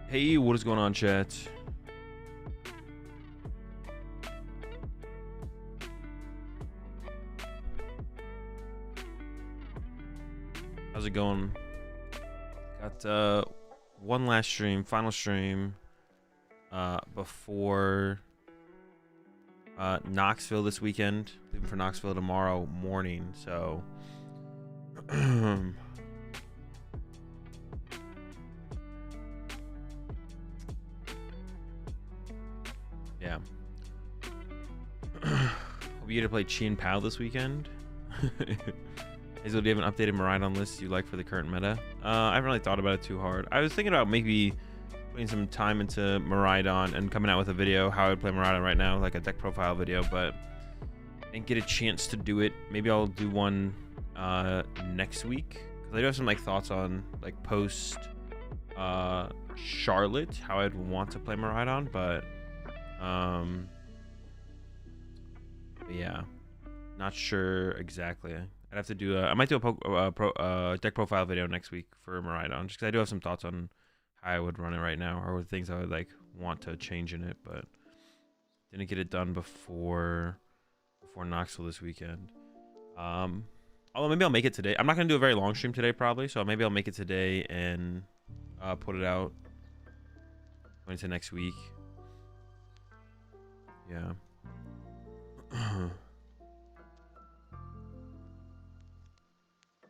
Hey, what is going on, chat? How's it going? Got one last stream, final stream before Knoxville this weekend. Leaving for Knoxville tomorrow morning, so yeah. Hope you get to play Chi and Pal this weekend. Azul, do you have an updated Miraidon list you like for the current meta? I haven't really thought about it too hard. I was thinking about maybe putting some time into Miraidon and coming out with a video how I would play Miraidon right now, like a deck profile video, but I didn't get a chance to do it. Maybe I'll do one next week, because I do have some like thoughts on like post Charlotte, how I'd want to play Miraidon, but yeah, not sure exactly. I'd have to do I might do a deck profile video next week for Miraidon, just because I do have some thoughts on how I would run it right now, or things I would like want to change in it, but didn't get it done before Knoxville this weekend. Although maybe I'll make it today. I'm not gonna do a very long stream today probably, so maybe I'll make it today and put it out going into next week. Yeah.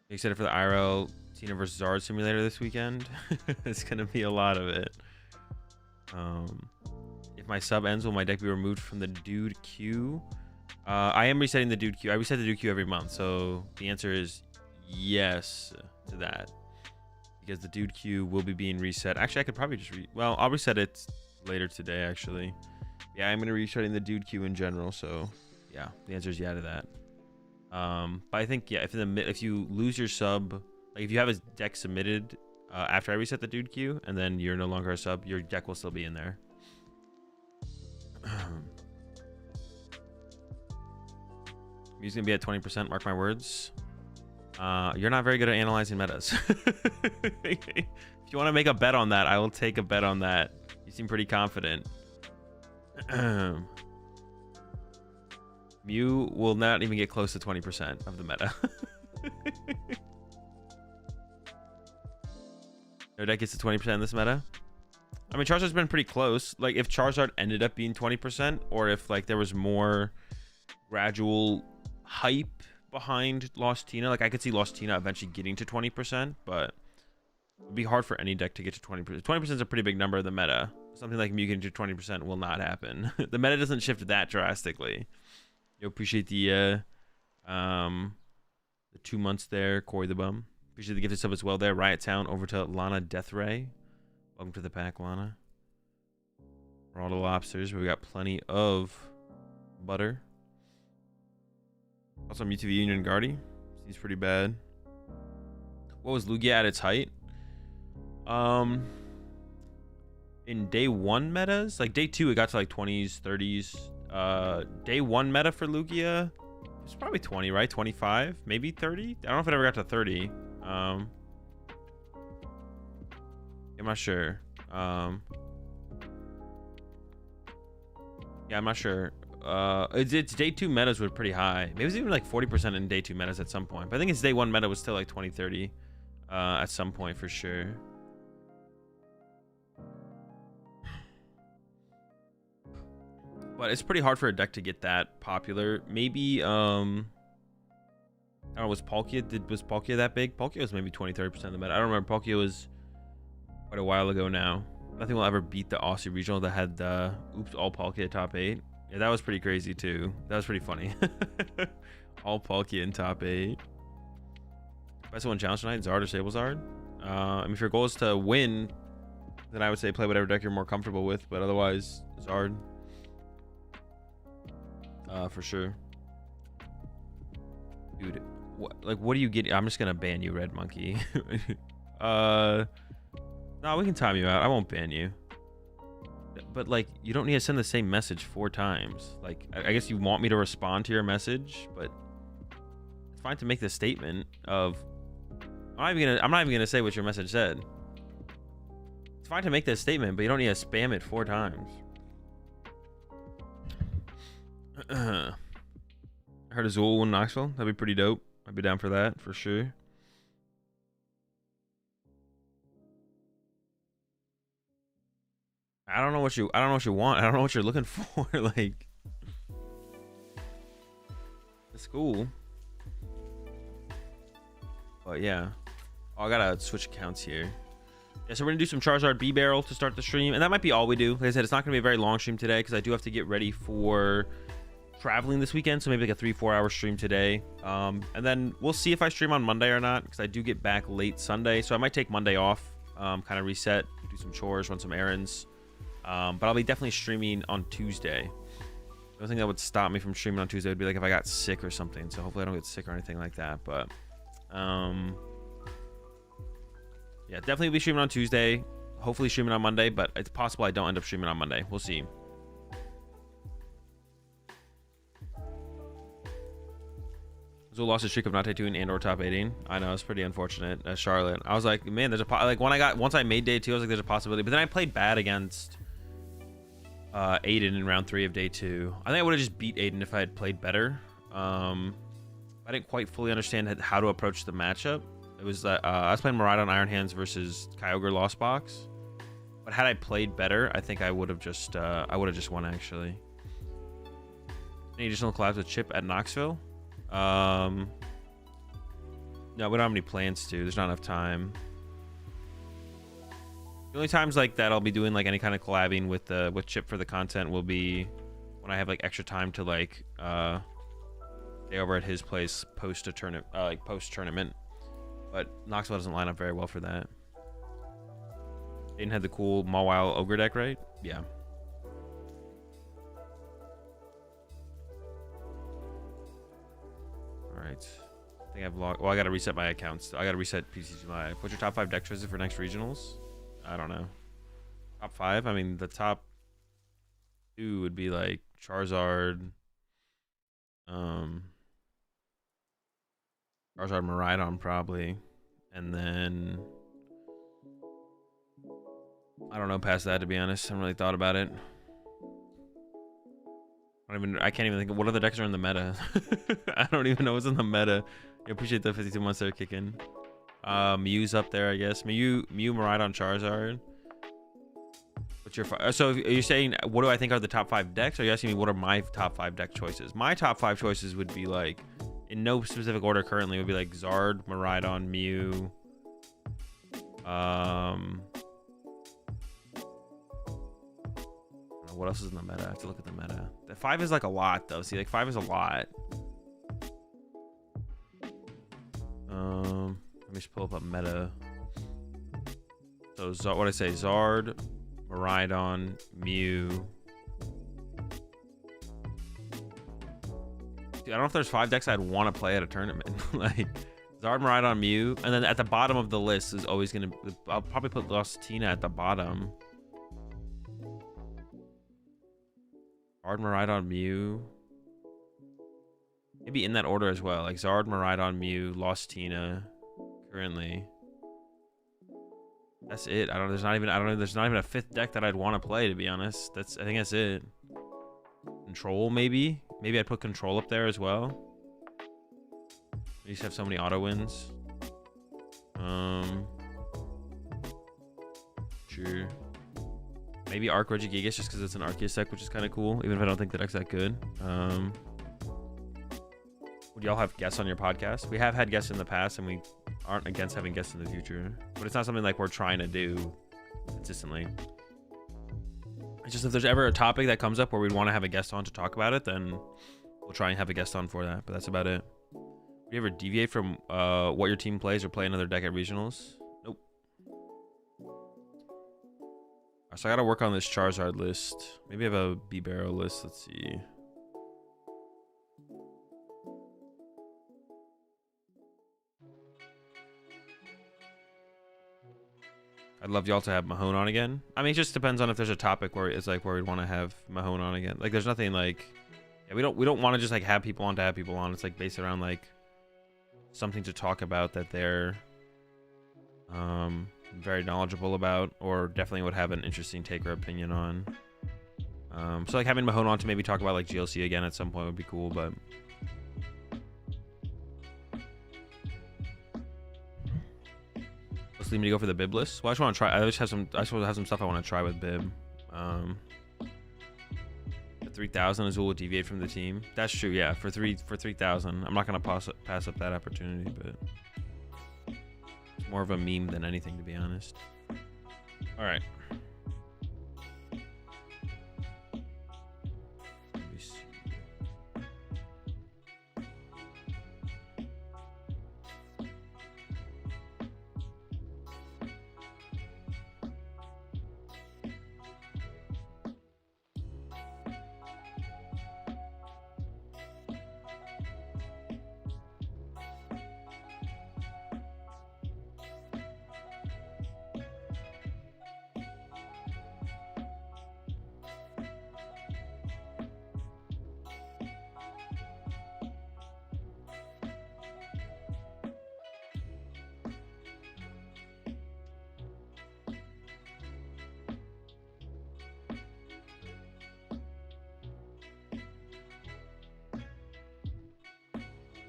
You excited for the IRL Tina versus Zard simulator this weekend? It's gonna be a lot of it. If my sub ends, will my deck be removed from the dude queue? I am resetting the dude queue. I reset the dude queue every month, so the answer is yes to that, because the dude queue will be being reset. Actually, I could probably just well, I'll reset it later today. Actually, yeah, I'm gonna be resetting the dude queue in general. So yeah, the answer is yeah to that. But I think yeah, if you lose your sub, like if you have a deck submitted after I reset the dude queue and then you're no longer a sub, your deck will still be in there. Music's gonna be at 20%, mark my words. You're not very good at analyzing metas. If you want to make a bet on that, I will take a bet on that. You seem pretty confident. Mew will not even get close to 20% of the meta. No deck gets to 20% in this meta. I mean, Charizard's been pretty close. Like, if Charizard ended up being 20%, or if like there was more gradual hype behind Lost Tina, like I could see Lost Tina eventually getting to 20%, but it'd be hard for any deck to get to 20%. 20% is a pretty big number of the meta. Something like Mew getting to 20% will not happen. The meta doesn't shift that drastically. You appreciate the 2 months there, Corey the Bum. Appreciate the gifted sub as well there. Riot Town over to Lana Deathray. Welcome to the pack, Lana. For all the lobsters, we got plenty of butter. Also, MUTV Union Guardy. He's pretty bad. What was Lugia at its height? In day 1 metas, like day 2, it got to like 20s, 30s. Day 1 meta for Lugia, it's probably 20, right? 25, maybe 30. I don't know if it ever got to 30. I'm not sure. Yeah, I'm not sure. Its day 2 metas were pretty high. Maybe it was even like 40% in day 2 metas at some point, but I think its day 1 meta was still like 20, 30 at some point for sure. But it's pretty hard for a deck to get that popular. Maybe I don't know, was Palkia that big? Palkia was maybe 20-30% of the meta. I don't remember. Palkia was quite a while ago now. Nothing will ever beat the Aussie regional that had the oops all Palkia top 8. Yeah, that was pretty crazy too. That was pretty funny. All Palkia in top 8. Best one challenge tonight, Zard or Sable Zard? I mean, if your goal is to win, then I would say play whatever deck you're more comfortable with, but otherwise Zard. For sure. Dude, what do you get? I'm just gonna ban you, Red Monkey. No, we can time you out. I won't ban you. But like, you don't need to send the same message 4 times. Like, I guess you want me to respond to your message, but it's fine to make the statement of I'm not even gonna say what your message said. It's fine to make that statement, but you don't need to spam it 4 times. I heard Azul in Knoxville. That'd be pretty dope. I'd be down for that for sure. I don't know what you want. I don't know what you're looking for. Like, it's cool. But yeah. Oh, I gotta switch accounts here. Yeah, so we're gonna do some Charizard B barrel to start the stream, and that might be all we do. Like I said, it's not gonna be a very long stream today because I do have to get ready for traveling this weekend, so maybe like a 3-4 hour stream today. And then we'll see if I stream on Monday or not, because I do get back late Sunday, so I might take Monday off, kind of reset, do some chores, run some errands. But I'll be definitely streaming on Tuesday. The only thing that would stop me from streaming on Tuesday would be like if I got sick or something, so hopefully I don't get sick or anything like that. But yeah, definitely be streaming on Tuesday, hopefully streaming on Monday, but it's possible I don't end up streaming on Monday. We'll see. Azul lost a streak of not tattooing and or top 18. I know, it's pretty unfortunate. Charlotte, I was like, man, there's a like once I made day 2, I was like, there's a possibility, but then I played bad against Aiden in round 3 of day 2. I think I would have just beat Aiden if I had played better. I didn't quite fully understand how to approach the matchup. It was that I was playing Miraidon Iron Hands versus Kyogre Lost Box, but had I played better, I think I would have just won actually. Any additional collabs with Chip at Knoxville? No, we don't have any plans to. There's not enough time. The only times like that I'll be doing like any kind of collabing with Chip for the content will be when I have like extra time to like stay over at his place post tournament. But Knoxville doesn't line up very well for that. Aiden had the cool Mawile Ogre deck, right? Yeah. Alright. I think I've logged. Well, I gotta reset my accounts. I gotta reset PCG Live. What's your top 5 deck choices for next regionals? I don't know. Top 5? I mean, the top 2 would be like Charizard. Charizard Miraidon probably, and then I don't know past that, to be honest. I haven't really thought about it. I can't even think of what other decks are in the meta. I don't even know what's in the meta. I appreciate the 52 months there kicking. Mew's up there, I guess. Mew, Miraidon, Charizard. What's your so are you saying what do I think are the top 5 decks? Or are you asking me what are my top 5 deck choices? My top 5 choices would be like, in no specific order currently, would be like Zard, Miraidon, Mew. What else is in the meta? I have to look at the meta. The 5 is like a lot though. See, like 5 is a lot. Let me just pull up a meta. So what I say? Zard, Miraidon, Mew. Dude, I don't know if there's 5 decks I'd want to play at a tournament. Like Zard, Miraidon, Mew, and then at the bottom of the list is always gonna. I'll probably put Lustina at the bottom. Zard, Miraidon, Mew. Maybe in that order as well. Like Zard, Miraidon, Mew, Lustina. Currently. That's it. There's not even a 5th deck that I'd want to play, to be honest. I think that's it. Control, maybe. Maybe I'd put Control up there as well. We just have so many auto wins. Sure. Maybe Arc Regigigas just because it's an Arceus deck, which is kind of cool, even if I don't think the deck's that good. Would y'all have guests on your podcast? We have had guests in the past, and we aren't against having guests in the future. But it's not something like we're trying to do consistently. It's just if there's ever a topic that comes up where we'd want to have a guest on to talk about it, then we'll try and have a guest on for that. But that's about it. Do you ever deviate from what your team plays or play another deck at regionals? Nope. So I gotta work on this Charizard list. Maybe I have a B-Barrel list. Let's see. I'd love y'all to have Mahone on again. I mean, it just depends on if there's a topic where it's like where we'd want to have Mahone on again. Like, there's nothing like, yeah, we don't want to just like have people on to have people on. It's like based around like something to talk about that they're very knowledgeable about, or definitely would have an interesting take or opinion on. So like having Mahone on to maybe talk about like GLC again at some point would be cool, but let's leave me to go for the bib list. Well, I just want to try. I just have some stuff I want to try with bib. The 3,000 Azul will deviate from the team. That's true. Yeah, for 3,000, I'm not gonna pass up that opportunity, but it's more of a meme than anything, to be honest. All right.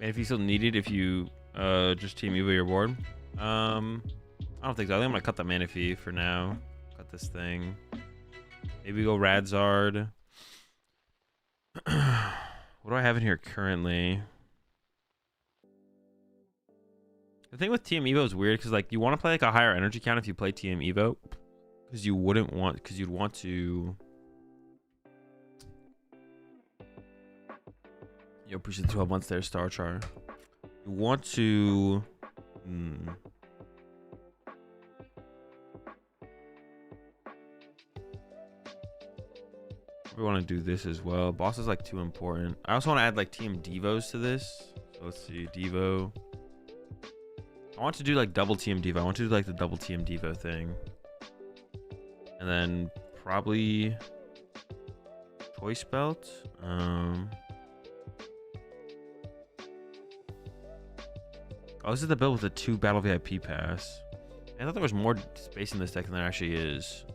And if you still need it, if you just team Evo your board, I don't think so. I think I'm gonna cut the mana fee for now. Cut this thing. Maybe go Radzard. What do I have in here currently? The thing with TM Evo is weird because like you want to play like a higher energy count if you play TM Evo, because you'd want to. Yo, push the 12 months there, Star Char. You want to. We want to do this as well. Boss is like too important. I also want to add like TM Devos to this. So let's see, Devo. I want to do like double TM Devo. I want to do like the double TM Devo thing. And then probably Choice Belt. Oh, this is the build with the 2 Battle VIP pass. I thought there was more space in this deck than there actually is.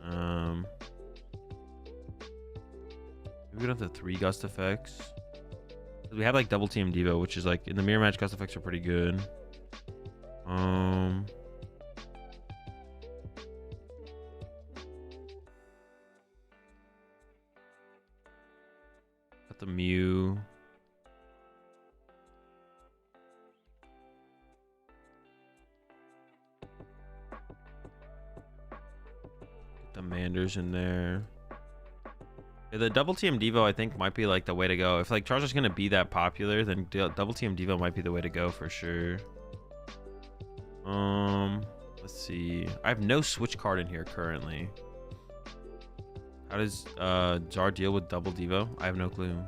Maybe we don't have the 3 Gust effects. We have like double TM Devo, which is like in the mirror match Gust effects are pretty good. Got the Mew. Get the Manders in there. Yeah, the double TM Devo I think might be like the way to go. If like Charizard's gonna be that popular, then double TM Devo might be the way to go for sure. Let's see. I have no switch card in here currently. How does Zar deal with double Devo? I have no clue.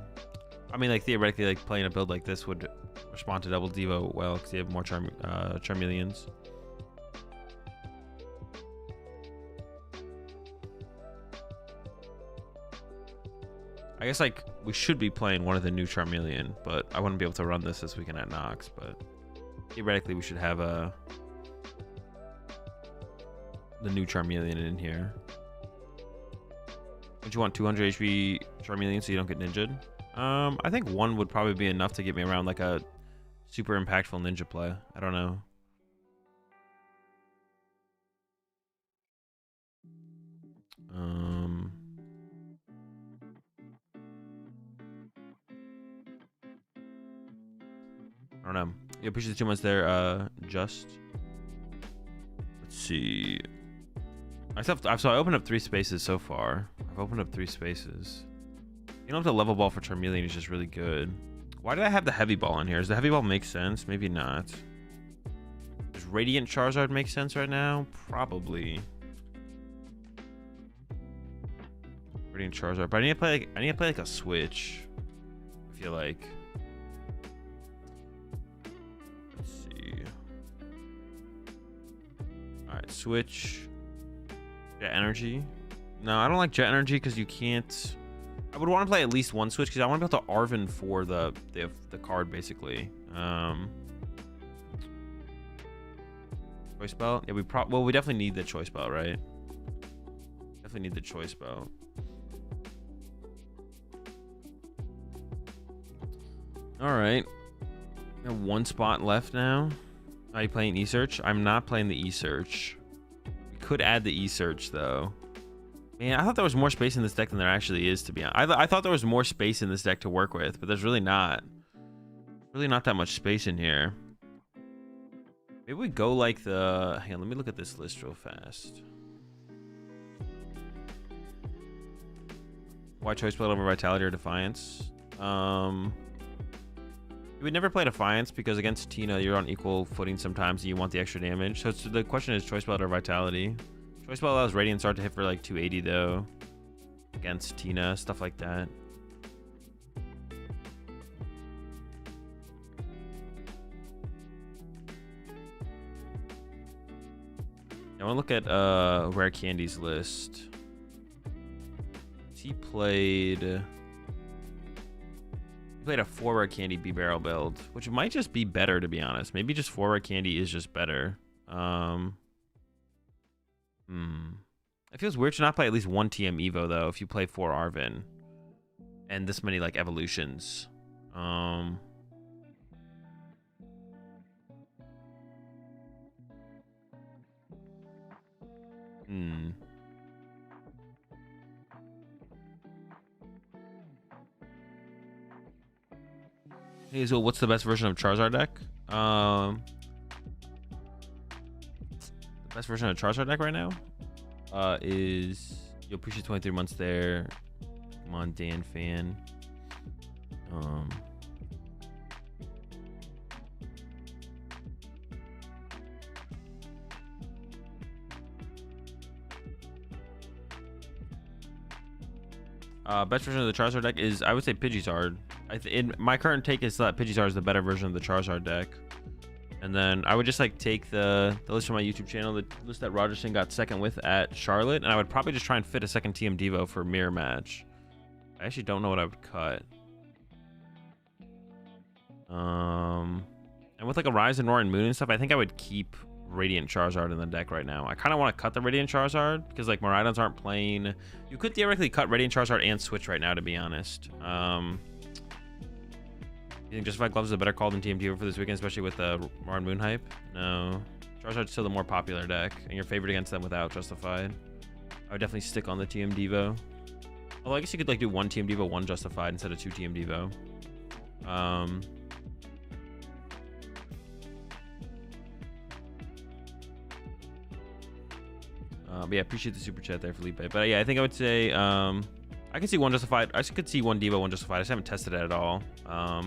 I mean, like theoretically, like playing a build like this would respond to double Devo well because you have more Charmeleons. I guess like we should be playing one of the new Charmeleon, but I wouldn't be able to run this weekend at Knox. But theoretically, we should have the new Charmeleon in here. Would you want 200 HP Charmeleon so you don't get ninja'd? I think 1 would probably be enough to get me around like a super impactful ninja play. I don't know. I don't know. Yeah, appreciate the 2 months there. Just let's see. So I opened up 3 spaces so far. I've opened up 3 spaces. You know, the level ball for Charmeleon is just really good. Why did I have the heavy ball in here? Does the heavy ball make sense? Maybe not. Does Radiant Charizard make sense right now? Probably. Radiant Charizard, but I need to play like a switch. I feel like. Let's see. All right, switch. Jet Energy. No, I don't like Jet Energy because you can't. I would want to play at least 1 switch because I want to be able to Arven for the card basically. Choice belt? Yeah, we definitely need the choice belt, right? Definitely need the choice belt. All right. We have one spot left now. Are you playing E-Search? I'm not playing the E-Search. We could add the E-Search, though. Man, I thought there was more space in this deck than there actually is, to be honest. I thought there was more space in this deck to work with, but there's really not. Really not that much space in here. Maybe we go like the... Hang on, let me look at this list real fast. Why choice belt over Vitality or Defiance? You would never play Defiance because against Tina, you're on equal footing sometimes and you want the extra damage. So the question is choice belt or Vitality. Choice belt allows Radiant Start to hit for like 280 though. Against Tina, stuff like that. I want to look at Rare Candy's list. He played a 4 Rare Candy B Barrel build, which might just be better, to be honest. Maybe just 4 Rare Candy is just better. It feels weird to not play at least one TM Evo though if you play 4 Arvin and this many like evolutions. Hey, so what's the best version of Charizard deck? The best version of Charizard deck right now is, you'll appreciate 23 months there. Come on, Dan fan. Best version of the Charizard deck is, I would say, Pidgeysard. My current take is that Pidgeysard is the better version of the Charizard deck. And then I would just like take the list from my YouTube channel, the list that Rogerson got second with at Charlotte, and I would probably just try and fit a second TM Devo for mirror match. I actually don't know what I would cut. And with like a Rise and Roar and Moon and stuff, I think I would keep Radiant Charizard in the deck right now. I kind of want to cut the Radiant Charizard because like Miraidons aren't playing. You could theoretically cut Radiant Charizard and switch right now, to be honest. You think Justified Gloves is a better call than TM Devo for this weekend, especially with the Roar and Moon hype? No. Charizard's still the more popular deck, and you're favored against them without Justified. I would definitely stick on the TM Devo. Although I guess you could like do 1 TM Devo, 1 Justified instead of 2 TM Devo. But yeah, appreciate the super chat there, Felipe. But yeah, I think I would say I can see 1 Justified. I could see 1 Devo, 1 Justified. I just haven't tested it at all. What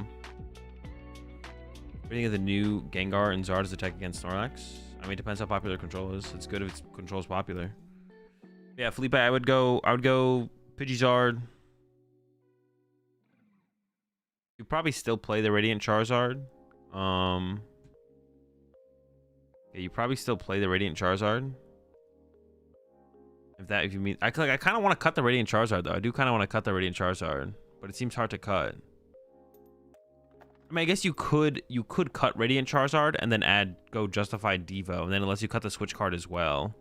do you think of the new Gengar and Zarda's attack against Snorlax? I mean, it depends how popular control is. It's good if its control is popular. Yeah, Felipe, I would go Pidgeysard. You probably still play the Radiant Charizard. Yeah, you probably still play the Radiant Charizard. If you mean, I kind of want to cut the Radiant Charizard though. I do kind of want to cut the Radiant Charizard, but it seems hard to cut. I mean, I guess you could cut Radiant Charizard and then go Justified Devo, and then unless you cut the switch card as well.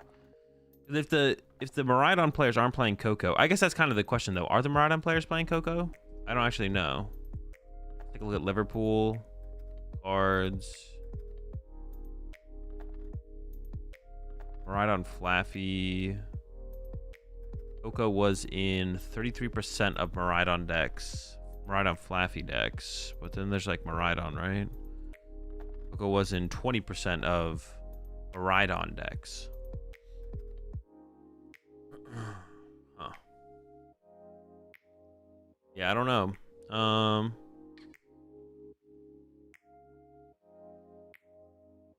If the Miraidon players aren't playing Coco, I guess that's kind of the question though. Are the Miraidon players playing Coco? I don't actually know. Take a look at Liverpool cards. Miraidon Flaffy. Coco was in 33% of Miraidon decks. Miraidon Flaffy decks, but then there's like Miraidon, right? Coco was in 20% of Miraidon decks. Huh. Yeah, I don't know.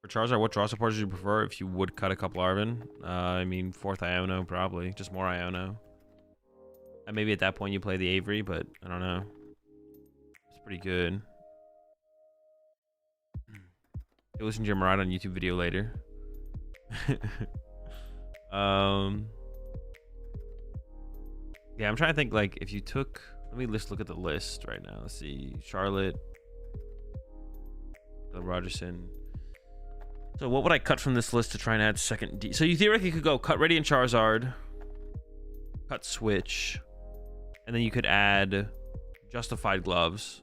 For Charizard, what draw support do you prefer if you would cut a couple Arvin? I mean, 4th Iono, probably. Just more Iono. And maybe at that point you play the Avery, but I don't know. It's pretty good. You'll listen to your Miraidon YouTube video later. Yeah, I'm trying to think, like, if you took... Let me just look at the list right now. Let's see. Charlotte. Bill Rogerson. So what would I cut from this list to try and add second D? So you theoretically could go cut Radiant Charizard, cut Switch, and then you could add Justified Gloves.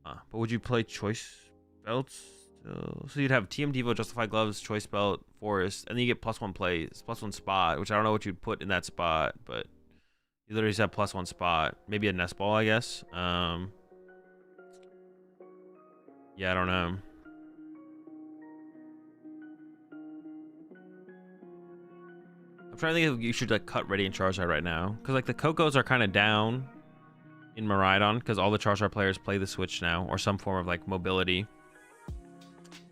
But would you play Choice Belts? So you'd have TM Devo, Justified Gloves, Choice Belt, Forest, and then you get +1 plays, +1 spot, which I don't know what you'd put in that spot, but you literally just have +1 spot. Maybe a Nest Ball, I guess. Yeah, I don't know. I'm trying to think if you should like cut Radiant Charizard right now, because like the Cocos are kind of down in Miraidon because all the Charizard players play the Switch now, or some form of like mobility.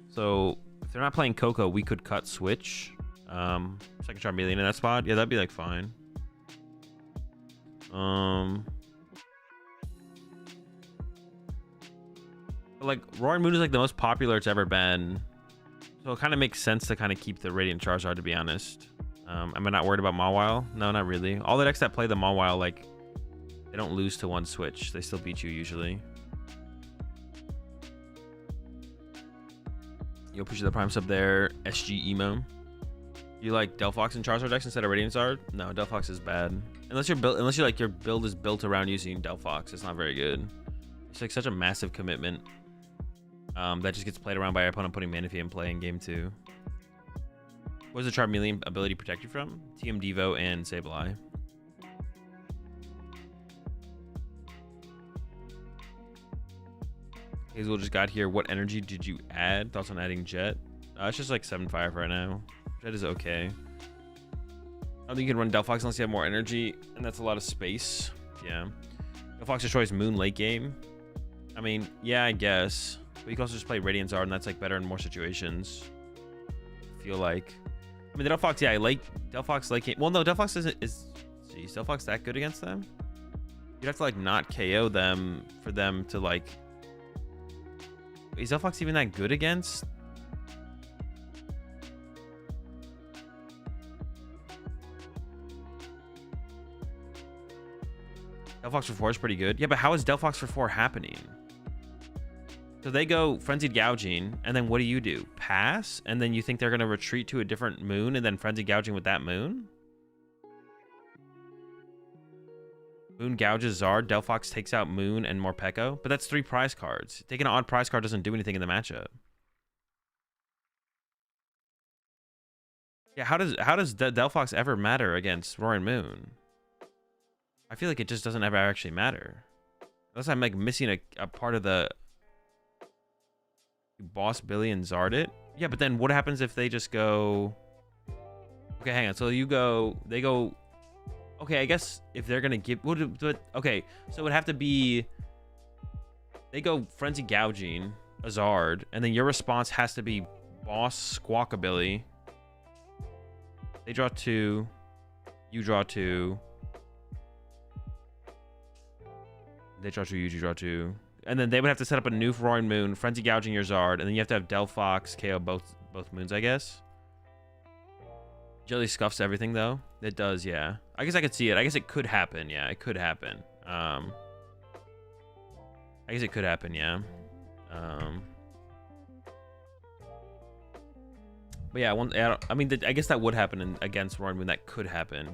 So if they're not playing Coco, we could cut Switch. Second Charmeleon in that spot. Yeah, that'd be like fine. But like Roaring Moon is like the most popular it's ever been, so it kind of makes sense to kind of keep the Radiant Charizard, to be honest. Am I not worried about Mawile? No, not really. All the decks that play the Mawile, like, they don't lose to one Switch. They still beat you usually. You'll appreciate the Prime sub there. SG Emo. You like Delphox and Charizard decks instead of Radiant Charizard? No, Delphox is bad. Unless your build is built around using Delphox, it's not very good. It's like such a massive commitment. That just gets played around by your opponent putting Manaphy in play in game 2. What does the Charmeleon ability protect you from? TM Devo and Sableye. Hazel just got here. What energy did you add? Thoughts on adding Jet? It's just like 7-5 right now. Jet is okay. I don't think you can run Delphox unless you have more energy, and that's a lot of space. Yeah. Delphox destroys Moon late game. I mean, yeah, I guess. But you can also just play Radiant Zard, and that's like better in more situations. I feel like. I mean, the Delphox, yeah, I like Delphox late game. Well, no, Delphox is Delphox that good against them? You'd have to like not KO them for them to like. Is Delphox even that good against? Delphox for 4 is pretty good. Yeah, but how is Delphox for 4 happening? So they go Frenzied Gouging, and then what do? Pass? And then you think they're going to retreat to a different moon and then Frenzied Gouging with that moon? Moon gouges Zard, Delphox takes out Moon and Morpeko, but that's 3 prize cards. Taking an odd prize card doesn't do anything in the matchup. Yeah, how does Delphox ever matter against Roaring Moon? I feel like it just doesn't ever actually matter. Unless I'm like missing a part of the Boss Billy and Zard it. Yeah, but then what happens if they just go... Okay, hang on. So they go... Okay, I guess if they're gonna give... Okay, so it would have to be... They go Frenzy Gouging, a Zard, and then your response has to be Boss Squawkabilly. They draw 2. You draw 2. They draw 2, you draw 2. And then they would have to set up a new Roaring Moon, Frenzy Gouging your Zard, and then you have to have Delphox KO both moons, I guess. Jelly scuffs everything, though. It does, yeah. I guess I could see it. I guess it could happen, yeah. It could happen. I guess it could happen, yeah. But yeah, I mean, I guess that would happen against Roaring Moon. That could happen.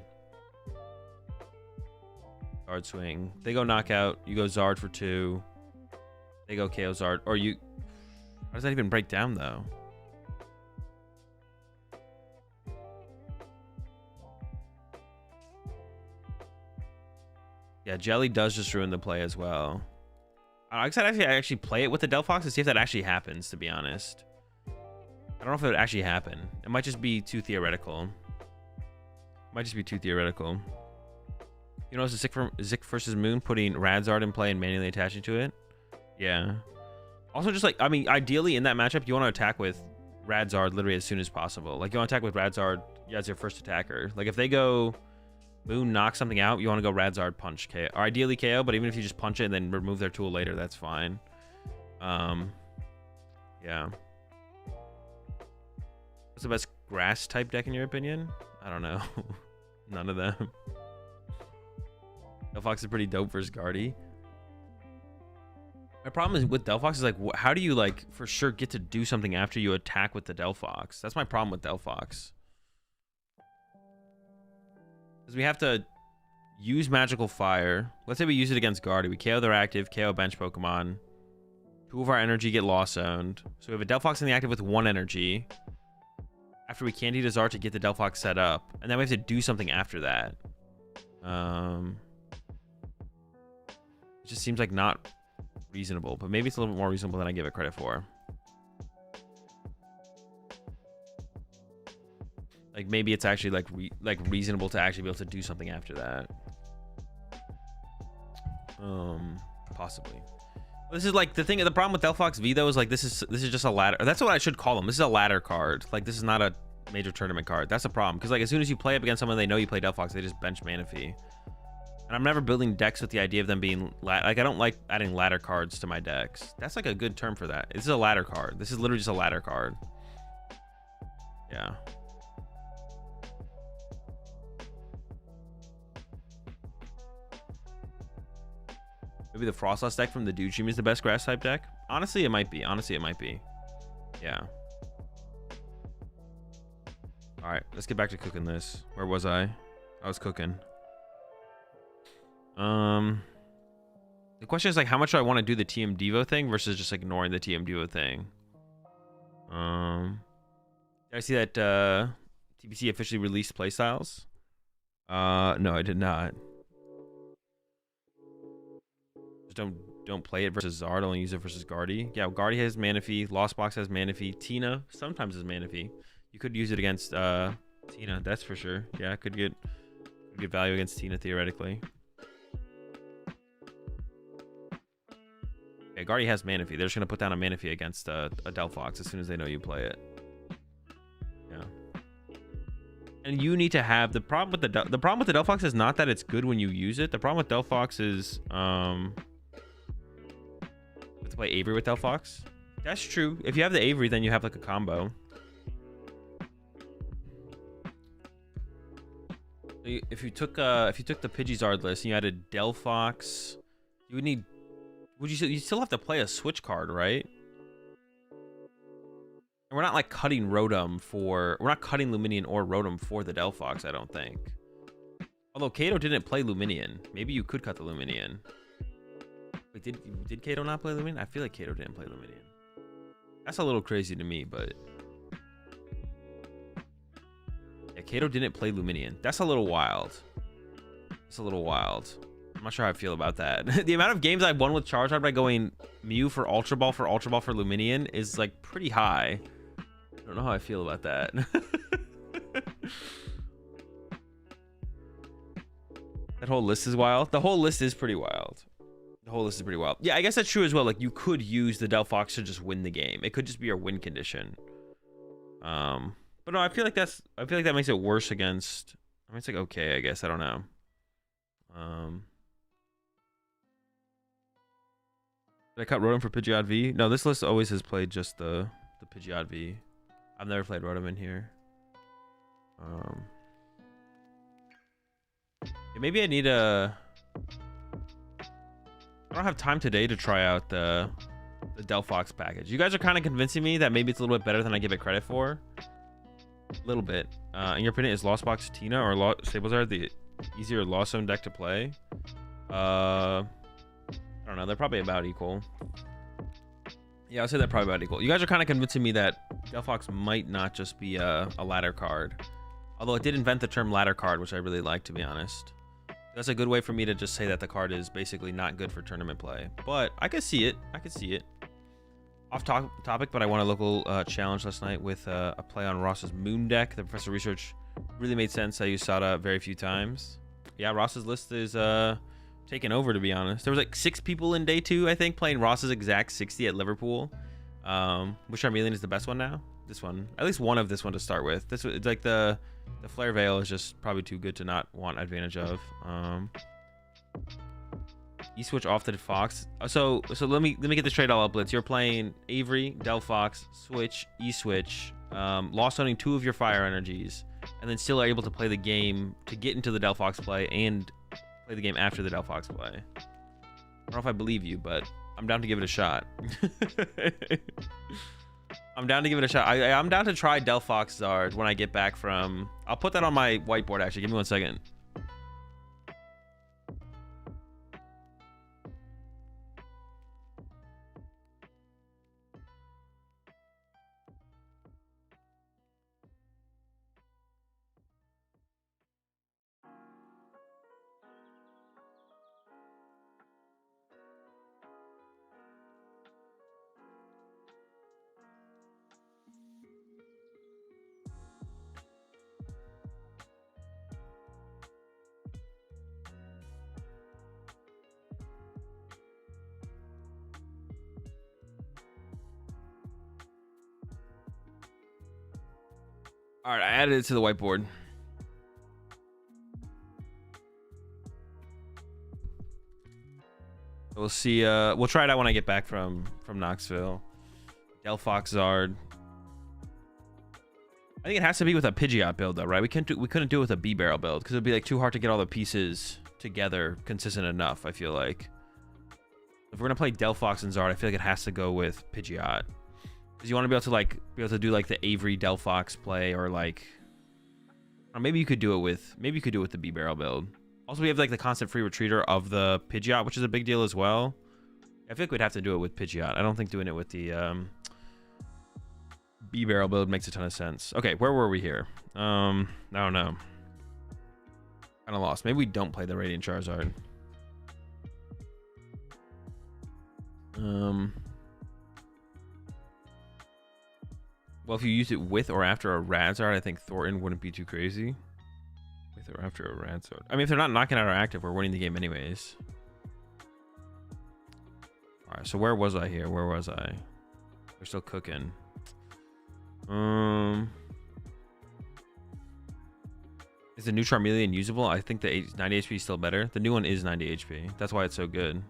Zard swing. They go knockout. You go Zard for 2. They go KO Zard. Or you... How does that even break down, though? Yeah, Jelly does just ruin the play as well. I actually play it with the Delphox to see if that actually happens, to be honest. I don't know if it would actually happen. It might just be too theoretical. You know, it's a Zik versus Moon putting Radzard in play and manually attaching to it. Yeah. Also, just like, I mean, ideally in that matchup, you want to attack with Radzard literally as soon as possible. Like, you want to attack with Radzard as your first attacker. Like, if they go Moon, knock something out, you want to go Radzard, punch, KO. Or ideally KO, but even if you just punch it and then remove their tool later, that's fine. Yeah. What's the best grass type deck in your opinion? I don't know. None of them. Delphox is pretty dope versus Guardy. My problem is with Delphox is like, how do you like for sure get to do something after you attack with the Delphox? That's my problem with Delphox. Because we have to use Magical Fire. Let's say we use it against Guardy. We KO their active, KO bench Pokemon. 2 of our energy get Lost Zoned. So we have a Delphox in the active with 1 energy. After we Candy Desart to get the Delphox set up. And then we have to do something after that. It just seems like not reasonable, but maybe it's a little bit more reasonable than I give it credit for. Like maybe it's actually like reasonable to actually be able to do something after that. Possibly. This is like the thing. The problem with Delphox V though is like this is just a ladder. That's what I should call them. This is a ladder card. Like this is not a major tournament card. That's a problem because like as soon as you play up against someone they know you play Delphox, they just bench Manaphy. And I'm never building decks with the idea of them being like I don't like adding ladder cards to my decks. That's like a good term for that. This is a ladder card. This is literally just a ladder card. Yeah. Maybe the Frostless deck from the Dude Stream is the best grass type deck. Honestly, it might be. Yeah. All right, let's get back to cooking this. Where was I? I was cooking. The question is like, how much do I want to do the TM Devo thing versus just ignoring the TM Devo thing? Did I see that TBC officially released playstyles? No, I did not. Just don't play it versus Zard. Only use it versus Guardy. Yeah, Guardy has Manaphy. Lost Box has Manaphy. Tina sometimes has Manaphy. You could use it against Tina. That's for sure. Yeah, could get value against Tina theoretically. Yeah, Guardy has Manaphy. They're just gonna put down a Manaphy against a Delphox as soon as they know you play it. Yeah. And you need to have the problem with the Delphox is not that it's good when you use it. The problem with Delphox is you have to play Avery with Delphox. That's true. If you have the Avery, then you have like a combo. If you took the Pidgeysard list and you had a Delphox, you would need. You still have to play a switch card, right? And we're not like cutting Rotom for. We're not cutting Luminion or Rotom for the Delphox, I don't think. Although Kato didn't play Luminion. Maybe you could cut the Luminion. Wait, did Kato not play Luminion? I feel like Kato didn't play Luminion. That's a little crazy to me, but. Yeah, Kato didn't play Luminion. That's a little wild. That's a little wild. I'm not sure how I feel about that. The amount of games I've won with Charizard by going Mew for Ultra Ball for Luminion is like pretty high. I don't know how I feel about that. That whole list is wild. The whole list is pretty wild. Yeah, I guess that's true as well. Like you could use the Delphox to just win the game. It could just be your win condition. But no, I feel like that makes it worse against. I mean, it's like okay, I guess. I don't know. Did I cut Rotom for Pidgeot V? No, this list always has played just the Pidgeot V. I've never played Rotom in here. Yeah, maybe I need a. I don't have time today to try out the Delphox package. You guys are kind of convincing me that maybe it's a little bit better than I give it credit for. A little bit. In your opinion, is Lost Box Tina or Sablezard the easier Lost Zone deck to play? I don't know. They're probably about equal. Yeah, I'll say they're probably about equal. You guys are kind of convincing me that Delphox might not just be a ladder card. Although it did invent the term ladder card, which I really like, to be honest. That's a good way for me to just say that the card is basically not good for tournament play. But I could see it. Off topic, but I won a local challenge last night with a play on Ross's Moon deck. The Professor Research really made sense. I used Sada very few times. Yeah, Ross's list is taken over, to be honest. There was like 6 people in day 2, I think, playing Ross's exact 60 at Liverpool. Which Charmeleon is the best one now? This one. At least one of this one to start with. It's like the Flare Veil is just probably too good to not want advantage of. E-switch off to the Fox. So let me get this trade all up, Blitz. You're playing Avery, Delphox, switch, E-switch, lost owning 2 of your fire energies, and then still are able to play the game to get into the Delphox play and play the game after the Delphox play. don't know if I believe you, but I'm down to give it a shot. I'm down to give it a shot. I'm down to try Delphox Zard when I get back from... I'll put that on my whiteboard, actually. Give me 1 second. All right, I added it to the whiteboard. We'll see. We'll try it out when I get back from Knoxville. Delphox Zard. I think it has to be with a Pidgeot build, though, right? We couldn't do it with a B-Barrel build because it'd be like too hard to get all the pieces together consistent enough. I feel like if we're gonna play Delphox and Zard, I feel like it has to go with Pidgeot. Because you want to be able to do like the Avery Delphox play, or like, or maybe you could do it with the B-Barrel build. Also, we have like the constant free retreater of the Pidgeot, which is a big deal as well. I feel like we'd have to do it with Pidgeot. I don't think doing it with the B-Barrel build makes a ton of sense. Okay, where were we here? I don't know. Kind of lost. Maybe we don't play the Radiant Charizard. Well, if you use it with or after a Razard, I think Thornton wouldn't be too crazy. With or after a Razard. I mean, if they're not knocking out our active, we're winning the game anyways. All right, so where was I here? Where was I? We're still cooking. Is the new Charmeleon usable? I think the 90 HP is still better. The new one is 90 HP. That's why it's so good.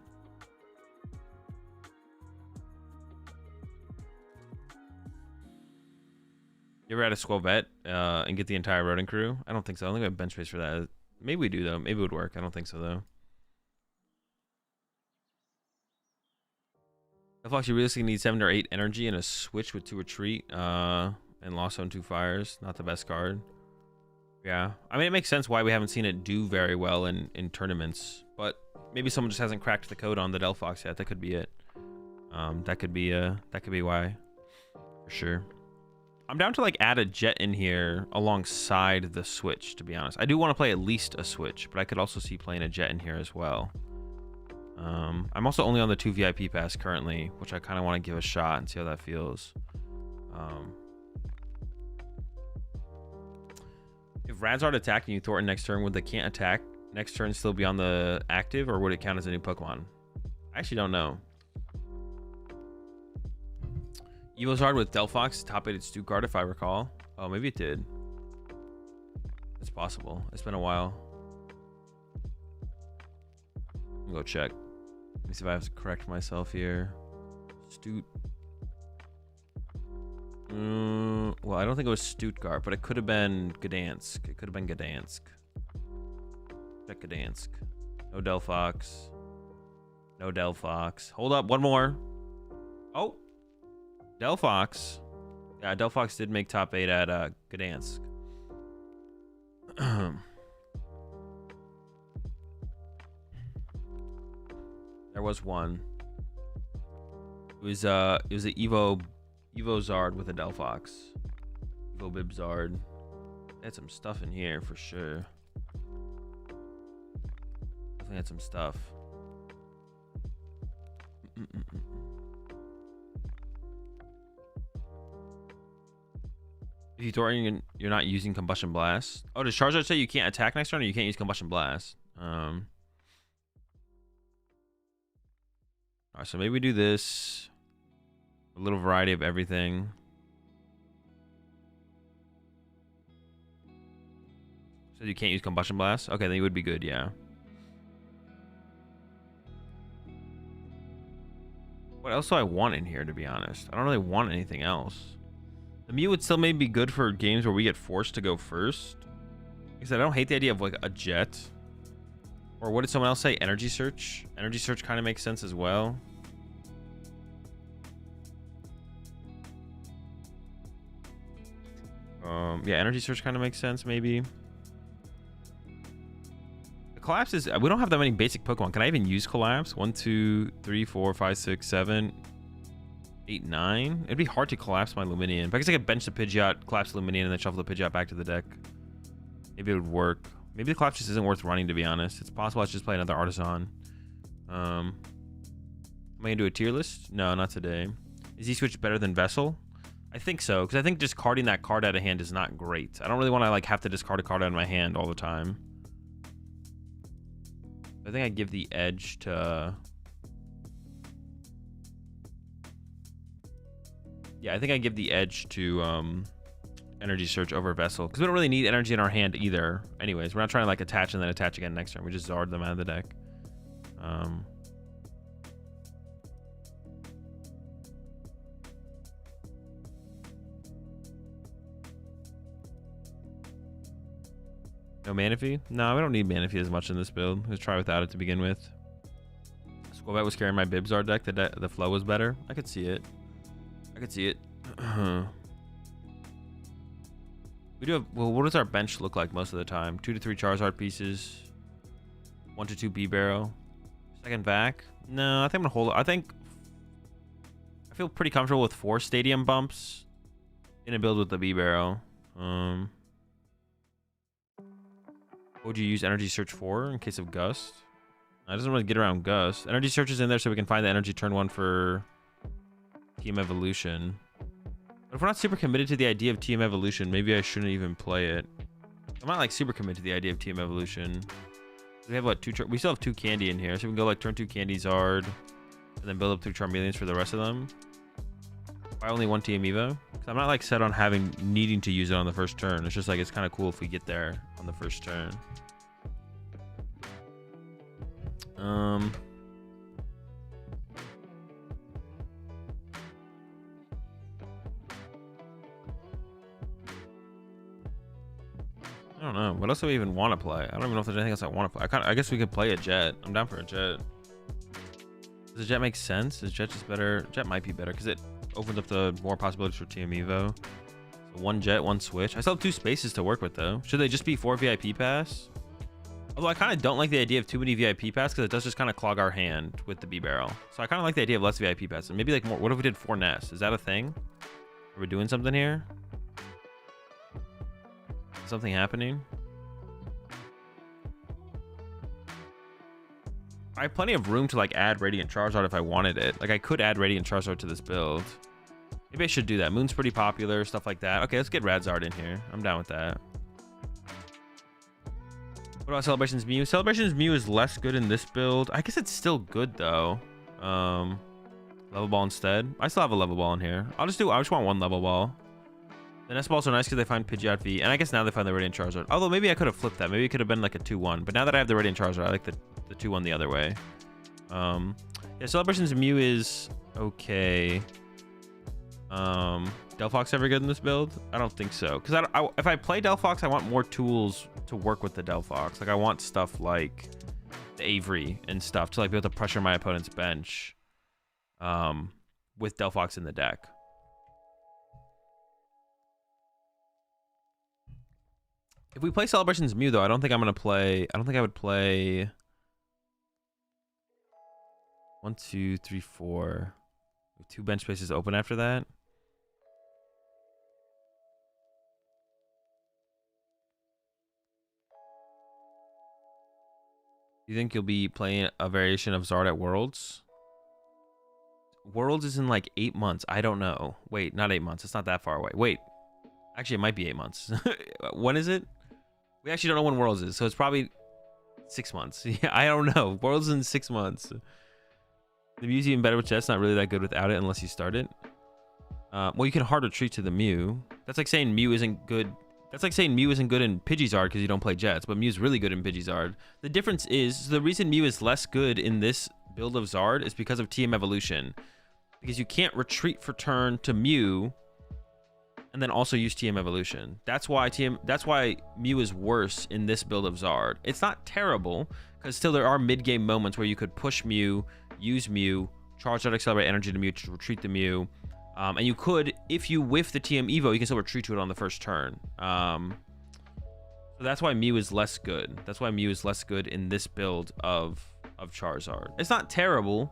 You ever had a Squavette and get the entire Rodent crew? I don't think so. I don't think we have bench space for that. Maybe we do, though. Maybe it would work. I don't think so, though. Delphox, you realistically need 7 or 8 energy and a switch with 2 retreat and Lost Zone 2 fires. Not the best card. Yeah. I mean, it makes sense why we haven't seen it do very well in tournaments. But maybe someone just hasn't cracked the code on the Delphox yet. That could be it. That could be why. For sure. I'm down to like add a jet in here alongside the switch, to be honest. I do want to play at least a switch, but I could also see playing a jet in here as well. I'm also only on the 2 VIP pass currently, which I kind of want to give a shot and see how that feels. If Razard attacked and you Thornton next turn, would the can't attack next turn still be on the active, or would it count as a new Pokemon? I actually don't know. Evozard with Delphox top-rated Stuttgart, if I recall. Oh, maybe it did. It's possible. It's been a while. I'll go check. Let me see if I have to correct myself here. Well, I don't think it was Stuttgart, but it could have been Gdansk. It could have been Gdansk. Check Gdansk. No Delphox. No Delphox. Hold up, one more. Oh, Delphox. Yeah, Delphox did make top 8 at Gdansk. There was one. It was an Evozard with a Delphox. Evo Bibzard. Had some stuff in here for sure. Definitely had some stuff. If you Thornton, you're not using Combustion Blast. Oh, does Charizard say you can't attack next turn, or you can't use Combustion Blast? Alright, so maybe we do this. A little variety of everything. So you can't use Combustion Blast? Okay, then you would be good, yeah. What else do I want in here, to be honest? I don't really want anything else. The Mew would still maybe be good for games where we get forced to go first. Like I said, I don't hate the idea of like a jet. Or what did someone else say? Energy Search. Energy Search kind of makes sense as well. Yeah, Energy Search kind of makes sense, maybe. The Collapse is... We don't have that many basic Pokemon. Can I even use Collapse? 1, 2, 3, 4, 5, 6, 7, 8, 9. It'd be hard to collapse my Luminion. But I guess I could bench the Pidgeot, collapse Luminion, and then shuffle the Pidgeot back to the deck. Maybe it would work. Maybe the Collapse just isn't worth running, to be honest. It's possible I should just play another Artisan. Am I going to do a tier list? No, not today. Is E-Switch better than Vessel? I think so, because I think discarding that card out of hand is not great. I don't really want to like have to discard a card out of my hand all the time. I think I give the edge to... Yeah, I think I give the edge to Energy Search over Vessel, because we don't really need energy in our hand either. Anyways, we're not trying to like attach and then attach again next turn. We just Zard them out of the deck. No Manaphy? No, we don't need Manaphy as much in this build. Let's try without it to begin with. Squabat was carrying my Bibzard deck. The flow was better. I could see it. I could see it. We do have... Well, what does our bench look like most of the time? 2 to 3 Charizard pieces. 1 to 2 B-Barrow. Second vac? No, I think I'm going to hold it. I feel pretty comfortable with 4 Stadium Bumps in a build with the B-Barrow. What would you use Energy Search for in case of Gust? It doesn't really get around Gust. Energy Search is in there so we can find the energy turn 1 for Team Evolution. But if we're not super committed to the idea of Team Evolution, maybe I shouldn't even play it. I'm not like super committed to the idea of Team Evolution. We have what, we still have 2 Candy in here, so we can go like turn 2 Candy Zard and then build up 2 Charmeleons for the rest of them. Why only 1 TM Evo? Because I'm not like set on needing to use it on the first turn. It's just like it's kind of cool if we get there on the first turn. I don't know. What else do we even want to play? I don't even know if there's anything else I want to play. I guess we could play a Jet. I'm down for a Jet. Does a Jet make sense? Is Jet just better? Jet might be better because it opens up the more possibilities for TM Evo. So 1 Jet, 1 Switch. I still have 2 spaces to work with though. Should they just be 4 VIP pass? Although I kind of don't like the idea of too many VIP pass because it does just kind of clog our hand with the B-Barrel. So I kind of like the idea of less VIP pass. And maybe like more. What if we did 4 nests? Is that a thing? Are we doing something here? Is something happening? I have plenty of room to like add Radiant Charizard if I wanted it. Like I could add Radiant Charizard to this build. Maybe I should do that. Moon's pretty popular, stuff like that. Okay, let's get Radzard in here. I'm down with that. What about Celebration's Mew? Celebration's Mew is less good in this build. I guess it's still good though. Level Ball instead. I still have a Level Ball in here. I just want 1 Level Ball. The Nest Balls are nice because they find Pidgeot V, and I guess now they find the Radiant Charizard. Although maybe I could have flipped that. Maybe it could have been like a 2-1. But now that I have the Radiant Charizard, I like the 2-1 the other way. Yeah, Celebration's Mew is okay. Delphox ever good in this build? I don't think so. Because if I play Delphox, I want more tools to work with the Delphox. Like I want stuff like the Avery and stuff to like be able to pressure my opponent's bench with Delphox in the deck. If we play Celebration's Mew though, I don't think I'm gonna play. I don't think I would play 1, 2, 3, 4. 2 bench spaces open after that. You think you'll be playing a variation of Zard at Worlds? Worlds is in like 8 months. I don't know. Wait, not 8 months. It's not that far away. Wait. Actually, it might be 8 months. When is it? We actually don't know when Worlds is, so it's probably 6 months. Yeah, I don't know. Worlds in 6 months. The Mew's even better with Jet's not really that good without it unless you start it. Well, you can hard retreat to the Mew. That's like saying Mew isn't good. That's like saying Mew isn't good in Pidgeysard because you don't play Jets, but Mew's really good in Pidgeysard. The difference is the reason Mew is less good in this build of Zard is because of TM Evolution. Because you can't retreat for turn to Mew and then also use TM Evolution. That's why Mew is worse in this build of Zard. It's not terrible because still there are mid-game moments where you could push Mew, use Mew, Charizard accelerate energy to Mew to retreat the Mew. And you could, if you whiff the TM Evo, you can still retreat to it on the first turn. So that's why Mew is less good. That's why Mew is less good in this build of Charizard. It's not terrible,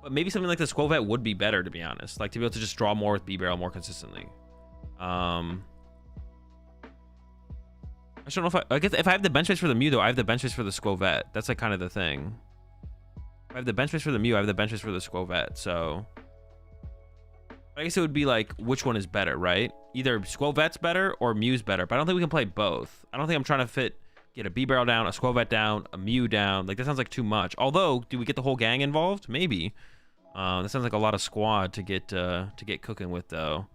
but maybe something like the Squovet would be better, to be honest. Like, to be able to just draw more with B-Barrel more consistently. I just don't know if I guess if I have the bench space for the Mew, though, I have the bench space for the Squovet. That's like kind of the thing. If I have the bench space for the Mew, I have the bench space for the Squovet. So I guess it would be like, which one is better, right? Either Squovet's better or Mew's better, but I don't think we can play both. I don't think I'm trying to get a B-Barrel down, a Squovet down, a Mew down. Like, that sounds like too much. Although, do we get the whole gang involved? Maybe. That sounds like a lot of squad to get cooking with, though.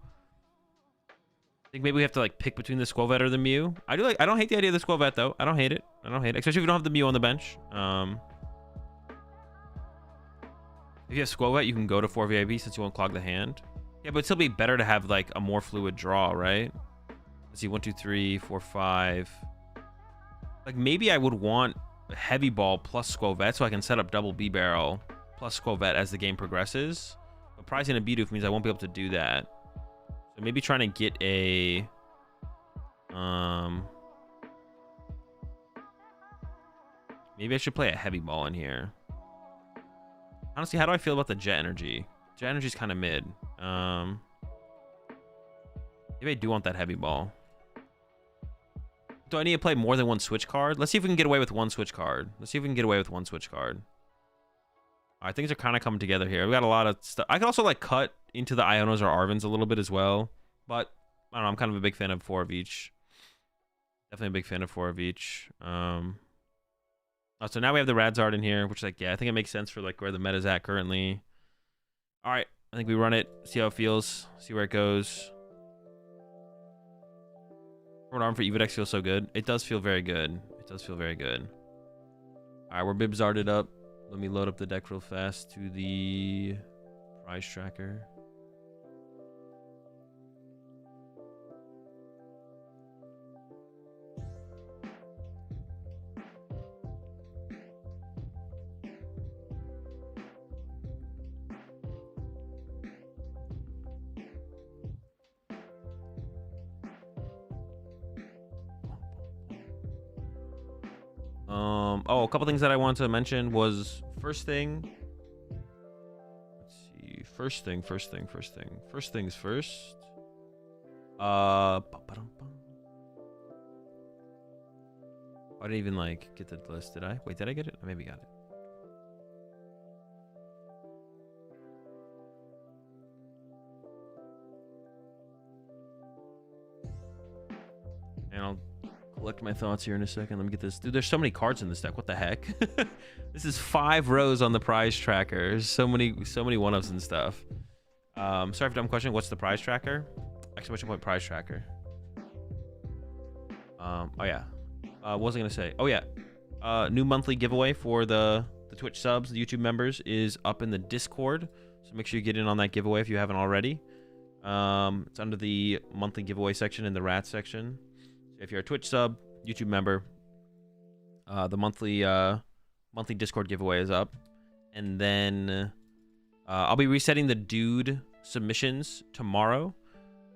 I think maybe we have to like pick between the Squovet or the Mew. I don't hate the idea of the Squovet, though. I don't hate it. Especially if you don't have the Mew on the bench. If you have Squovet, you can go to 4 VIP since you won't clog the hand. Yeah, but it'd still be better to have like a more fluid draw, right? Let's see, 1, 2, 3, 4, 5. Like, maybe I would want Heavy Ball plus Squovet so I can set up double B-Barrel plus Squovet as the game progresses. But pricing a Bidoof means I won't be able to do that. So maybe trying to get a maybe I should play a Heavy Ball in here. Honestly, how do I feel about the Jet Energy? Jet Energy's kind of mid. Maybe I do want that Heavy Ball. Do I need to play more than one switch card? Let's see if we can get away with one switch card. Alright, things are kind of coming together here. We got a lot of stuff. I could also like cut into the Ionos or Arvins a little bit as well. But I don't know, I'm kind of a big fan of 4 of each. Definitely a big fan of 4 of each. So now we have the Radzard in here, which, like, yeah, I think it makes sense for like where the meta's at currently. Alright, I think we run it, see how it feels, see where it goes. Forward arm for Evodex feels so good. It does feel very good. Alright, we're Bibzarded up. Let me load up the deck real fast to the prize tracker. Oh, a couple things that I wanted to mention was first thing. Let's see. First things first. I didn't even like get the list, did I? Wait, did I get it? I maybe got it. And I'll collect my thoughts here in a second. Let me get this. Dude, there's so many cards in this deck. What the heck? This is 5 rows on the prize tracker. There's so many one-ups and stuff. Sorry for dumb question. What's the prize tracker? Exclamation point prize tracker. Oh yeah. What was I gonna say? Oh yeah. New monthly giveaway for the Twitch subs, the YouTube members, is up in the Discord. So make sure you get in on that giveaway if you haven't already. It's under the monthly giveaway section in the rat section. If you're a Twitch sub, YouTube member, the monthly Discord giveaway is up. And then I'll be resetting the dude submissions tomorrow.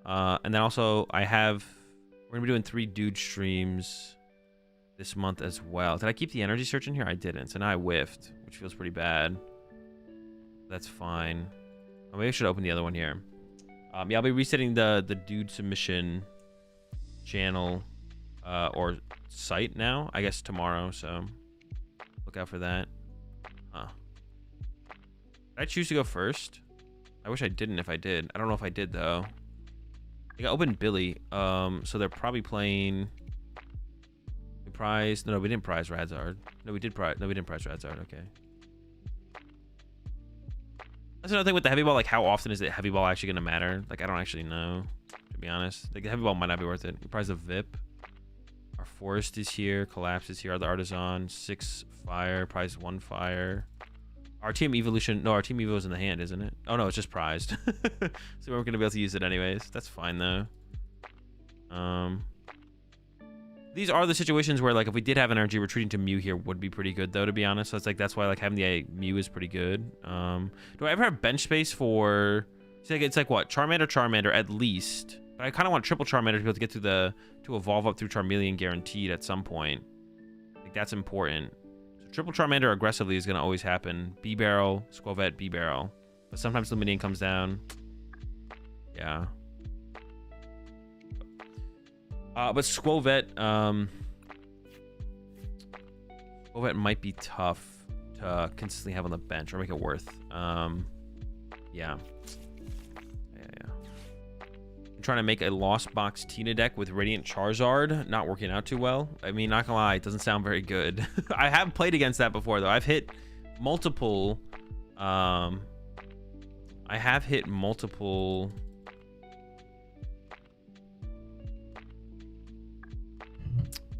And then also we're gonna be doing 3 dude streams this month as well. Did I keep the energy search in here? I didn't. So now I whiffed, which feels pretty bad. That's fine. Oh, maybe I should open the other one here. Yeah, I'll be resetting the dude submission channel or site now, I guess tomorrow, so look out for that. Did I choose to go first? I wish I didn't if I did. I don't know if I did though. I got open Billy, so they're probably playing the prize. No, we didn't prize Radzard. No, we didn't prize Radzard. Okay. That's another thing with the heavy ball. Like, how often is the heavy ball actually going to matter? Like, I don't actually know, to be honest. Like, the heavy ball might not be worth it. We prize a VIP. Our Forest is here. Collapse is here. The Artisan. 6 fire. Prize 1 fire. Our team evolution. No, our team evo is in the hand, isn't it? Oh, no, it's just prized. So we're going to be able to use it anyways. That's fine, though. these are the situations where, like, if we did have energy, retreating to Mew here would be pretty good, though, to be honest. So it's like, that's why, like, having the Mew is pretty good. Do I ever have bench space for... It's like what? Charmander at least. But I kind of want triple Charmander to be able to get through to evolve up through Charmeleon guaranteed at some point. Like, that's important. So triple Charmander aggressively is going to always happen. B-Barrel, Squavette, B-Barrel. But sometimes Lumineon comes down. Yeah. But Squavette, Squavette might be tough to consistently have on the bench or make it worth. Yeah. I'm trying to make a Lost Box Tina deck with Radiant Charizard. Not working out too well. I mean, not gonna lie, it doesn't sound very good. I have played against that before, though. I've hit multiple...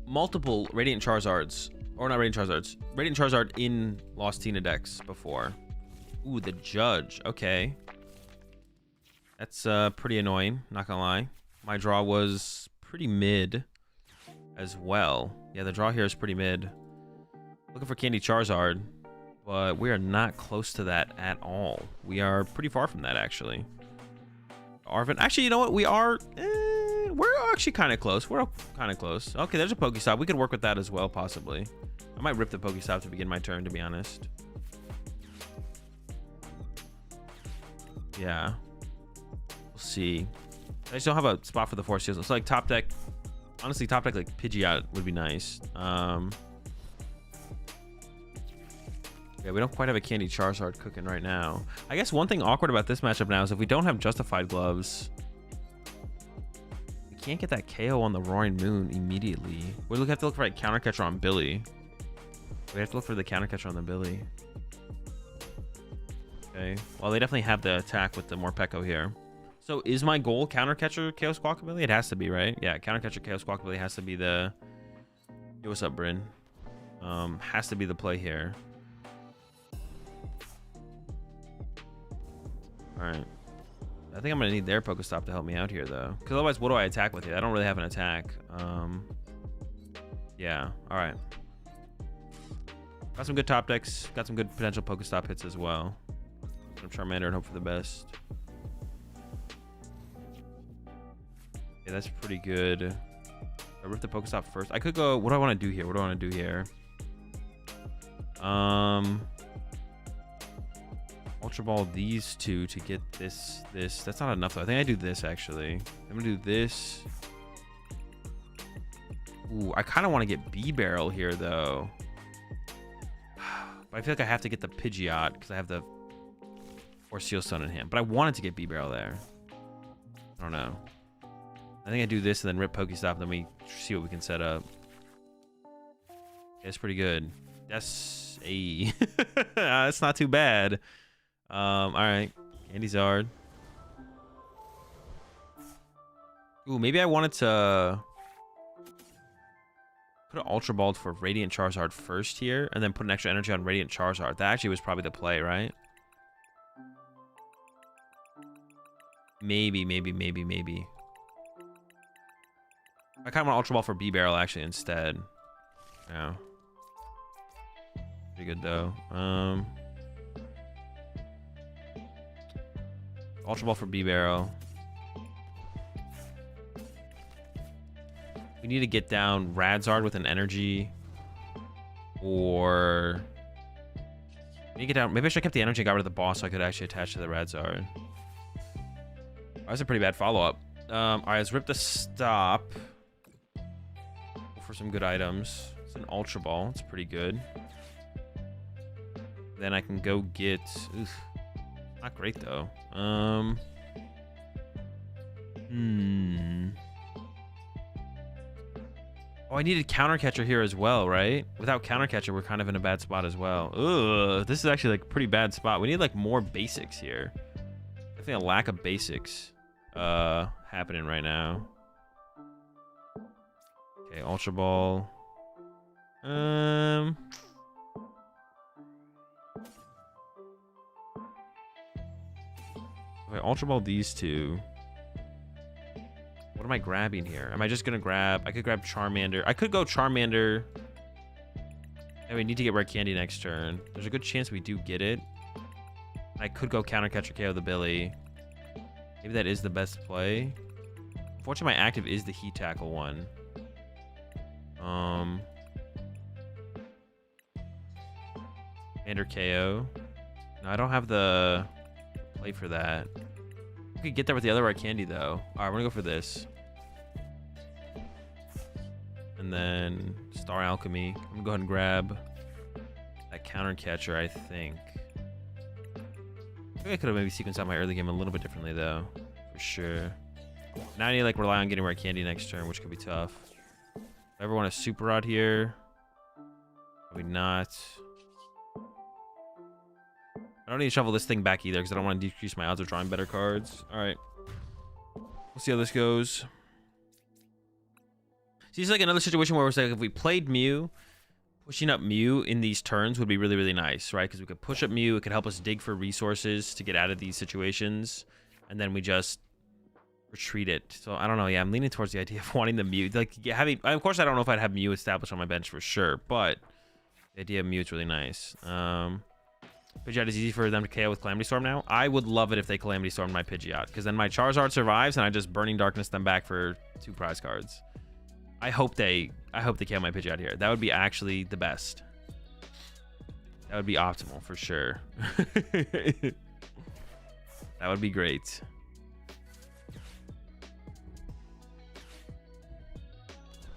multiple Radiant Charizards, or not Radiant Charizards, Radiant Charizard in Lost Tina decks before. Ooh, the Judge. Okay. That's pretty annoying, not gonna lie. My draw was pretty mid as well. Yeah, the draw here is pretty mid. Looking for Candy Charizard, but we are not close to that at all. We are pretty far from that, actually. Arvin. Actually, you know what? We are... we're actually kind of close. We're kind of close. Okay, there's a Pokestop. We could work with that as well, possibly. I might rip the Pokestop to begin my turn, to be honest. Yeah. We'll see. I just don't have a spot for the Force Seals. It's like top deck. Honestly, top deck like Pidgeot would be nice. Yeah, we don't quite have a Candy Charizard cooking right now. I guess one thing awkward about this matchup now is if we don't have Justified Gloves, we can't get that KO on the Roaring Moon immediately. We have to look for a counter catcher on Billy. We have to look for the counter catcher on the Billy. Okay. Well, they definitely have the attack with the Morpeko here. So is my goal counter catcher Chaos Guacamelee? It has to be, right? Yeah, counter catcher Chaos Guacamelee has to be the... Yo, what's up, Bryn? Has to be the play here. Alright. I think I'm going to need their Pokestop to help me out here, though. Because otherwise, what do I attack with it? I don't really have an attack. Yeah. Alright. Got some good top decks. Got some good potential Pokestop hits as well. Some Charmander and hope for the best. Yeah, that's pretty good. I rip the Pokestop first. I could go... What do I want to do here? What do I want to do here? Ultra Ball these two to get this. That's not enough, though. I think I do this, actually. I'm going to do this. Ooh, I kind of want to get B-Barrel here, though. But I feel like I have to get the Pidgeot because I have the Force Seal Stone in hand. But I wanted to get B-Barrel there. I don't know. I think I do this and then rip Pokestop, and then we see what we can set up. Yeah, it's pretty good. That's a... That's not too bad. Alright. Candy Zard. Ooh, maybe I wanted to put an Ultra Ball for Radiant Charizard first here, and then put an extra energy on Radiant Charizard. That actually was probably the play, right? Maybe. I kind of want Ultra Ball for B-Barrel, actually, instead. Yeah. Pretty good, though. Ultra Ball for B-Barrel. We need to get down Radzard with an energy. Or... we need to get down... Maybe I should have kept the energy and got rid of the boss so I could actually attach to the Radzard. That's a pretty bad follow-up. Alright, let's rip the stop. For some good items. It's an Ultra Ball. It's pretty good. Then I can go get... Oof. Not great, though. Oh, I needed Counter Catcher here as well, right? Without Counter Catcher, we're kind of in a bad spot as well. Ugh, this is actually like a pretty bad spot. We need like more basics here. I think a lack of basics happening right now. Okay, Ultra Ball. Okay, Ultra Ball these two. What What am I grabbing here? Am I just gonna grab? I could grab Charmander. I could go Charmander. And we need to get Rare Candy next turn. There's a good chance we do get it. I could go Counter Catcher KO the Billy. Maybe that is the best play. Unfortunately, my active is the Heat Tackle one. Commander KO. No, I don't have the play for that. I could get there with the other Rare Candy though. All right, we're gonna go for this. And then Star Alchemy. I'm gonna go ahead and grab that Counter Catcher, I think. I think I could have maybe sequenced out my early game a little bit differently though, for sure. Now I need to like rely on getting Rare Candy next turn, which could be tough. If I ever want a Super Rod here, probably not. I don't need to shuffle this thing back either because I don't want to decrease my odds of drawing better cards. All right, we'll see how this goes. See, it's like another situation where it's like if we played Mew, pushing up Mew in these turns would be really, really nice, right? Because we could push up Mew, it could help us dig for resources to get out of these situations, and then we just retreat it. So I don't know. Yeah, I'm leaning towards the idea of wanting the Mew. Like having, of course, I don't know if I'd have Mew established on my bench for sure, but the idea of Mew is really nice. Pidgeot is easy for them to KO with Calamity Storm now. I would love it if they Calamity Stormed my Pidgeot, because then my Charizard survives and I just Burning Darkness them back for 2 prize cards. I hope they KO my Pidgeot here. That would be actually the best. That would be optimal for sure. That would be great.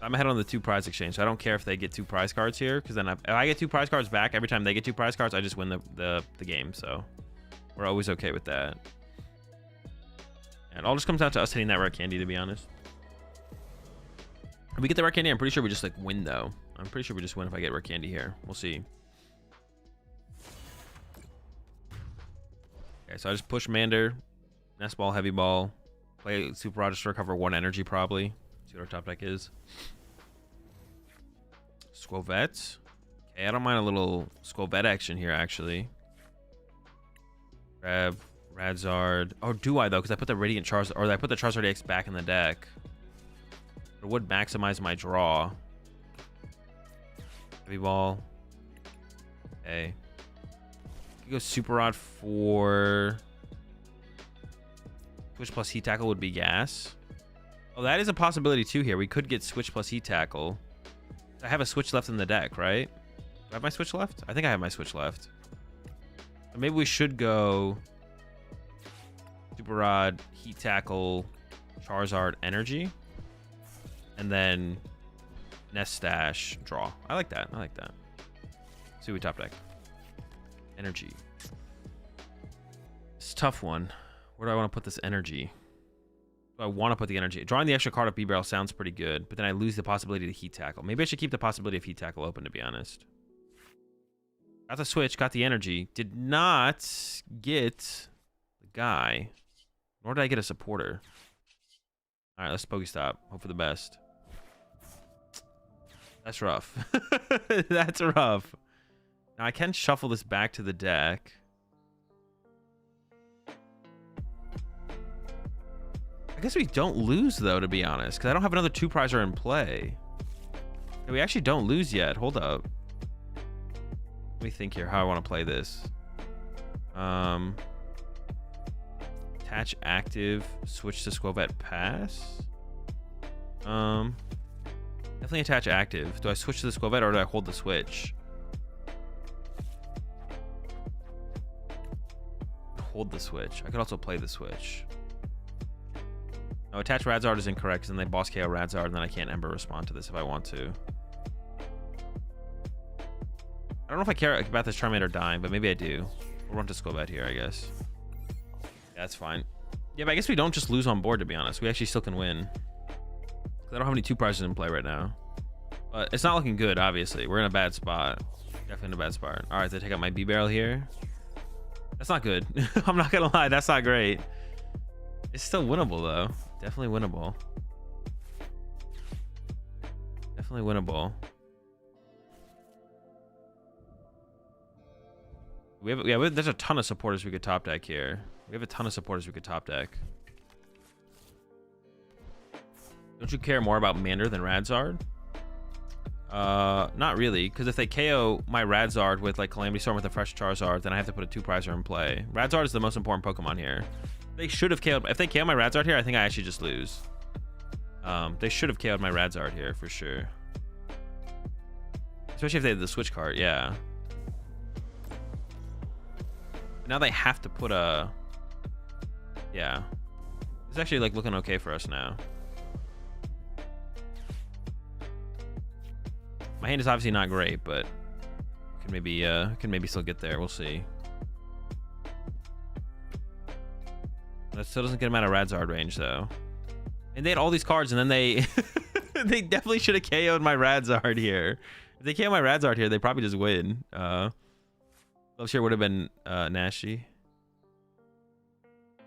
I'm ahead on the 2 prize exchange, so I don't care if they get 2 prize cards here, because then if I get 2 prize cards back every time they get 2 prize cards, I just win the game. So we're always okay with that. And it all just comes down to us hitting that Rare Candy, to be honest. If we get the Rare Candy, I'm pretty sure we just like win though. I'm pretty sure we just win if I get Rare Candy here. We'll see. Okay, so I just push Mander, Nest Ball, Heavy Ball, play Super Rod just to recover 1 energy probably. See what our top deck is. Squovette. Okay, I don't mind a little Squovette action here actually. Grab Radzard. Oh, do I though? Because I put the Radiant Charizard, or I put the Charizard X back in the deck. It would maximize my draw. Heavy Ball. Okay. You go Super Rod for Switch plus Heat Tackle would be gas. Oh, that is a possibility too here. We could get Switch plus Heat Tackle. I have a Switch left in the deck, right? Do I have my Switch left? I think I have my Switch left. So maybe we should go Super Rod, Heat Tackle, Charizard, Energy. And then Nest Stash, draw. I like that. I like that. See what we top deck. Energy. It's a tough one. Where do I want to put this energy? Do I want to put the energy? Drawing the extra card of B-Barrel sounds pretty good, but then I lose the possibility to Heat Tackle. Maybe I should keep the possibility of Heat Tackle open, to be honest. Got the switch, got the energy. Did not get the guy. Nor did I get a supporter. All right, let's Pokestop. Hope for the best. That's rough. That's rough. Now I can shuffle this back to the deck. I guess we don't lose though, to be honest, because I don't have another 2 prizer in play. Okay, we actually don't lose yet. Hold up. Let me think here how I want to play this. Attach active, switch to Squovette, pass. Definitely attach active. Do I switch to the Squovette or do I hold the switch? Hold the switch. I could also play the switch. No, attach Radzard is incorrect because then they boss KO Radzard and then I can't Ember respond to this if I want to. I don't know if I care about this Charmander dying, but maybe I do. We'll run to Squovette here, I guess. Yeah, that's fine. Yeah, but I guess we don't just lose on board, to be honest. We actually still can win. I don't have any 2 prizes in play right now. But it's not looking good, obviously. We're in a bad spot. Definitely in a bad spot. All right, so I take out my B-Barrel here. That's not good. I'm not going to lie. That's not great. It's still winnable, though. Definitely winnable. Definitely winnable. There's a ton of supporters we could top deck here. We have a ton of supporters we could top deck. Don't you care more about Mander than Radzard? Not really, because if they KO my Radzard with like Calamity Storm with a fresh Charizard, then I have to put a 2-prizer in play. Radzard is the most important Pokemon here. They should have KO'd. If they KO my Radzard here, I think I actually just lose. They should have KO'd my Radzard here for sure. Especially if they had the switch card, yeah. But now they have to put a... Yeah. It's actually like looking okay for us now. My hand is obviously not great, but can maybe still get there. We'll see. That still doesn't get him out of Radzard range though. And they had all these cards, and then they they definitely should have KO'd my Radzard here. If they KO my Radzard here, they probably just win. Love Share would have been nasty.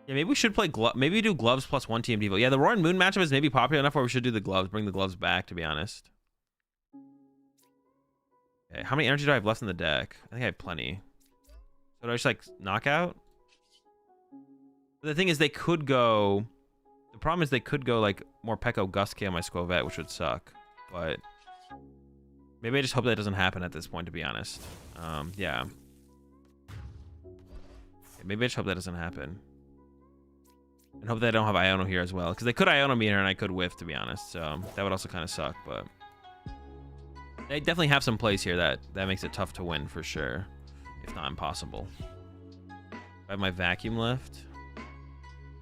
Yeah, maybe we should play maybe we do gloves plus 1 TM Devo. Yeah, the Roaring Moon matchup is maybe popular enough where we should do the gloves, bring the gloves back, to be honest. Okay, how many energy do I have left in the deck? I think I have plenty. So do I just like knockout? The thing is, they could go. The problem is they could go like more Pekko Gust KO my Squovette, which would suck. But maybe I just hope that doesn't happen at this point, to be honest. Yeah. Maybe I just hope that doesn't happen. And hope that I don't have Iono here as well. Because they could Iono me here and I could whiff, to be honest. So that would also kind of suck, but they definitely have some plays here that makes it tough to win for sure. If not impossible. I have my Vacuum left.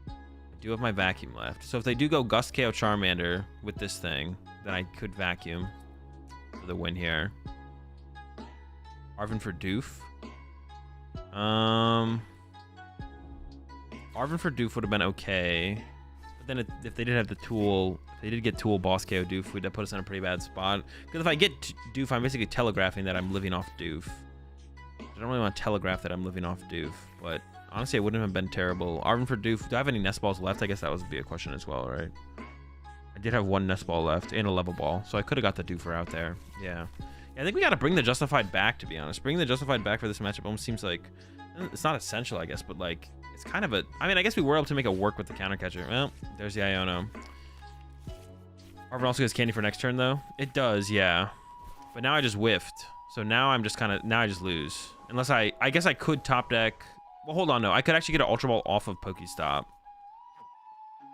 I do have my Vacuum left. So if they do go Gust KO Charmander with this thing, then I could Vacuum for the win here. Arven for Doof. Arven for Doof would have been okay. But then if they did have the tool, if they did get tool boss KO Doof, would that put us in a pretty bad spot? Because if I get Doof, I'm basically telegraphing that I'm living off Doof. I don't really want to telegraph that I'm living off Doof, but honestly, it wouldn't have been terrible. Arven for Doof. Do I have any Nest Balls left? I guess that would be a question as well, right? I did have 1 Nest Ball left and a Level Ball, so I could have got the Doofer out there. Yeah. I think we got to bring the Justified back, to be honest. Bringing the Justified back for this matchup almost seems like... It's not essential, I guess, but like... It's kind of a... I mean, I guess we were able to make it work with the counter catcher. Well, there's the Iono. Arven also gets candy for next turn, though. It does, yeah. But now I just whiffed. So now I'm just kind of... Now I just lose. Unless I guess I could top deck... Well, hold on, no. I could actually get an Ultra Ball off of Pokestop.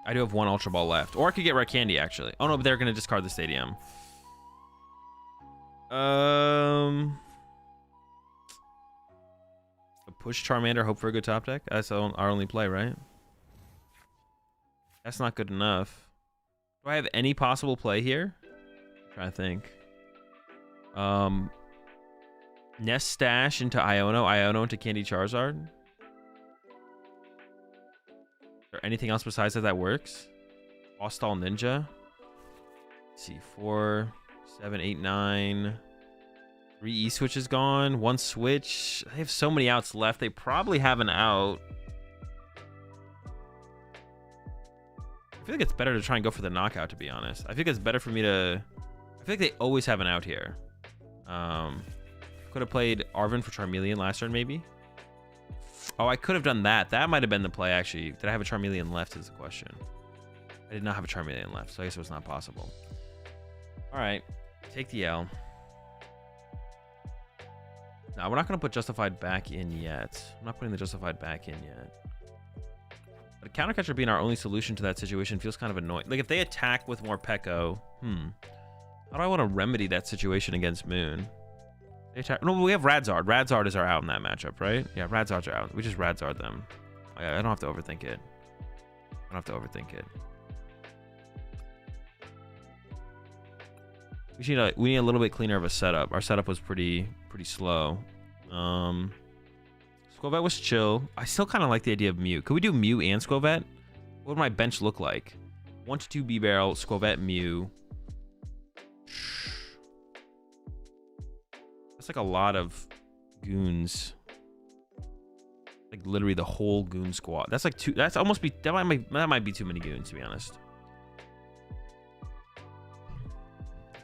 I do have 1 Ultra Ball left. Or I could get Red Candy, actually. Oh, no, but they're going to discard the Stadium. Push Charmander, hope for a good top deck. That's our only play, right? That's not good enough. Do I have any possible play here? I'm trying to think. Nest Stash into Iono, Iono into Candy Charizard. Is there anything else besides that works? Hostile Ninja. Let's see, 4, 7, 8, 9. 3 E-switch is gone. 1 switch. They have so many outs left. They probably have an out. I feel like it's better to try and go for the knockout, to be honest. I think it's better for me to... I feel like they always have an out here. Could have played Arven for Charmeleon last turn, maybe. Oh, I could have done that. That might have been the play, actually. Did I have a Charmeleon left is the question. I did not have a Charmeleon left, so I guess it was not possible. All right. Take the L. No, we're not going to put Justified back in yet. I'm not putting the Justified back in yet. But counter catcher being our only solution to that situation feels kind of annoying. Like, if they attack with more Pekko, how do I want to remedy that situation against Moon? They attack... No, we have Radzard. Radzard is our out in that matchup, right? Yeah, Radzards are out. We just Radzard them. I don't have to overthink it. I don't have to overthink it. We need a little bit cleaner of a setup. Our setup was pretty slow. Squovette was chill. I still kind of like the idea of Mew. Could we do Mew and Squovette? What would my bench look like? 1 to 2 B-Barrel, Squovette, Mew. That's like a lot of goons. Like literally the whole goon squad. That's like that might be too many goons, to be honest.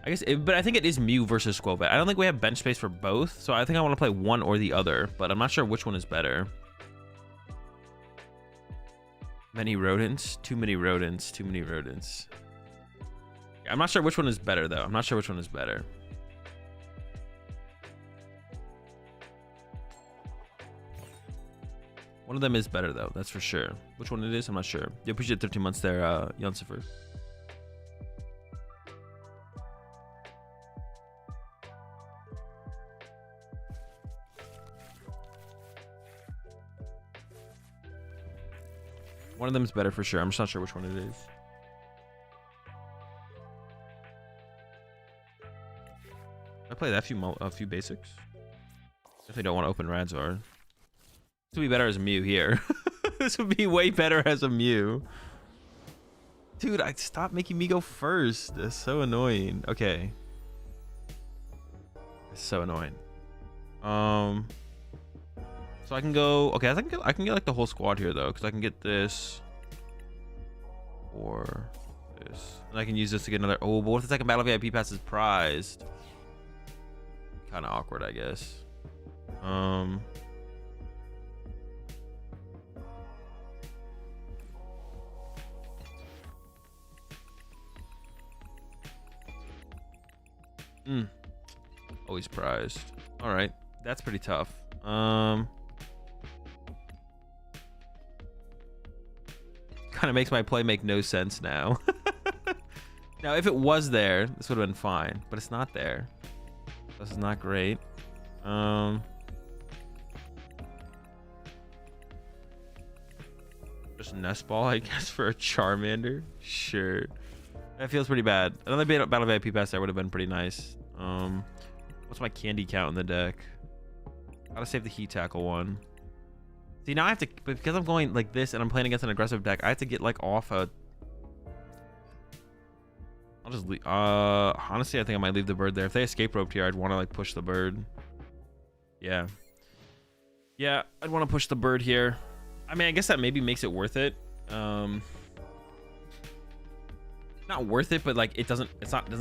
But I think it is Mew versus Squovette. I don't think we have bench space for both, so I think I want to play one or the other, but I'm not sure which one is better. Many rodents, too many rodents, too many rodents. I'm not sure which one is better, though. I'm not sure which one is better. One of them is better, though. That's for sure. Which one it is, I'm not sure. You appreciate 13 months there, Jansifer. One of them is better for sure. I'm just not sure which one it is. I play that a few basics. Definitely don't want to open Radzar. This would be better as a Mew here. This would be way better as a Mew. Dude, stop making me go first. That's so annoying. Okay. It's so annoying. So I can go. Okay, I can get like the whole squad here though, because I can get this or this, and I can use this to get another. Oh, but what if the second battle VIP pass is prized? Kind of awkward, I guess. Always prized. All right, that's pretty tough. Kind of makes my play make no sense now. Now, if it was there, this would have been fine, but it's not there. This is not great. Just Nest Ball, I guess, for a Charmander. Sure. That feels pretty bad. Another battle VIP pass there would have been pretty nice. What's my candy count in the deck? Gotta save the Heat Tackle one. See, now I have to, because I'm going like this and I'm playing against an aggressive deck, I have to get like off a... I'll just leave. Honestly, I think I might leave the bird there. If they escape roped here, I'd want to like push the bird. Yeah. Yeah, I'd want to push the bird here. I mean, I guess that maybe makes it worth it. Not worth it, but like it doesn't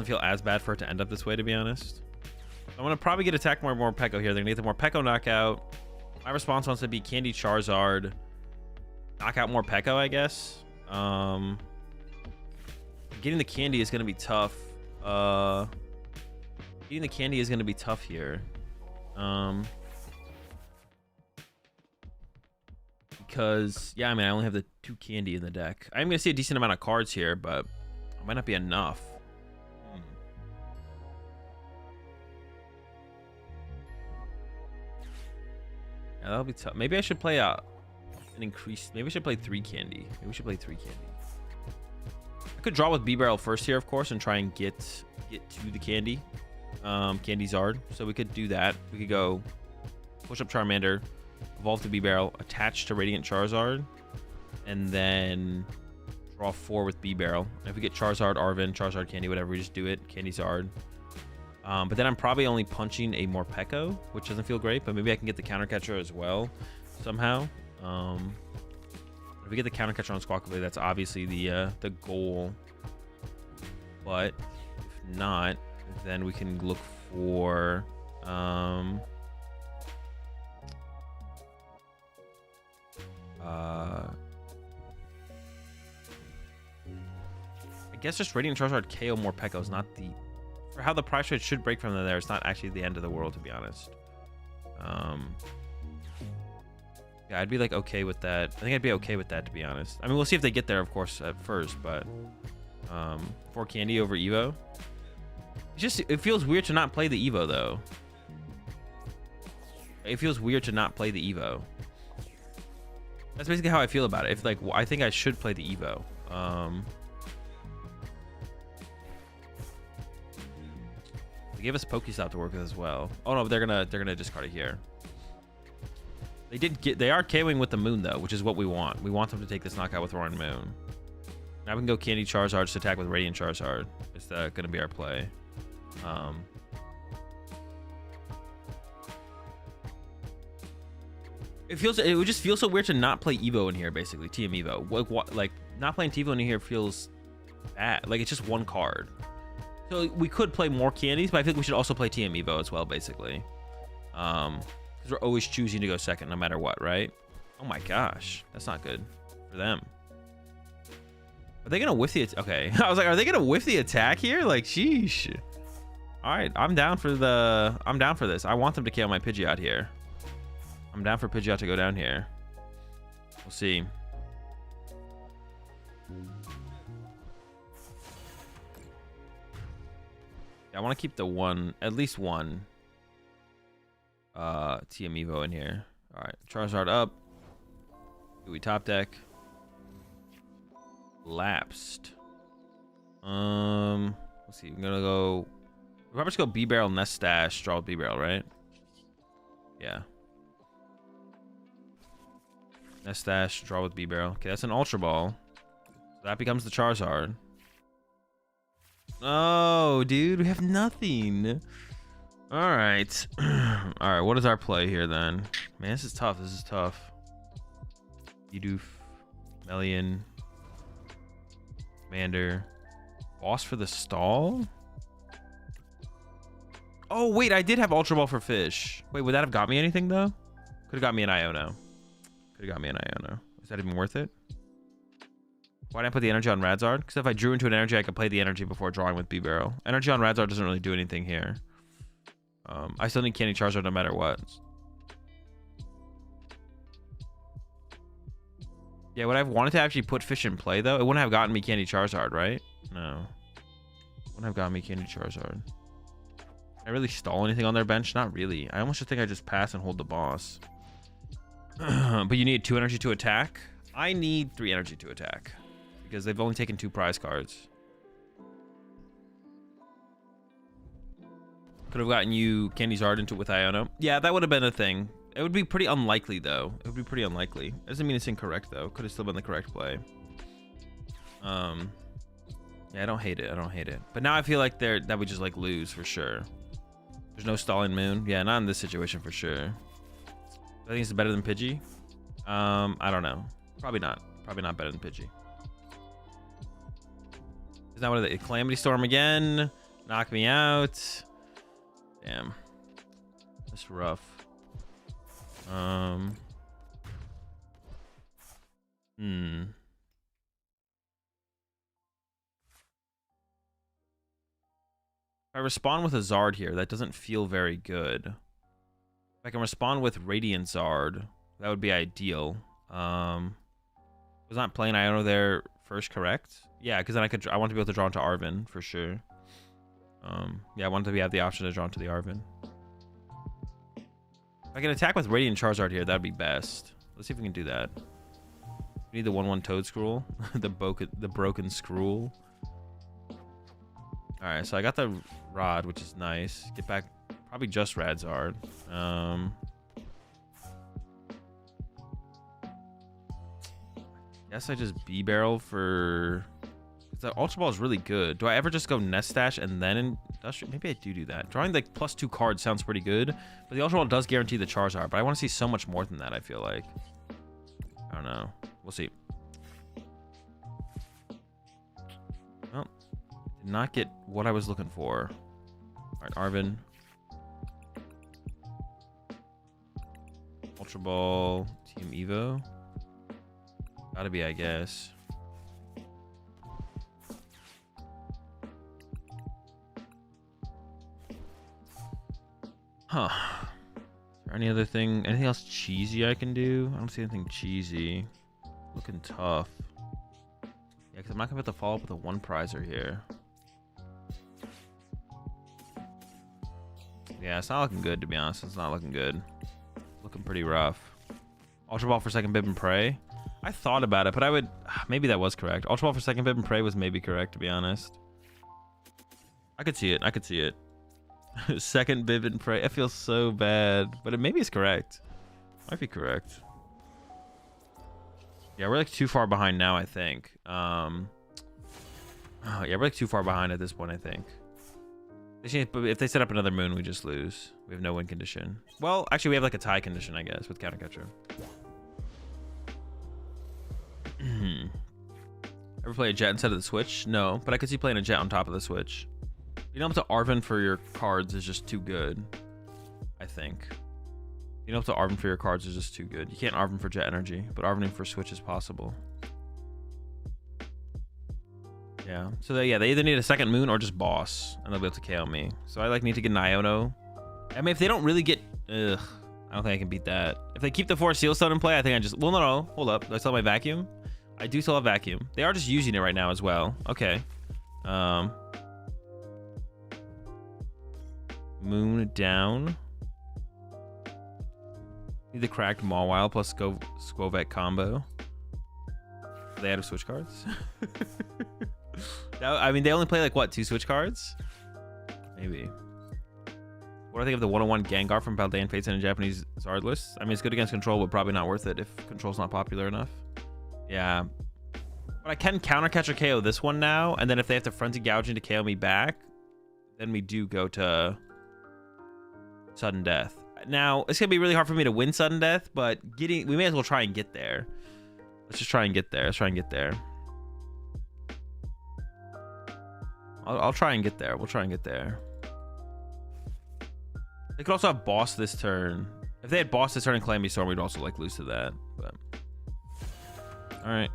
feel as bad for it to end up this way, to be honest. I'm gonna probably get attacked more Morpeko here. They're gonna get the Morpeko knockout. My response wants to be Candy Charizard, knock out Morpeko, I guess. Getting the candy is gonna be tough. Getting the candy is gonna be tough here. Because yeah, I mean, I only have the 2 candy in the deck. I'm gonna see a decent amount of cards here, but it might not be enough. Yeah, that'll be tough. Maybe I should play an increased. Maybe I should play 3 candy. Maybe we should play 3 candy. I could draw with B-Barrel first here, of course, and try and get to the candy. Candy Zard. So we could do that. We could go push up Charmander, evolve to B-Barrel, attach to Radiant Charizard, and then draw 4 with B-Barrel. If we get Charizard, Arven, Charizard Candy, whatever, we just do it. Candy Zard. But then I'm probably only punching a Morpeko, which doesn't feel great, but maybe I can get the counter catcher as well somehow. If we get the counter catcher on Squawkabilly, that's obviously the goal. But if not, then we can look for I guess just Radiant Charizard KO Morpeko is not the... For how the price trade should break from there, it's not actually the end of the world, to be honest. Yeah, I'd be like okay with that. I think I'd be okay with that, to be honest. I mean, we'll see if they get there, of course, at first, but 4 candy over Evo. It feels weird to not play the Evo, though. It feels weird to not play the Evo. That's basically how I feel about it. If like, I think I should play the Evo. They gave us Pokestop to work with as well. Oh no, but they're gonna discard it here. They are KOing with the Moon though, which is what we want. We want them to take this knockout with Roaring Moon. Now we can go Candy Charizard to attack with Radiant Charizard. Is that gonna be our play? It would just feel so weird to not play Evo in here, basically. TM Evo. Like not playing TiVo in here feels bad. Like it's just 1 card. So we could play more candies, but I think we should also play TM Evo as well, basically. Because we're always choosing to go second no matter what, right? Oh my gosh, that's not good for them. Are they gonna whiff the? Okay, I was like, are they gonna whiff the attack here? Like, sheesh. All right, I'm down for this. I want them to KO my Pidgeot here. I'm down for Pidgeot to go down here. We'll see. Yeah, I want to keep the one, at least one. TM Evo in here. All right, Charizard up. Do we top deck? Lapsed. Let's see. I'm gonna go. We'll probably just go B-Barrel, Nest Stash, draw with B-Barrel, right? Yeah. Nest Stash, draw with B-Barrel. Okay, that's an Ultra Ball. So that becomes the Charizard. Oh, dude, we have nothing. All right. All right, what is our play here then? Man, this is tough. This is tough. Bidoof, Melian, Commander, Boss for the stall? Oh, wait, I did have Ultra Ball for fish. Wait, would that have got me anything, though? Could have got me an Iono. Could have got me an Iono. Is that even worth it? Why didn't I put the energy on Radzard? Because if I drew into an energy, I could play the energy before drawing with B-Barrel. Energy on Radzard doesn't really do anything here. I still need Candy Charizard no matter what. Yeah, would I have wanted to actually put fish in play, though? It wouldn't have gotten me Candy Charizard, right? No. Wouldn't have gotten me Candy Charizard. Can I really stall anything on their bench? Not really. I almost just think I just pass and hold the boss. But you need 2 energy to attack. I need 3 energy to attack. Because they've only taken 2 prize cards. Could have gotten you Candy Zard into it with Iono. Yeah, that would have been a thing. It would be pretty unlikely, though. It would be pretty unlikely. It doesn't mean it's incorrect, though. Could have still been the correct play. Yeah, I don't hate it. I don't hate it. But now I feel like that would just, like, lose for sure. There's no stalling Moon. Yeah, not in this situation for sure. I think it's better than Pidgey. I don't know. Probably not. Probably not better than Pidgey. Is that what it is? Calamity Storm again. Knock me out. Damn. That's rough. If I respond with a Zard here, that doesn't feel very good. If I can respond with Radiant Zard, that would be ideal. Was not playing Iono there first, correct? Yeah, because then I want to be able to draw into Arven for sure. Yeah, I want to have the option to draw into the Arven. If I can attack with Radiant Charizard here, that'd be best. Let's see if we can do that. We need the 1/1 Toad Scroll, the broken scroll. All right, so I got the Rod, which is nice. Get back, probably just Radzard. Guess I just B-Barrel for... The Ultra Ball is really good. Do I ever just go Nest Stash and then Industrial? Maybe I do that. Drawing like +2 cards sounds pretty good, but the Ultra Ball does guarantee the Charizard. But I want to see so much more than that, I feel like. I don't know. We'll see. Well, did not get what I was looking for. All right, Arven. Ultra Ball, Team Evo. Gotta be, I guess. Huh. Is there anything else cheesy I can do? I don't see anything cheesy. Looking tough. Yeah, because I'm not gonna have to follow up with a 1 prizer here. Yeah, it's not looking good, to be honest. It's not looking good. Looking pretty rough. Ultra Ball for second Bib and Prey. I thought about it, but I would... Maybe that was correct. Ultra Ball for second Bib and Prey was maybe correct, to be honest. I could see it. I could see it. Second Bib and Prey. It feels so bad, but maybe it's correct. Might be correct. Yeah, we're like too far behind now, I think. Yeah, we're like too far behind at this point, I think. If they set up another Moon, we just lose. We have no win condition. Well, actually, we have like a tie condition, I guess, with Counter Catcher. Ever play a Jet instead of the Switch? No, but I could see playing a Jet on top of the Switch. Being able to Arven for your cards is just too good, I think. Being able to Arven for your cards is just too good. You can't Arven for Jet Energy, but Arvening for Switch is possible. Yeah. So they either need a second moon or just boss, and they'll be able to KO me. So I like need to get an Iono. I mean, if they don't really get, I don't think I can beat that. If they keep the 4 Seal Stone in play, I think I just, well, no, hold up. Do I still have my vacuum? I do still have vacuum. They are just using it right now as well. Okay. Moon down. Need the cracked Mawile plus Skwovet combo. Are they out of switch cards? I mean, they only play like what, 2 switch cards? Maybe. What do I think of the 101 Gengar from Paldean Fates in a Japanese Zard list? I mean, it's good against control, but probably not worth it if control's not popular enough. Yeah. But I can counter catch or KO this one now, and then if they have to frenzy gouging to KO me back, then we do go to sudden death. Now, it's gonna be really hard for me to win sudden death, but we may as well try and get there. Let's just try and get there. Let's try and get there. I'll try and get there. We'll try and get there. They could also have boss this turn. If they had boss this turn and Calamity Storm, we'd also like lose to that. But all right.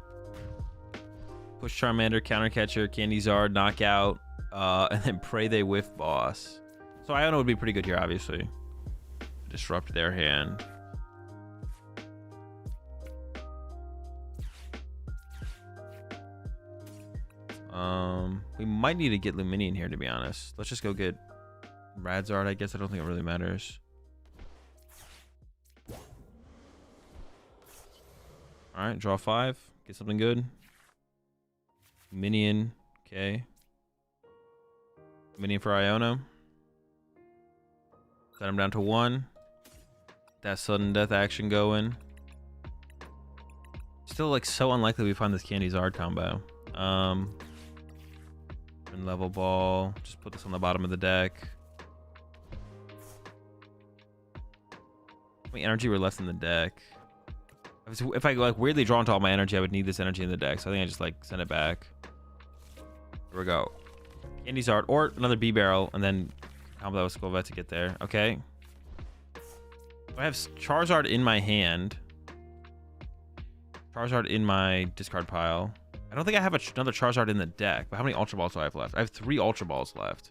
Push Charmander, counter catcher, Candy Zard, knockout, and then pray they whiff boss. So Iono would be pretty good here, obviously. Disrupt their hand. We might need to get Luminion here, to be honest. Let's just go get Radzard, I guess. I don't think it really matters. All right, draw 5. Get something good. Minion. Okay. Minion for Iono. Set him down to 1. That sudden death action going. Still like so unlikely we find this Candy Zard combo. Level ball. Just put this on the bottom of the deck. How many energy were left in the deck? If I like weirdly draw into all my energy, I would need this energy in the deck. So I think I just like send it back. Here we go. Candy Zard or another B barrel, and then combo that with Skwovet to get there. Okay. I have Charizard in my hand. Charizard in my discard pile. I don't think I have another Charizard in the deck, but how many Ultra Balls do I have left? I have 3 Ultra Balls left.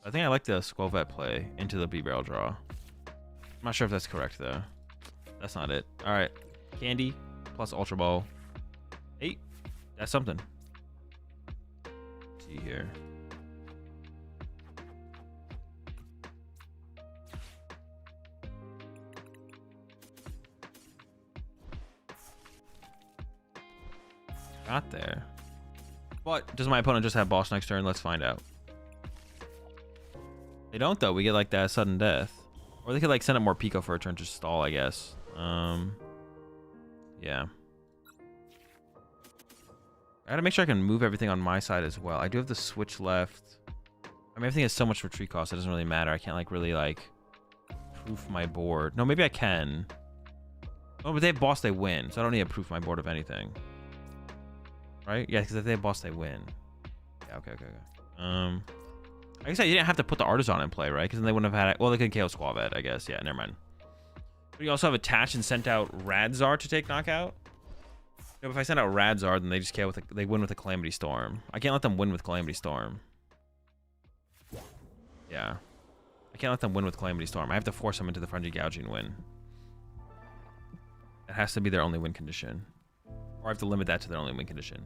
I think I like the Skwovet play into the B barrel draw. I'm not sure if that's correct though. That's not it. All right, Candy plus Ultra Ball. 8. That's something. Let's see here. Got there. But does my opponent just have boss next turn? Let's find out. They don't though. We get like that sudden death. Or they could like send up more Pico for a turn to stall, I guess. Yeah. I gotta make sure I can move everything on my side as well. I do have the switch left. I mean, everything has so much retreat cost, it doesn't really matter. I can't like really like proof my board. No, maybe I can. Oh, but they have boss, they win. So I don't need to proof my board of anything. Right? Yeah, because if they have boss, they win. Yeah, okay. I guess you didn't have to put the Artisan in play, right? Because then they wouldn't have had it. Well, they could KO Skwovet, I guess. Yeah, never mind. But you also have attached and sent out Radzard to take knockout. No, if I send out Radzard, then they just KO with they win with a Calamity Storm. I can't let them win with Calamity Storm. Yeah. I can't let them win with Calamity Storm. I have to force them into the Frenzy Gouging win. It has to be their only win condition. Or I have to limit that to their only win condition.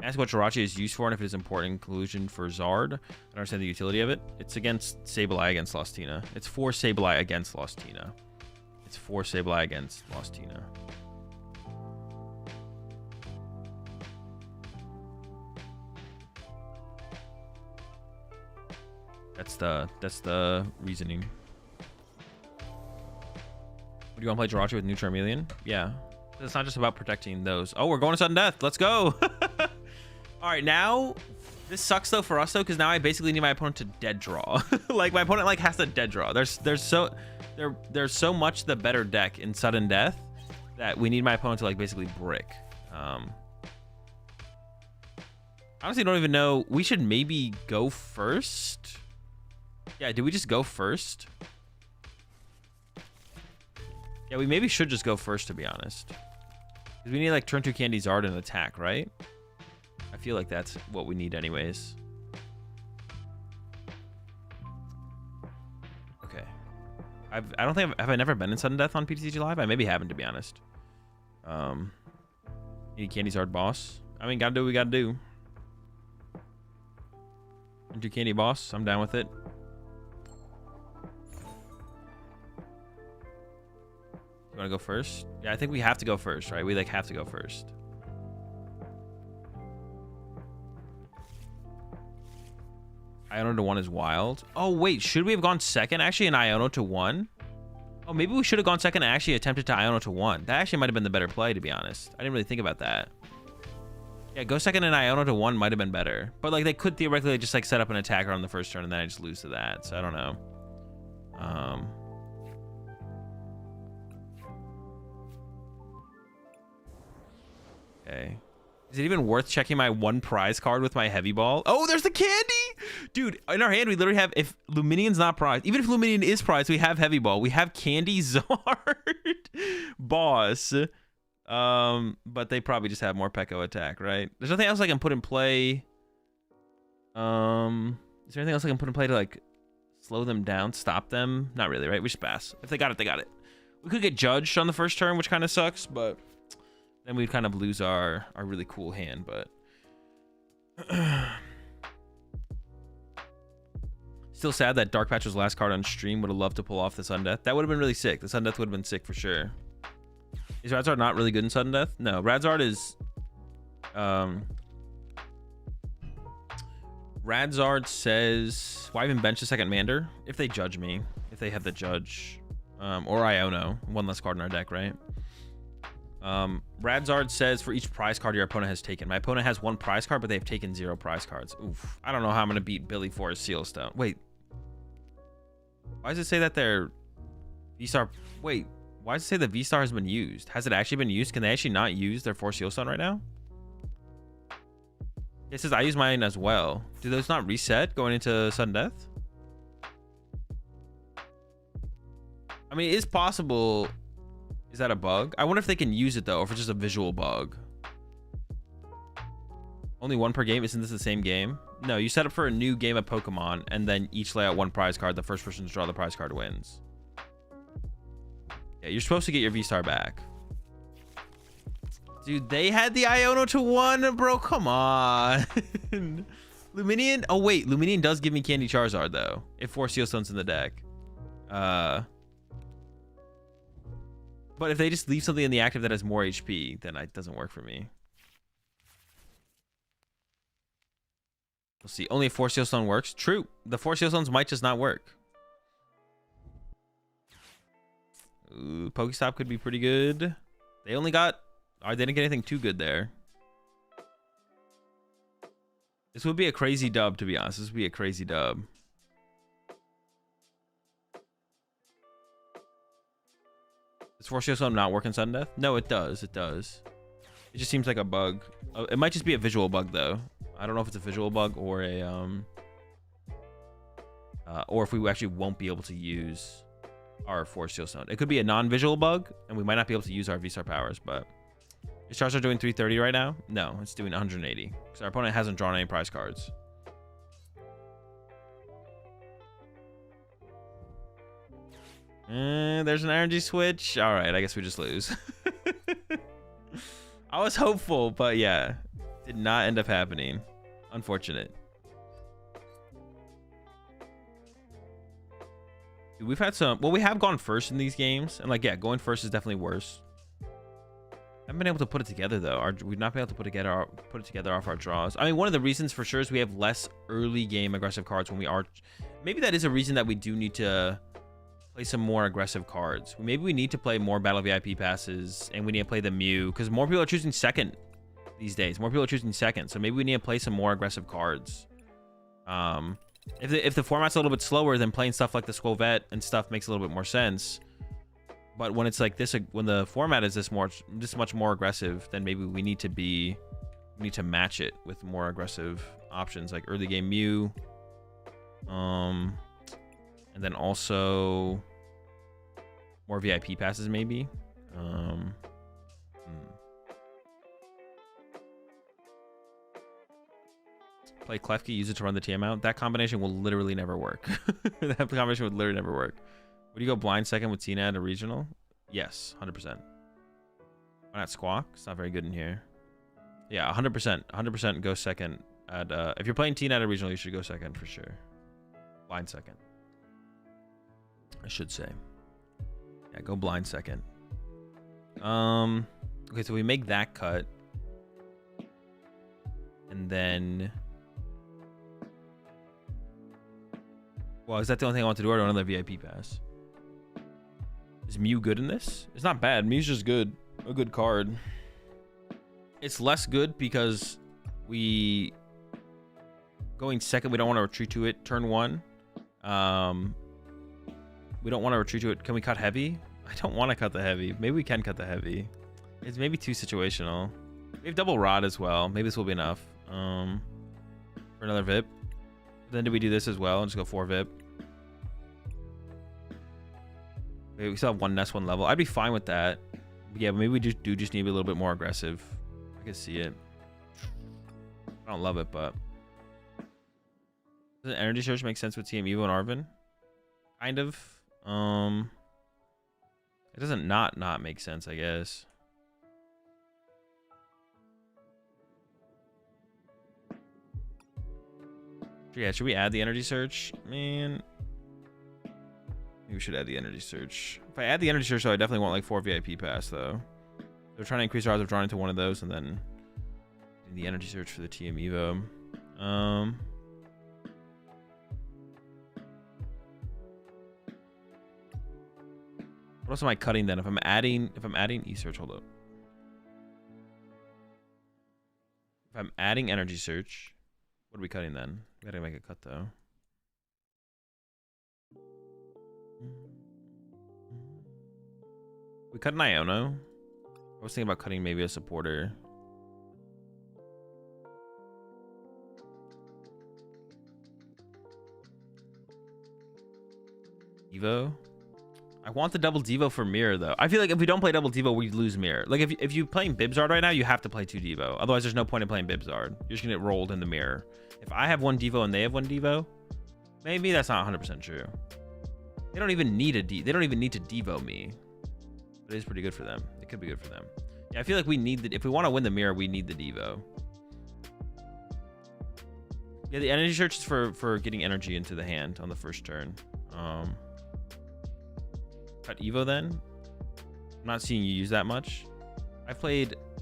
Ask what Jirachi is used for and if it is important in conclusion for Zard. I don't understand the utility of it. It's against Sableye against Lostina. It's for Sableye against Lostina. It's for Sableye against Lostina. That's the reasoning. Do you want to play Jirachi with new Charmeleon? Yeah. It's not just about protecting those. Oh, we're going to sudden death. Let's go. All right, now this sucks though for us though, because now I basically need my opponent to dead draw. Like my opponent like has to dead draw. There's so much the better deck in sudden death that we need my opponent to like basically brick. Honestly, don't even know. We should maybe go first. Yeah, did we just go first? Yeah, we maybe should just go first, to be honest. Because we need like turn 2 Candy Zard and attack, right? I feel like that's what we need anyways. Okay. I don't think have I never been in sudden death on PTCG Live? I maybe haven't, to be honest. Need Candy's hard boss. I mean, gotta do what we gotta do. Do Candy boss. I'm down with it. You wanna go first? Yeah, I think we have to go first, right? We like have to go first. Iono to 1 is wild. Oh, wait. Should we have gone second actually in Iono to 1? Oh, maybe we should have gone second and actually attempted to Iono to 1. That actually might have been the better play, to be honest. I didn't really think about that. Yeah, go second in Iono to 1 might have been better. But, like, they could theoretically just, like, set up an attacker on the first turn and then I just lose to that. So, I don't know. Okay. Is it even worth checking my 1 prize card with my heavy ball? Oh, there's the candy! Dude, in our hand, we literally have, if Luminion's not prized, even if Luminion is prized, we have heavy ball. We have Candy, Zard, Boss. But they probably just have more Pekko attack, right? There's nothing else I can put in play. Is there anything else I can put in play to, like, slow them down, stop them? Not really, right? We just pass. If they got it, they got it. We could get judged on the first turn, which kind of sucks, but then we'd kind of lose our really cool hand, but still sad that Dark Patch was last card on stream. Would have loved to pull off the Sudden Death. That would have been really sick. The Sudden Death would have been sick for sure. Is Radzard not really good in Sudden Death? No, Radzard is Radzard says, why even bench a second Mander? If they judge me, if they have the judge, or Iono, 1 less card in our deck, right? Radzard says for each prize card your opponent has taken. My opponent has 1 prize card, but they've taken 0 prize cards. Oof. I don't know how I'm gonna beat Billy for a Sealstone. Wait. Why does it say that their V-Star? Wait. Why does it say the V-Star has been used? Has it actually been used? Can they actually not use their 4 Sealstone right now? It says I use mine as well. Do those not reset going into Sudden Death? I mean, it is possible. Is that a bug? I wonder if they can use it though, or if it's just a visual bug. Only 1 per game? Isn't this the same game? No, you set up for a new game of Pokemon and then each lay out 1 prize card. The first person to draw the prize card wins. Yeah, you're supposed to get your V-Star back. Dude, they had the Iono to 1, bro. Come on. Luminion? Oh, wait. Luminion does give me Candy Charizard, though. If 4 Sealstone's in the deck. But if they just leave something in the active that has more HP, then it doesn't work for me. We'll see. Only if 4 Sealstone works. True. The 4 Sealstones might just not work. Ooh, Pokestop could be pretty good. They only got... they didn't get anything too good there. This would be a crazy dub, to be honest. This would be a crazy dub. Does 4 Sealstone not work in Sudden Death? No, it does. It does. It just seems like a bug. It might just be a visual bug, though. I don't know if it's a visual bug or a... or if we actually won't be able to use our 4 Sealstone. It could be a non-visual bug, and we might not be able to use our V-Star powers, but... Is Charizard doing 330 right now? No, it's doing 180. Because our opponent hasn't drawn any prize cards. There's an energy switch. All right, I guess we just lose. I was hopeful, but yeah. Did not end up happening. Unfortunate. Dude, we've had some... Well, we have gone first in these games. And like, yeah, going first is definitely worse. I haven't been able to put it together though. We've not been able to put it together off our draws. I mean, one of the reasons for sure is we have less early game aggressive cards when we are. Maybe that is a reason that we do need to play some more aggressive cards. Maybe we need to play more Battle VIP passes, and we need to play the Mew because more people are choosing second these days. More people are choosing second, so maybe we need to play some more aggressive cards. If the format's a little bit slower, then playing stuff like the Squovette and stuff makes a little bit more sense. But when it's like this, when the format is this much more aggressive, then maybe we need to match it with more aggressive options like early game Mew, and then also more VIP passes maybe. play Klefki, use it to run the TM out. That combination will literally never work. That combination would literally never work. Would you go blind second with Tina at a regional? Yes, 100%. Why not Squawk? It's not very good in here. Yeah, 100%. 100% go second. At, if you're playing Tina at a regional, you should go second for sure. Blind second, I should say. Yeah, go blind second. Okay, so we make that cut. And then... Well, is that the only thing I want to do, or do I want another VIP pass? Is Mew good in this? It's not bad. Mew's just good. A good card. It's less good because we... Going second, we don't want to retreat to it. Turn one. We don't want to retreat to it. Can we cut heavy? I don't want to cut the heavy. Maybe we can cut the heavy. It's maybe too situational. We have double rod as well. Maybe this will be enough. For another VIP. Then do we do this as well and just go 4 VIP? We still have one nest, one level. I'd be fine with that. Yeah, but maybe we do just need to be a little bit more aggressive. I can see it. I don't love it, but... Does an energy surge make sense with TM Evo and Arvin? Kind of. It doesn't not make sense, I guess. Yeah, should we add the energy surge? Man. Maybe we should add the energy surge. If I add the energy surge, though, I definitely want like 4 VIP pass, though. They're trying to increase our odds of drawing into one of those, and then the energy surge for the TM Evo. What else am I cutting then? If I'm adding E-Search, hold up. If I'm adding energy search, what are we cutting then? We gotta make a cut though. We cut an Iono. I was thinking about cutting maybe a supporter. Evo. I want the double Devo for Mirror though. I feel like if we don't play double Devo, we lose Mirror. Like if you're playing Bibzard right now, you have to play 2 Devo. Otherwise, there's no point in playing Bibzard. You're just gonna get rolled in the Mirror. If I have 1 Devo and they have 1 Devo, maybe that's not 100% true. They don't even need they don't even need to Devo me. But it is pretty good for them. It could be good for them. Yeah, I feel like we need if we want to win the Mirror, we need the Devo. Yeah, the energy search is for getting energy into the hand on the first turn. Cut Evo then. I'm not seeing you use that much. I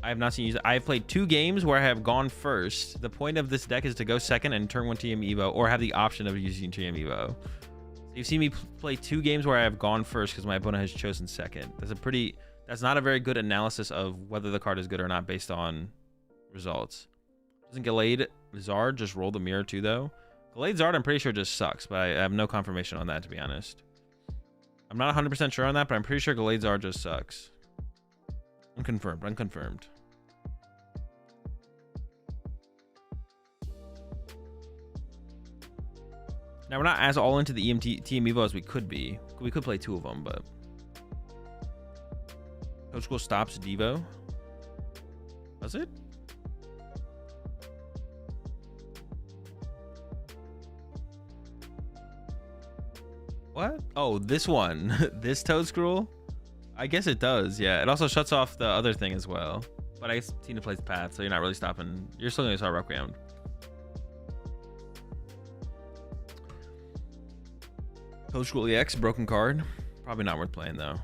have not seen you use it. I've played 2 games where I have gone first. The point of this deck is to go second and turn 1 TM Evo, or have the option of using TM Evo. So you've seen me play 2 games where I have gone first because my opponent has chosen second. That's not a very good analysis of whether the card is good or not based on results. Doesn't Gallade Zard just roll the Mirror too though? Gallade Zard I'm pretty sure just sucks, but I have no confirmation on that to be honest. I'm not 100% sure on that, but I'm pretty sure Gallade Zard just sucks. Unconfirmed. Now we're not as all into the TM Evo as we could be. We could play 2 of them, but Coach School stops Devo. Does it? What? Oh, this one. This Toad Scroll? I guess it does, yeah. It also shuts off the other thing as well. But I guess Tina plays Path, so you're not really stopping. You're still going to start Requiem. Toad Scroll EX, broken card. Probably not worth playing, though.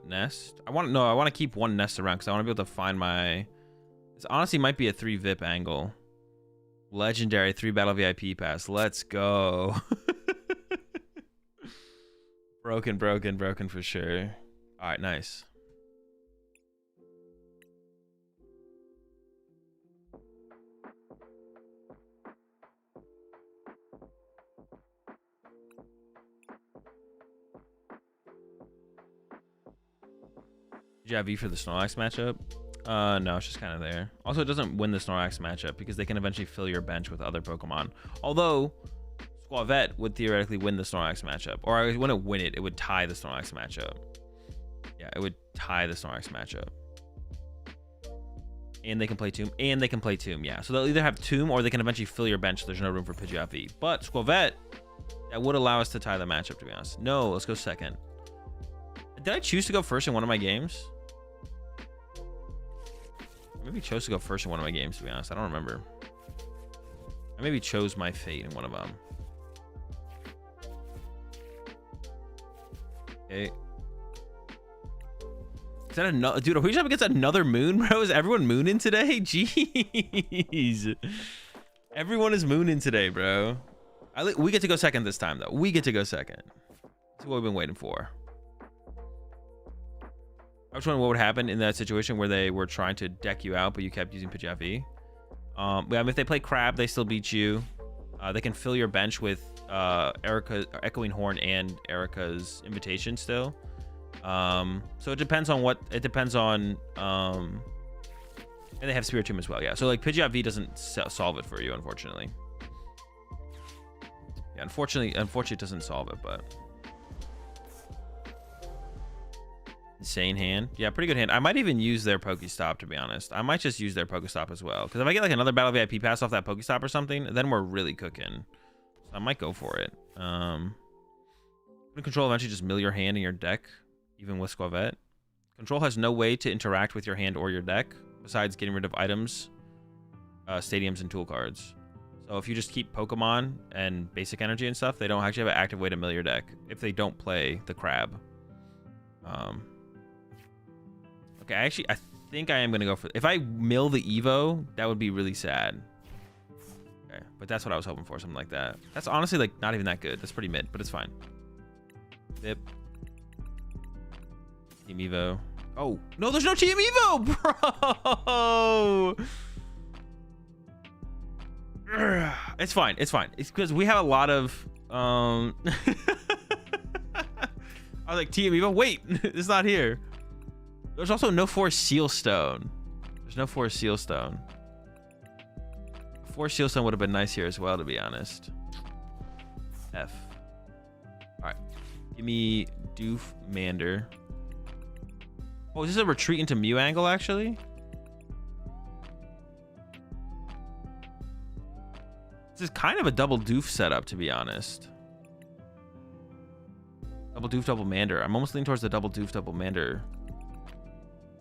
Nest. I want to keep 1 nest around because I want to be able to find my... This honestly might be a 3 VIP angle. Legendary 3 battle VIP pass. Let's go. broken for sure. All right, nice. Did you have V for the Snorlax matchup? No, it's just kind of there. Also, it doesn't win the Snorlax matchup because they can eventually fill your bench with other Pokemon. Although, Squavette would theoretically win the Snorlax matchup. Or I wouldn't win it. It would tie the Snorlax matchup. Yeah, it would tie the Snorlax matchup. And they can play Tomb. And they can play Tomb, yeah. So they'll either have Tomb or they can eventually fill your bench so there's no room for Pidgeot-V. But Squavette, that would allow us to tie the matchup, to be honest. No, let's go second. Did I choose to go first in one of my games? I maybe chose to go first in one of my games, to be honest. I don't remember. I maybe chose my fate in one of them. Okay. Is that another dude? Are we up against another moon, bro? Is everyone mooning today? Jeez. Everyone is mooning today, bro. We get to go second this time, though. We get to go second. That's what we've been waiting for. I was wondering what would happen in that situation where they were trying to deck you out, but you kept using Pidgeot-V. I mean, if they play Crab, they still beat you. They can fill your bench with Echoing Horn and Erica's Invitation still. So it depends on what it depends on. And they have Spiritomb as well, yeah. So like Pidgeot-V doesn't solve it for you, unfortunately. Yeah, unfortunately, it doesn't solve it, but insane hand. Yeah, pretty good hand. I might even use their Pokestop, to be honest. I might just use their Pokestop as well, because if I get like another Battle VIP pass off that Pokestop or something, then we're really cooking. So I might go for it. Control eventually just mill your hand in your deck, even with Squavette. Control has no way to interact with your hand or your deck besides getting rid of items, stadiums, and tool cards. So if you just keep Pokemon and basic energy and stuff, they don't actually have an active way to mill your deck if they don't play the Crab. Okay, I think I am gonna go for. If I mill the Evo, that would be really sad. Okay, but that's what I was hoping for, something like that. That's honestly like not even that good. That's pretty mid, but it's fine. Bip. Team Evo. Oh no, there's no Team Evo, bro. It's fine. It's fine. It's because we have a lot of. I was like, Team Evo. Wait, it's not here. There's also no Force Seal Stone. There's no Force Seal Stone. Force Seal Stone would have been nice here as well, to be honest. F. All right. Give me Doof Mander. Oh, is this a retreat into Mew angle, actually? This is kind of a double Doof setup, to be honest. Double Doof, double Mander. I'm almost leaning towards the double Doof, double Mander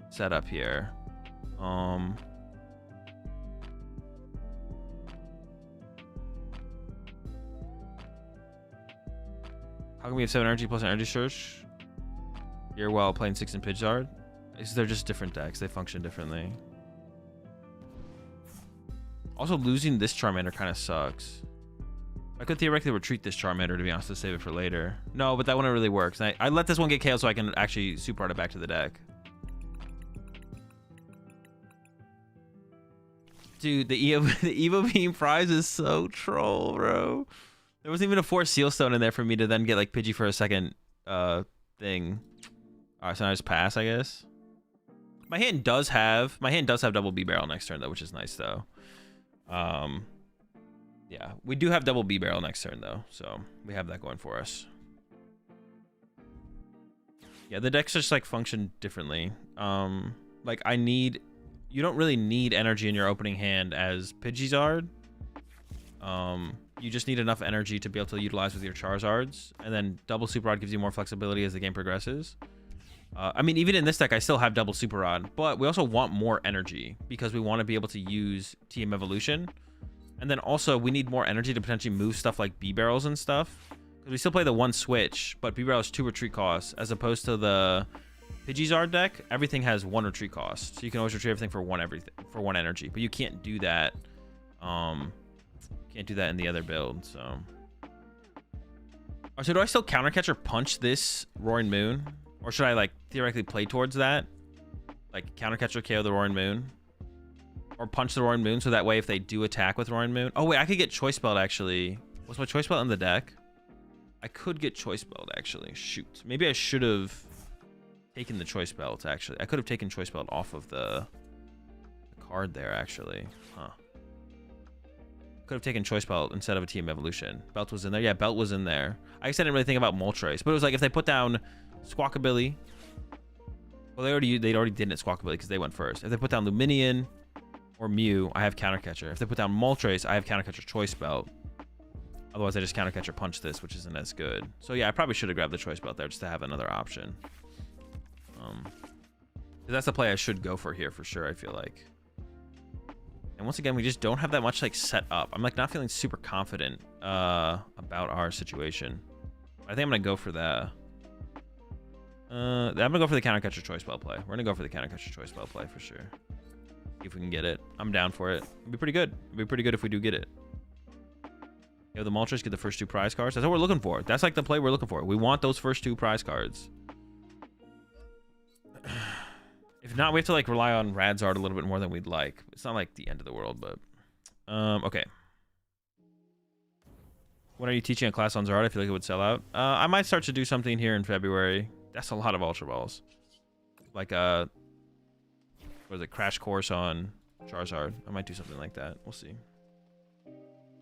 setup here. How can we have 7 energy plus an energy search here while playing 6 in Pidgeot? They're just different decks. They function differently. Also, losing this Charmander kind of sucks. I could theoretically retreat this Charmander, to be honest, to save it for later. No, but that wouldn't really work. I let this one get KO'd so I can actually super art it back to the deck. Dude, the Evo Beam prize is so troll, bro. There wasn't even a Force Seal Stone in there for me to then get like Pidgey for a second thing. Alright, so I just pass, I guess. My hand does have double B barrel next turn though, which is nice though. Yeah, we do have double B barrel next turn though, so we have that going for us. Yeah, the decks just like function differently. Like you don't really need energy in your opening hand as Pidgeysard. You just need enough energy to be able to utilize with your Charizards, and then double Super Rod gives you more flexibility as the game progresses. I mean, even in this deck, I still have double Super Rod, but we also want more energy because we want to be able to use TM Evolution. And then also, we need more energy to potentially move stuff like B-Barrels and stuff. Because we still play the one switch, but B-Barrel has 2 retreat costs, as opposed to the Pidgeysard deck, everything has 1 retreat cost. So you can always retrieve everything for one energy. But you can't do that. Can't do that in the other build, so. So do I still counter catch or punch this Roaring Moon? Or should I like theoretically play towards that? Like counter catch or KO the Roaring Moon? Or punch the Roaring Moon so that way if they do attack with Roaring Moon. Oh wait, I could get Choice Belt actually. Was my Choice Belt in the deck? I could get Choice Belt actually. Shoot. Maybe I should have taken the Choice Belt actually. I could have taken Choice Belt off of the card there actually. Huh. Could have taken Choice Belt instead of a Team Evolution. Belt was in there. Yeah, Belt was in there. I guess I didn't really think about Moltres, but it was like if they put down Squawkabilly. Well, they'd already did it Squawkabilly because they went first. If they put down Luminion or Mew, I have Counter Catcher. If they put down Moltres, I have Counter Catcher Choice Belt. Otherwise, I just Counter Catcher Punch this, which isn't as good. So yeah, I probably should have grabbed the Choice Belt there just to have another option. That's the play I should go for here for sure, I feel like. And once again, we just don't have that much like set up. I'm like not feeling super confident about our situation. I think I'm gonna go for the I'm gonna go for the Counter Catcher Choice Belt play. We're gonna go for the Counter Catcher Choice Belt play for sure. See if we can get it. I'm down for it. It'd be pretty good. It'd be pretty good if we do get it. Yo, the Moltres get the first 2 prize cards. That's what we're looking for. That's like the play we're looking for. We want those first 2 prize cards. If not, we have to like rely on Radzard a little bit more than we'd like. It's not like the end of the world, but okay. When are you teaching a class on Zard? I feel like it would sell out. I might start to do something here in February. That's a lot of Ultra Balls. Like what is it? Crash course on Charizard. I might do something like that. We'll see.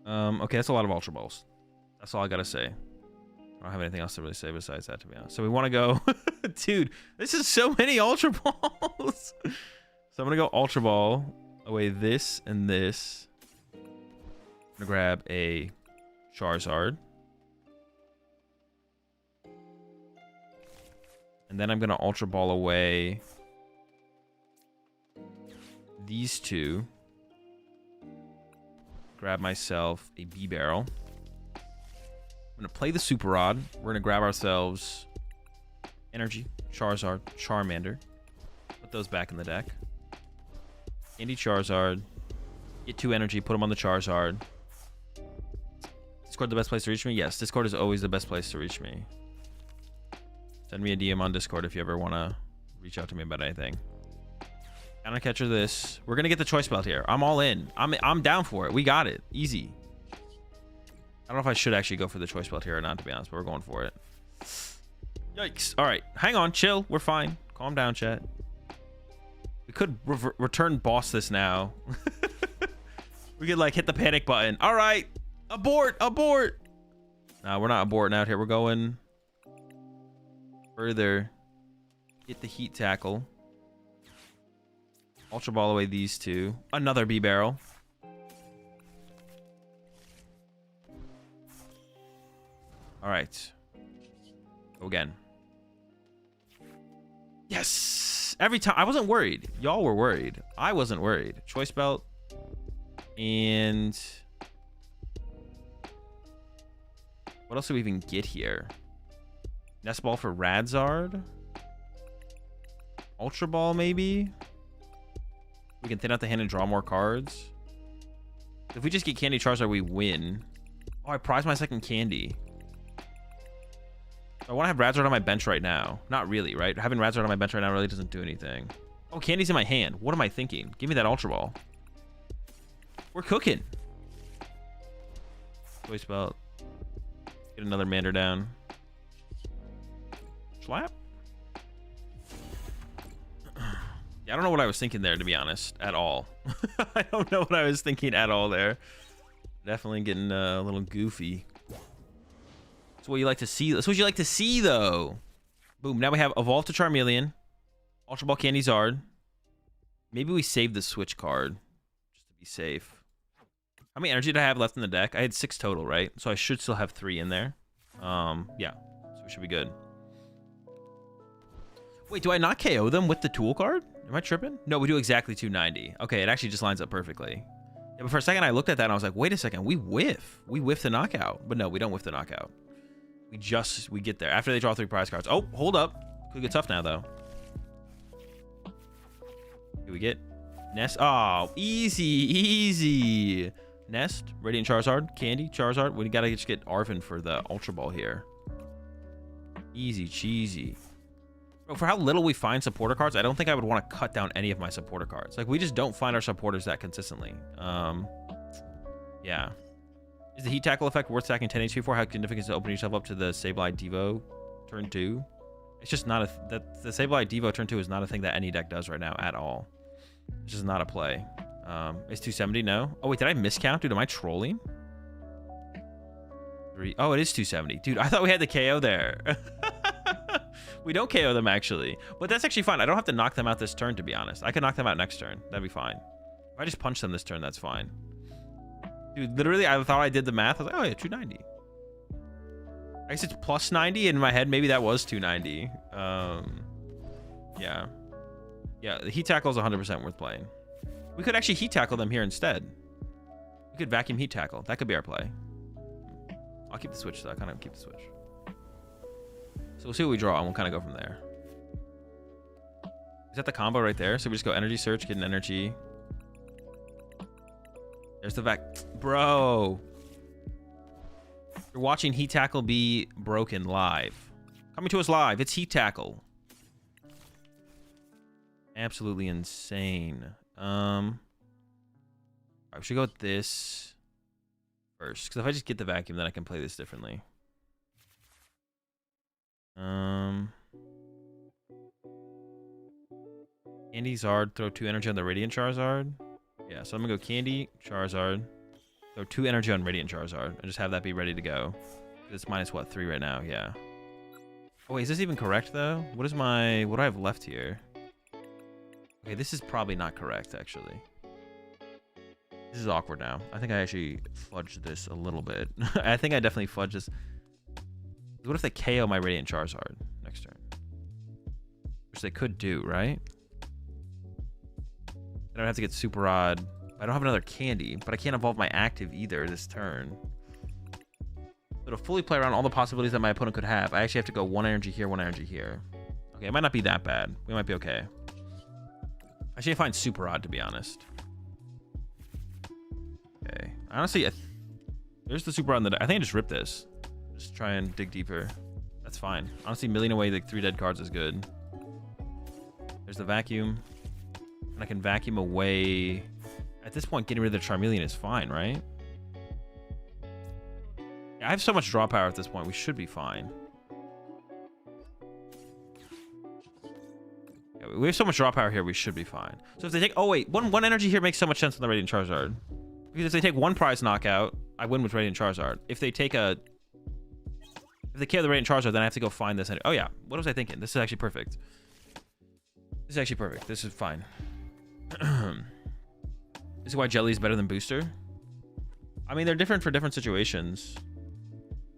Okay, that's a lot of Ultra Balls. That's all I gotta say. I don't have anything else to really say besides that, to be honest. So we want to go... Dude, this is so many Ultra Balls. So I'm going to go Ultra Ball away this and this. I'm going to grab a Charizard. And then I'm going to Ultra Ball away these 2. Grab myself a B-Barrel. I'm gonna play the Super Rod. We're gonna grab ourselves Energy, Charizard, Charmander. Put those back in the deck. Candy Charizard. Get 2 energy, put them on the Charizard. Discord the best place to reach me? Yes, Discord is always the best place to reach me. Send me a DM on Discord if you ever wanna reach out to me about anything. Counter Catcher this. We're gonna get the Choice Belt here. I'm all in. I'm down for it. We got it. Easy. I don't know if I should actually go for the Choice Belt here or not, to be honest, but we're going for it. Yikes. All right. Hang on. Chill. We're fine. Calm down, chat. We could return boss this now. We could, like, hit the panic button. All right. Abort. Abort. No, we're not aborting out here. We're going further. Get the Heat Tackle. Ultra Ball away these 2. Another B-Barrel. All right. Go again. Yes. Every time. I wasn't worried. Y'all were worried. I wasn't worried. Choice Belt. And what else do we even get here? Nest Ball for Radzard. Ultra Ball, maybe. We can thin out the hand and draw more cards. If we just get Candy Charizard, we win. Oh, I prize my second Candy. I want to have Radzard on my bench right now. Not really, right? Having Radzard on my bench right now really doesn't do anything. Oh, Candy's in my hand. What am I thinking? Give me that Ultra Ball. We're cooking. Choice Belt. Get another Mander down. Slap. Yeah, I don't know what I was thinking there, to be honest, at all. I don't know what I was thinking at all there. Definitely getting a little goofy. That's what you like to see. That's what you like to see, though. Boom. Now we have Evolve to Charmeleon. Ultra Ball Candy Zard. Maybe we save the Switch card. Just to be safe. How many energy did I have left in the deck? I had 6 total, right? So I should still have 3 in there. Yeah. So we should be good. Wait, do I not KO them with the tool card? Am I tripping? No, we do exactly 290. Okay, it actually just lines up perfectly. Yeah, but for a second I looked at that and I was like, wait a second, we whiff. We whiff the knockout. But no, we don't whiff the knockout. We get there. After they draw 3 prize cards. Oh, hold up. Could get tough now, though. Here we get Nest. Oh, easy, easy. Nest, Radiant Charizard, Candy, Charizard. We gotta just get Arven for the Ultra Ball here. Easy cheesy. Bro, for how little we find supporter cards, I don't think I would want to cut down any of my supporter cards. Like, we just don't find our supporters that consistently. Yeah. Is the Heat Tackle effect worth stacking 10 HP for? How significant is it to open yourself up to the Sableye Devo turn 2? It's just not the Sableye Devo turn 2 is not a thing that any deck does right now at all. It's just not a play. It's 270. No. Oh wait, did I miscount, dude? Am I trolling? 3. Oh, it is 270, dude. I thought we had the KO there. We don't KO them actually, but that's actually fine. I don't have to knock them out this turn, to be honest. I can knock them out next turn. That'd be fine. If I just punch them this turn, that's fine. Dude, literally, I thought I did the math. I was like, oh yeah, 290. I guess it's plus 90 in my head. Maybe that was 290. Yeah. Yeah, the heat tackle is 100% worth playing. We could actually heat tackle them here instead. We could vacuum heat tackle. That could be our play. I'll keep the switch though. I kind of keep the switch. So we'll see what we draw and we'll kind of go from there. Is that the combo right there? So we just go energy search, get an energy. There's the vac. Bro. You're watching heat tackle be broken live. Coming to us live. It's heat tackle. Absolutely insane. Alright, we should go with this first. Because if I just get the vacuum, then I can play this differently. Candy Zard, throw 2 energy on the Radiant Charizard. Yeah, so I'm gonna go Candy, Charizard, throw 2 energy on Radiant Charizard, and just have that be ready to go. It's minus what, 3 right now? Yeah. Oh wait, is this even correct though? What do I have left here? Okay, this is probably not correct actually. This is awkward now. I think I actually fudged this a little bit. I think I definitely fudged this. What if they KO my Radiant Charizard next turn? Which they could do, right? I don't have to get Super Rod. I don't have another Candy, but I can't evolve my active either this turn. So to fully play around all the possibilities that my opponent could have, I actually have to go 1 energy here, 1 energy here. Okay, it might not be that bad. We might be okay. I should find Super Rod, to be honest. Okay. Honestly, there's the Super Rod in the... I think I just ripped this. Just try and dig deeper. That's fine. Honestly, milling away like 3 dead cards is good. There's the vacuum. And I can vacuum away... At this point, getting rid of the Charmeleon is fine, right? Yeah, I have so much draw power at this point. We should be fine. Yeah, we have so much draw power here. We should be fine. So if they take... Oh, wait. One energy here makes so much sense on the Radiant Charizard. Because if they take 1 prize knockout, I win with Radiant Charizard. If they take a... If they KO the Radiant Charizard, then I have to go find this. Oh, yeah. What was I thinking? This is actually perfect. This is actually perfect. This is fine. This is why Jelly is better than Booster. I mean, they're different for different situations.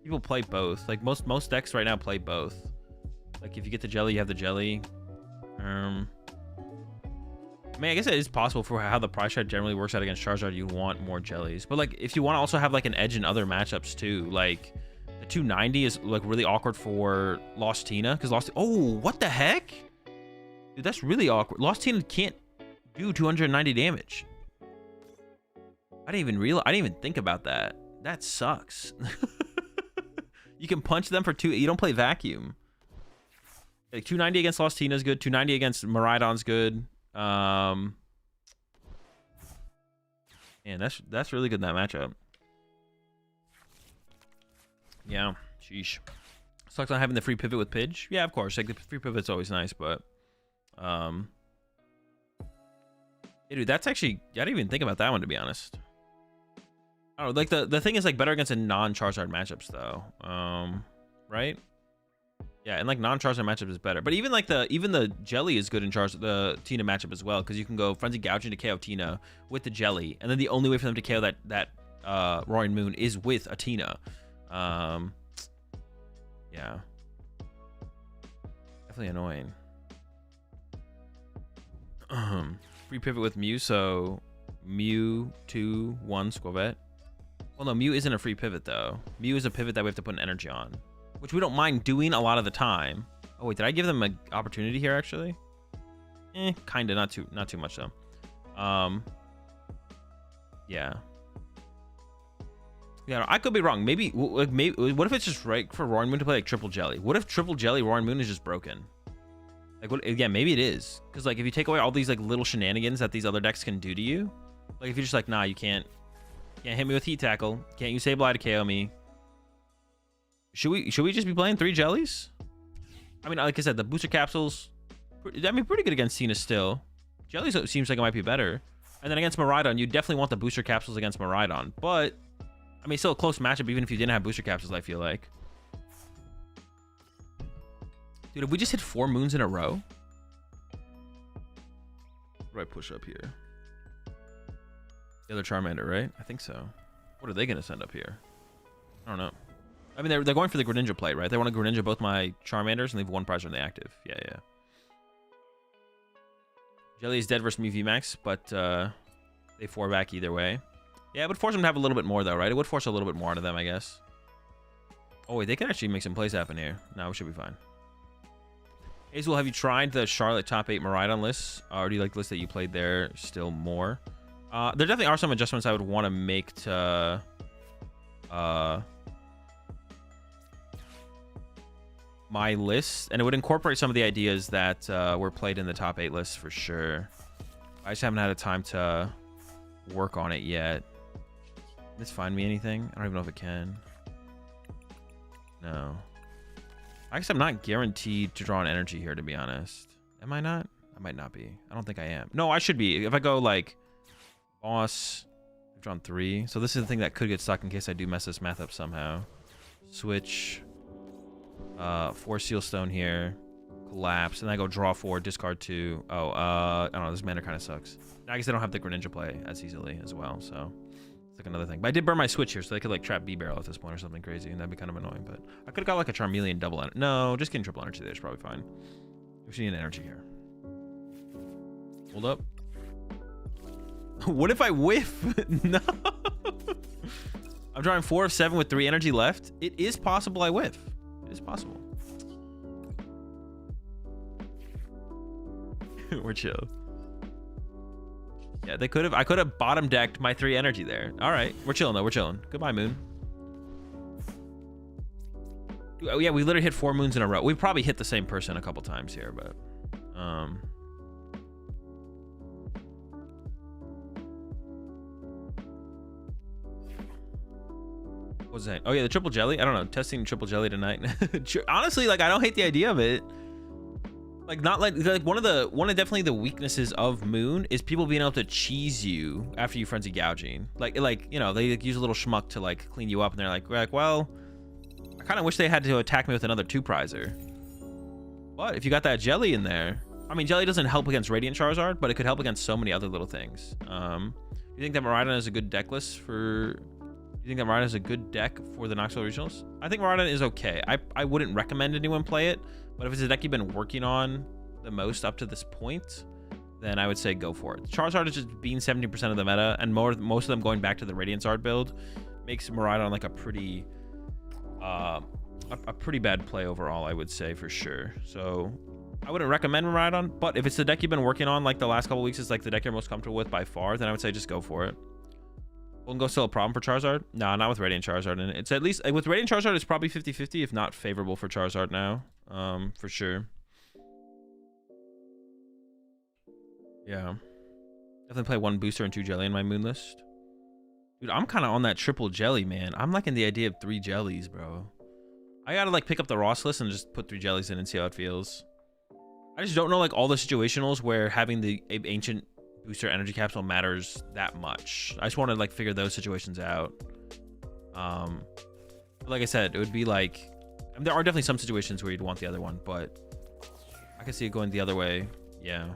People play both. Like, most decks right now play both. Like, if you get the Jelly, you have the Jelly. I mean, I guess it is possible for how the price chart generally works out against Charizard. You want more Jellies. But, like, if you want to also have, like, an edge in other matchups, too. Like, the 290 is, like, really awkward for Lost Tina. Because Lost... Oh, what the heck? Dude, that's really awkward. Lost Tina can't do 290 damage. I didn't even think about that. That sucks. You can punch them for 2. You don't play vacuum. Like 290 against Lost Tina is good. 290 against Miraidon's good. Man, that's really good in that matchup. Yeah. Sheesh. Sucks on having the free pivot with Pidge. Yeah, of course. Like the free pivot's always nice, but yeah, dude, that's actually... I didn't even think about that one, to be honest. I don't know, like the thing is like better against a non-Charizard matchups though. Right? Yeah, and like non-Charizard matchups is better. But even the Jelly is good in the Tina matchup as well, because you can go Frenzy Gouging to KO Tina with the Jelly, and then the only way for them to KO that Roaring Moon is with a Tina. Yeah. Definitely annoying. Free pivot with Mew, so Mew 2-1 Squavette. Well, no, Mew isn't a free pivot though. Mew is a pivot that we have to put an energy on, which we don't mind doing a lot of the time. Oh wait, did I give them an opportunity here actually? Kinda, not too much though. Yeah. Yeah, I could be wrong. Maybe what if it's just right for Roaring Moon to play like triple Jelly? What if triple Jelly Roaring Moon is just broken? Like, what? Yeah, maybe it is. Because like if you take away all these like little shenanigans that these other decks can do to you, like if you're just like, nah, you can't hit me with Heat Tackle, can't use Sableye to KO me. Should we just be playing 3 Jellies? I mean, like I said, the booster capsules, I mean, pretty good against Cena still. Jellies seems like it might be better. And then against Miraidon, you definitely want the booster capsules against Miraidon. But, I mean, still a close matchup even if you didn't have booster capsules, I feel like. Dude, if we just hit 4 moons in a row. What do I push up here? The other Charmander, right? I think so. What are they going to send up here? I don't know. I mean, they're going for the Greninja play, right? They want to Greninja both my Charmanders and leave 1 prize on the active. Yeah, yeah. Jelly is dead versus Mew VMAX, but they 4 back either way. Yeah, it would force them to have a little bit more, though, right? It would force a little bit more out of them, I guess. Oh, wait, they could actually make some plays happen here. No, we should be fine. Azul, have you tried the Charlotte top 8 Miraidon lists? Or do you like the list that you played there still more? There definitely are some adjustments I would want to make to... my list, and it would incorporate some of the ideas that were played in the top 8 lists for sure. I just haven't had a time to work on it yet. Can this find me anything? I don't even know if it can. No. I guess I'm not guaranteed to draw an energy here, to be honest. Am I not? I might not be. I don't think I am. No, I should be. If I go like boss, I've drawn 3. So this is the thing that could get stuck in case I do mess this math up somehow. Switch. 4 seal stone here, collapse, and I go draw 4, discard 2. Oh, I don't know. This mana kind of sucks. I guess they don't have the Greninja play as easily as well, so it's like another thing. But I did burn my switch here, so they could like trap B-Barrel at this point or something crazy, and that'd be kind of annoying. But I could have got like a Charmeleon double energy. No, just getting triple energy there is probably fine. We should need an energy here. Hold up. What if I whiff? No. I'm drawing 4 of 7 with 3 energy left. It is possible I whiff. It is possible. We're chill. Yeah, they could have. I could have bottom decked my 3 energy there. All right, we're chilling though. We're chilling. Goodbye, moon. Oh yeah, we literally hit 4 moons in a row. We've probably hit the same person a couple times here, but what was that? Oh yeah, the triple jelly. I don't know. Testing triple jelly tonight. Honestly, like I don't hate the idea of it. Like not like one of definitely the weaknesses of Moon is people being able to cheese you after you frenzy gouging. Like you know they use a little schmuck to like clean you up, and they're like well, I kind of wish they had to attack me with another 2-prizer. But if you got that jelly in there, I mean jelly doesn't help against Radiant Charizard, but it could help against so many other little things. You think that Miraidon is a good deck list for? You think that Miraidon is a good deck for the Knoxville Regionals? I think Miraidon is okay. I wouldn't recommend anyone play it, but if it's a deck you've been working on the most up to this point, then I would say go for it. Charizard is just being 70% of the meta, and most of them going back to the Radiant Zard build makes Miraidon like a pretty bad play overall, I would say for sure. So I wouldn't recommend Miraidon, but if it's the deck you've been working on like the last couple weeks, is like the deck you're most comfortable with by far, then I would say just go for it. Golden Go still a problem for Charizard? No, not with Radiant Charizard. And it's at least with Radiant Charizard, it's probably 50-50, if not favorable for Charizard now. For sure. Yeah. Definitely play 1 booster and 2 jelly in my moon list. Dude, I'm kind of on that triple jelly, man. I'm liking the idea of 3 jellies, bro. I gotta like pick up the Ross list and just put 3 jellies in and see how it feels. I just don't know like all the situationals where having the ancient booster energy capsule matters that much. I just want to like figure those situations out. Like I said, it would be like, I mean, there are definitely some situations where you'd want the other one, but I can see it going the other way. Yeah.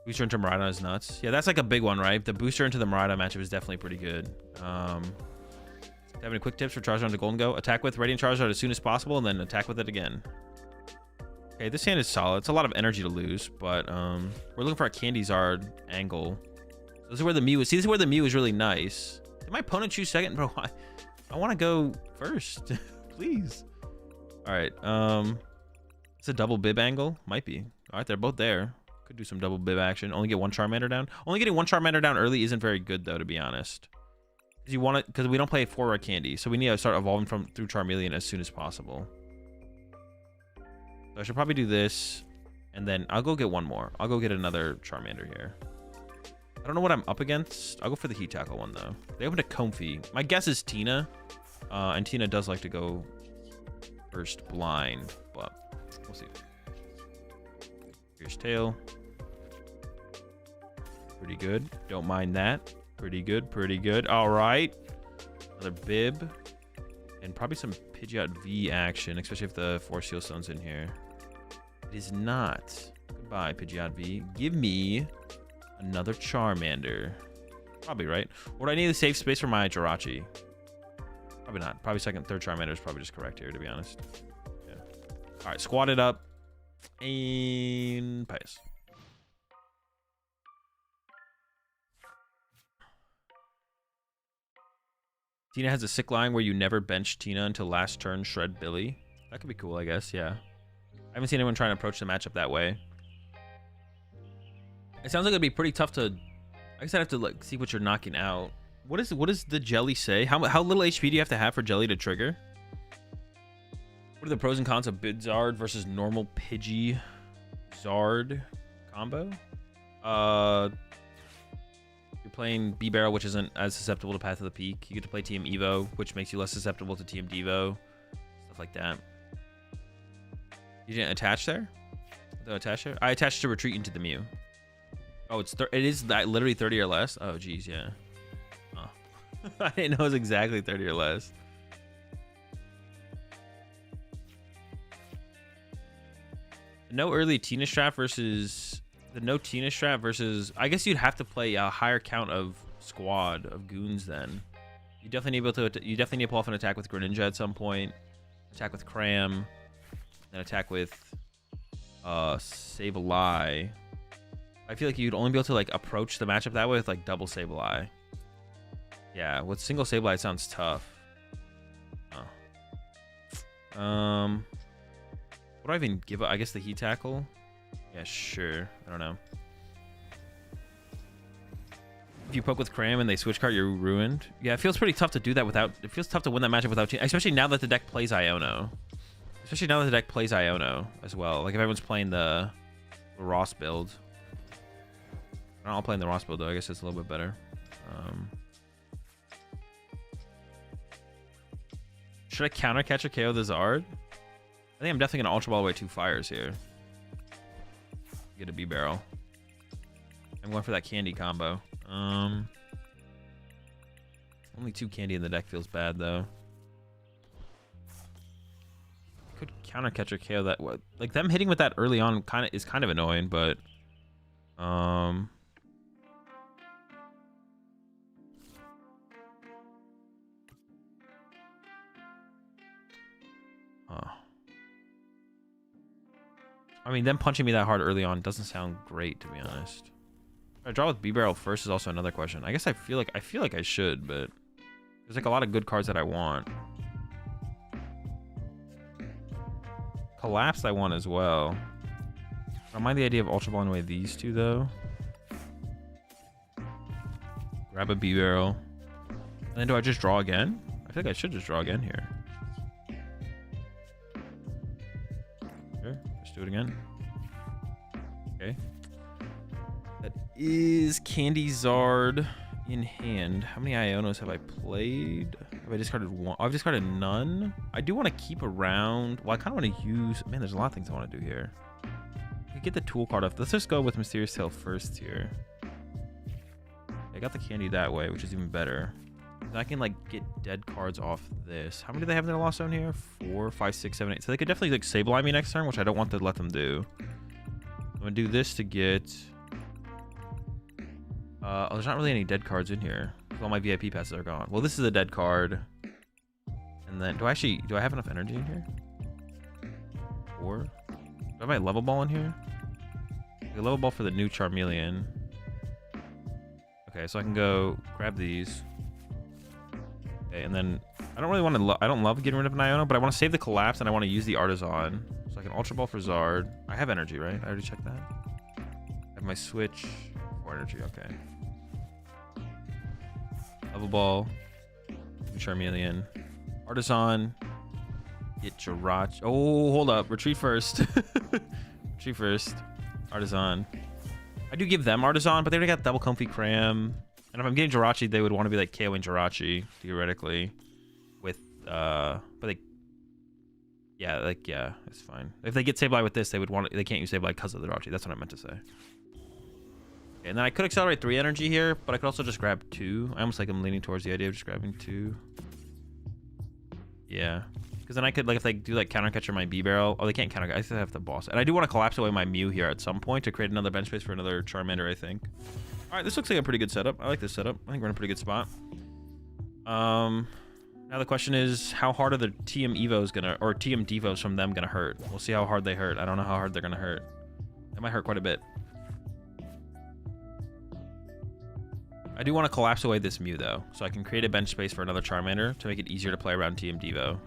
Booster into Miraidon is nuts. Yeah, that's like a big one, right? The booster into the Miraidon matchup is definitely pretty good. Do you have any quick tips for Charizard to Golden Go? Attack with Radiant Charizard as soon as possible, and then attack with it again. Okay, this hand is solid. It's a lot of energy to lose, but we're looking for a Candy Zard angle. So this is where the Mew is. See, this is where the Mew is really nice. Did my opponent choose second? Bro, I want to go first. Please. All right. It's a double bib angle. Might be. All right, they're both there. Could do some double bib action. Only get 1 Charmander down. Only getting 1 Charmander down early isn't very good, though, to be honest. Because you want it, because we don't play 4 red candy, so we need to start evolving through Charmeleon as soon as possible. So I should probably do this, and then I'll go get 1 more. I'll go get another Charmander here. I don't know what I'm up against. I'll go for the Heat Tackle one, though. They opened a Comfey. My guess is Tina, and Tina does like to go first blind, but we'll see. Here's Tail. Pretty good. Don't mind that. Pretty good. Pretty good. All right. Another Bib. And probably some Pidgeot V action, especially if the Force Seal Stone's in here. It is not. Goodbye, Pidgeot V. Give me another Charmander. Probably, right? Would I need a safe space for my Jirachi? Probably not. Probably second, third Charmander is probably just correct here, to be honest. Yeah. All right, squat it up. And pass. Tina has a sick line where you never bench Tina until last turn, shred Billy. That could be cool, I guess, yeah. I haven't seen anyone trying to approach the matchup that way. It sounds like it'd be pretty tough to... I guess I'd have to like see what you're knocking out. What does the Jelly say? How little HP do you have to have for Jelly to trigger? What are the pros and cons of Bidzard versus normal Pidgey Zard combo? You're playing B-Barrel, which isn't as susceptible to Path of the Peak. You get to play TM Evo, which makes you less susceptible to TM Devo. Stuff like that. You didn't attach there? Don't attach there? I attached to retreat into the Mew. Oh, it is that literally 30 or less? Oh, geez, yeah. Oh. I didn't know it was exactly 30 or less. No early Tina strat versus... The no Tina strat versus... I guess you'd have to play a higher count of squad, of goons then. You definitely need to pull off an attack with Greninja at some point. Attack with Cram. Then attack with... Sableye. I feel like you'd only be able to like approach the matchup that way with like double Sableye. Yeah, with single Sableye it sounds tough. Oh. What do I even give up? I guess the Heat Tackle? Yeah, sure. I don't know. If you poke with Cram and they switch card, you're ruined. Yeah, it feels pretty tough to do that without... It feels tough to win that matchup without... Especially now that the deck plays Iono. Especially now that the deck plays Iono as well. Like if everyone's playing the Ross build. I'm not playing the Ross build though. I guess it's a little bit better. Should I counter catch or KO the Zard? I think I'm definitely gonna Ultra Ball away 2 fires here. Get a B-Barrel. I'm going for that candy combo. Only 2 candy in the deck feels bad though. Could counter catch or KO that. Like them hitting with that early on is kind of annoying, but I mean, them punching me that hard early on doesn't sound great, to be honest. Should I draw with B-Barrel first is also another question. I guess I feel like I should, but there's like a lot of good cards that I want. Collapsed I want as well. I don't mind the idea of Ultra Balling away these 2 though. Grab a B-Barrel. And then do I just draw again? I feel like I should just draw again here. Sure, let's do it again. Okay. That is Candy Zard in hand. How many Ionos have I played? Have I discarded 1? I've discarded none. I do want to keep around. Well, I kind of want to use... Man, there's a lot of things I want to do here. I could get the tool card off. Let's just go with Mysterious Tail first here. I got the candy that way, which is even better. I can like get dead cards off this. How many do they have in their lost zone here? 4, 5, 6, 7, 8. So they could definitely like Sableye me next turn, which I don't want to let them do. I'm gonna do this to get... oh, there's not really any dead cards in here. All my VIP passes are gone. Well, this is a dead card. And then, do I have enough energy in here? 4? Do I have my level ball in here? A level ball for the new Charmeleon. Okay, so I can go grab these. Okay, and then I don't really want to. I don't love getting rid of an Iono, but I want to save the Collapse and I want to use the Artisan. So I can Ultra Ball for Zard. I have energy, right? I already checked that. I have my switch for energy. Okay. Level Ball. Charmeleon. Artisan. Get Jirachi. Oh, hold up. Retreat first. Retreat first. Artisan. I do give them Artisan, but they already got double Comfy Cram. And if I'm getting Jirachi, they would want to be like KOing Jirachi, theoretically. With, but they... Yeah, it's fine. If they get Sableye with this, they would want... They can't use Sableye because of the Jirachi. That's what I meant to say. Okay, and then I could accelerate 3 energy here, but I could also just grab 2. I almost like I'm leaning towards the idea of just grabbing 2. Yeah. Because then I could, like, if they do, like, counter catcher my B-Barrel. Oh, they can't counter. I still have to boss. And I do want to collapse away my Mew here at some point to create another bench space for another Charmander, I think. All right, this looks like a pretty good setup. I like this setup. I think we're in a pretty good spot. Now the question is, how hard are the TM Evos gonna, or TM Devos from them gonna hurt? We'll see how hard they hurt. I don't know how hard they're gonna hurt. They might hurt quite a bit. I do want to collapse away this Mew though, so I can create a bench space for another Charmander to make it easier to play around TM Devo.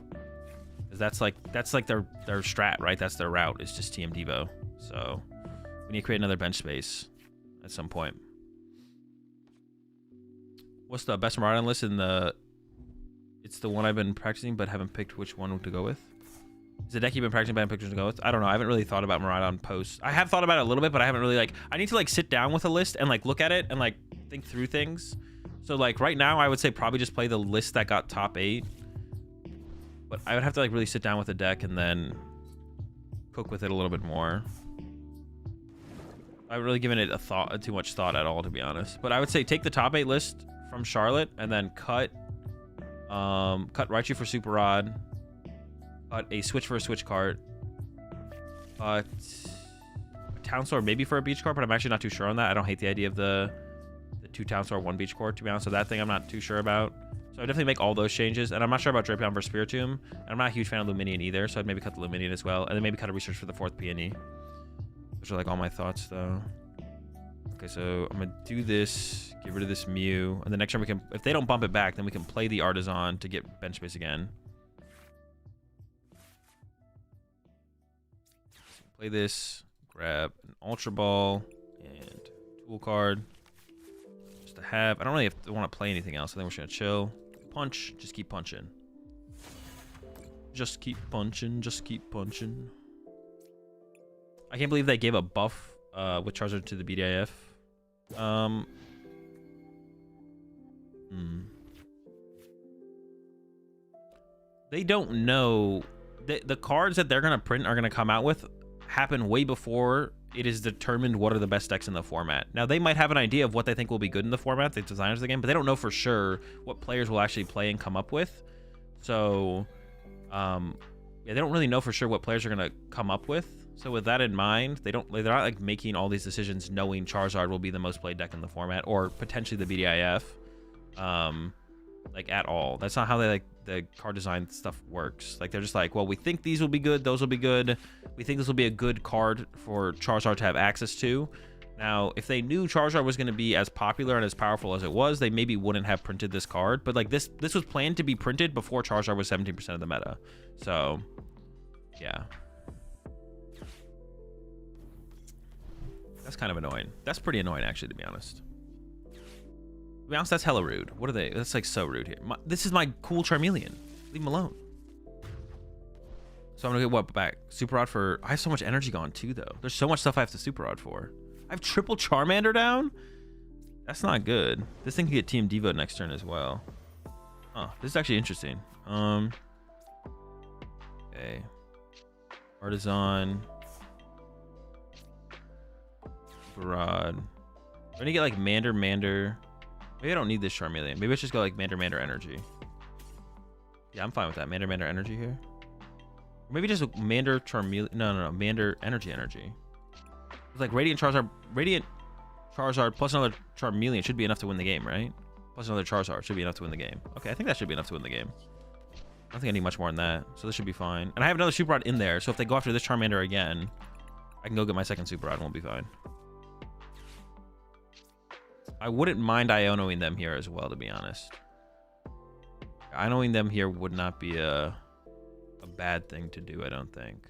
Because that's like their strat, right? That's their route. It's just TM Devo. So we need to create another bench space at some point. What's the best Maraudon list in the? It's the one I've been practicing, but haven't picked which one to go with. Is the deck you've been practicing, but haven't picked which one to go with? I don't know. I haven't really thought about Maraudon posts. I have thought about it a little bit, but I haven't really like. I need to like sit down with a list and like look at it and like think through things. So like right now, I would say probably just play the list that got top 8. But I would have to like really sit down with the deck and then cook with it a little bit more. I haven't really given it too much thought at all, to be honest. But I would say take the top 8 list from Charlotte and then cut Raichu for Super Rod, cut a Switch for a Switch cart, cut a Town Store maybe for a Beach Cart, but I'm actually not too sure on that. I don't hate the idea of the 2 Town Store, 1 Beach Court, to be honest. So that thing I'm not too sure about. So I'd definitely make all those changes. And I'm not sure about Drapion versus Spiritomb. And I'm not a huge fan of Luminion either, so I'd maybe cut the Luminion as well. And then maybe cut a research for the 4th Peony. Those are like all my thoughts though. Okay, so I'm gonna do this, get rid of this Mew, and the next turn we can, if they don't bump it back, then we can play the Artisan to get bench space again. So play this, grab an Ultra Ball and Tool Card. Just to have, I don't really want to play anything else. I think we're just gonna chill, punch, just keep punching. Just keep punching, just keep punching. I can't believe they gave a buff with Charizard to the BDIF. They don't know. The cards that they're going to print are going to come out with happen way before it is determined what are the best decks in the format. Now, they might have an idea of what they think will be good in the format, the designers of the game, but they don't know for sure what players will actually play and come up with. So, yeah, they don't really know for sure what players are going to come up with. So with that in mind, they're not like making all these decisions knowing Charizard will be the most played deck in the format or potentially the BDIF, like at all. That's not how they like the card design stuff works. Like they're just like, well, we think these will be good, those will be good. We think this will be a good card for Charizard to have access to. Now, if they knew Charizard was going to be as popular and as powerful as it was, they maybe wouldn't have printed this card. But like this was planned to be printed before Charizard was 17% of the meta. So, yeah. That's kind of annoying. That's pretty annoying, actually, to be honest. To be honest, that's hella rude. What are they? That's like so rude here. This is my cool Charmeleon. Leave him alone. So I'm gonna get what back? Super Rod for. I have so much energy gone too, though. There's so much stuff I have to Super Rod for. I have triple Charmander down. That's not good. This thing can get Team Devo next turn as well. Oh, this is actually interesting. Okay. Artisan. Rod. I'm gonna get like Mander. Maybe I don't need this Charmeleon. Maybe let's just go like Mander energy. Yeah, I'm fine with that. Mander energy here. Or maybe just Mander Charmeleon. No. Mander energy. It's like Radiant Charizard plus another Charmeleon should be enough to win the game, right? Plus another Charizard should be enough to win the game. Okay, I think that should be enough to win the game. I don't think I need much more than that. So this should be fine. And I have another Super Rod in there. So if they go after this Charmander again, I can go get my second Super Rod and we'll be fine. I wouldn't mind Ionoing them here as well, to be honest. Ionoing them here would not be a bad thing to do, I don't think.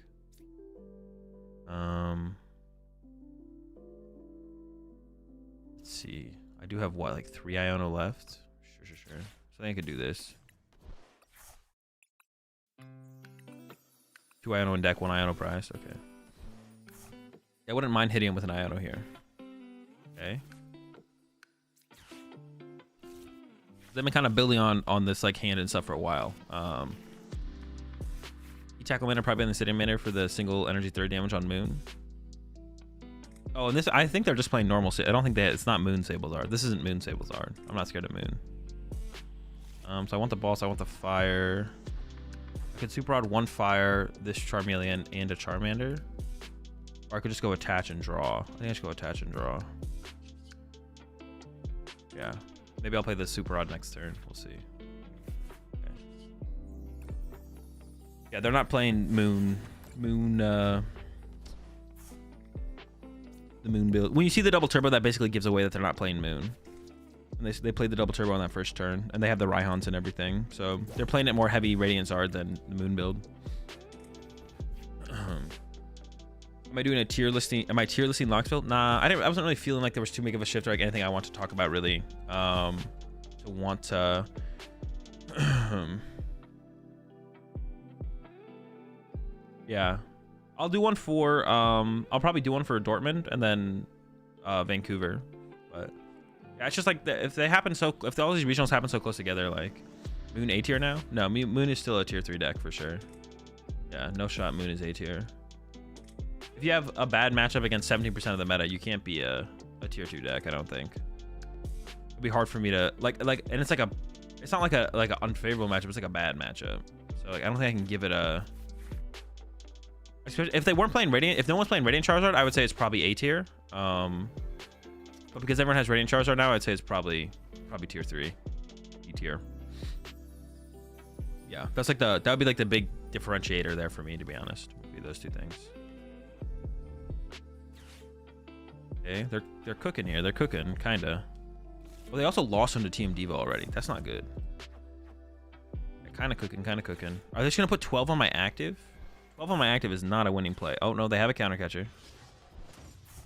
Let's see. I do have, what, like 3 Iono left? Sure. So I think I could do this. 2 Iono in deck, 1 Iono prize. Okay. I wouldn't mind hitting him with an Iono here. Okay. They've been kind of building on this like hand and stuff for a while. You tackle mana probably in the city mana for the single energy 3rd damage on Moon. Oh, and this, I think they're just playing normal. I don't think it's not Moon Sablezard. This isn't Moon Sablezard. I'm not scared of Moon. So I want the boss. I want the fire. I could Super Rod 1 fire, this Charmeleon, and a Charmander. Or I could just go attach and draw. I think I should go attach and draw. Yeah. Maybe I'll play the Super Rod next turn. We'll see. Okay. Yeah, they're not playing Moon. The Moon build. When you see the double turbo, that basically gives away that they're not playing Moon. And they played the double turbo on that first turn, and they have the Raihans and everything. So they're playing it more heavy Radiant Zard than the Moon build. Am I doing a tier listing? Am I tier listing Knoxville? Nah, I wasn't really feeling like there was too big of a shift or like anything I want to talk about really. Yeah. I'll do one for I'll probably do one for Dortmund and then Vancouver. But yeah, it's just like if all these regionals happen so close together, like Moon A tier now? No, Moon is still a tier 3 deck for sure. Yeah, no shot Moon is A tier. If you have a bad matchup against 17% of the meta, you can't be a tier 2 deck, I don't think. It'd be hard for me to and it's not like an unfavorable matchup, it's like a bad matchup. So like I don't think I can give it a, especially if they weren't playing Radiant, if no one's playing Radiant Charizard, I would say it's probably A tier. But because everyone has Radiant Charizard now, I'd say it's probably tier 3, E tier. Yeah, that's like that would be like the big differentiator there for me, to be honest. Would be those two things. Okay, they're cooking here. They're cooking, kinda. Well, they also lost him to Team Diva already. That's not good. Kind of cooking, kind of cooking. Are they just gonna put 12 on my active? 12 on my active is not a winning play. Oh no, they have a counter catcher.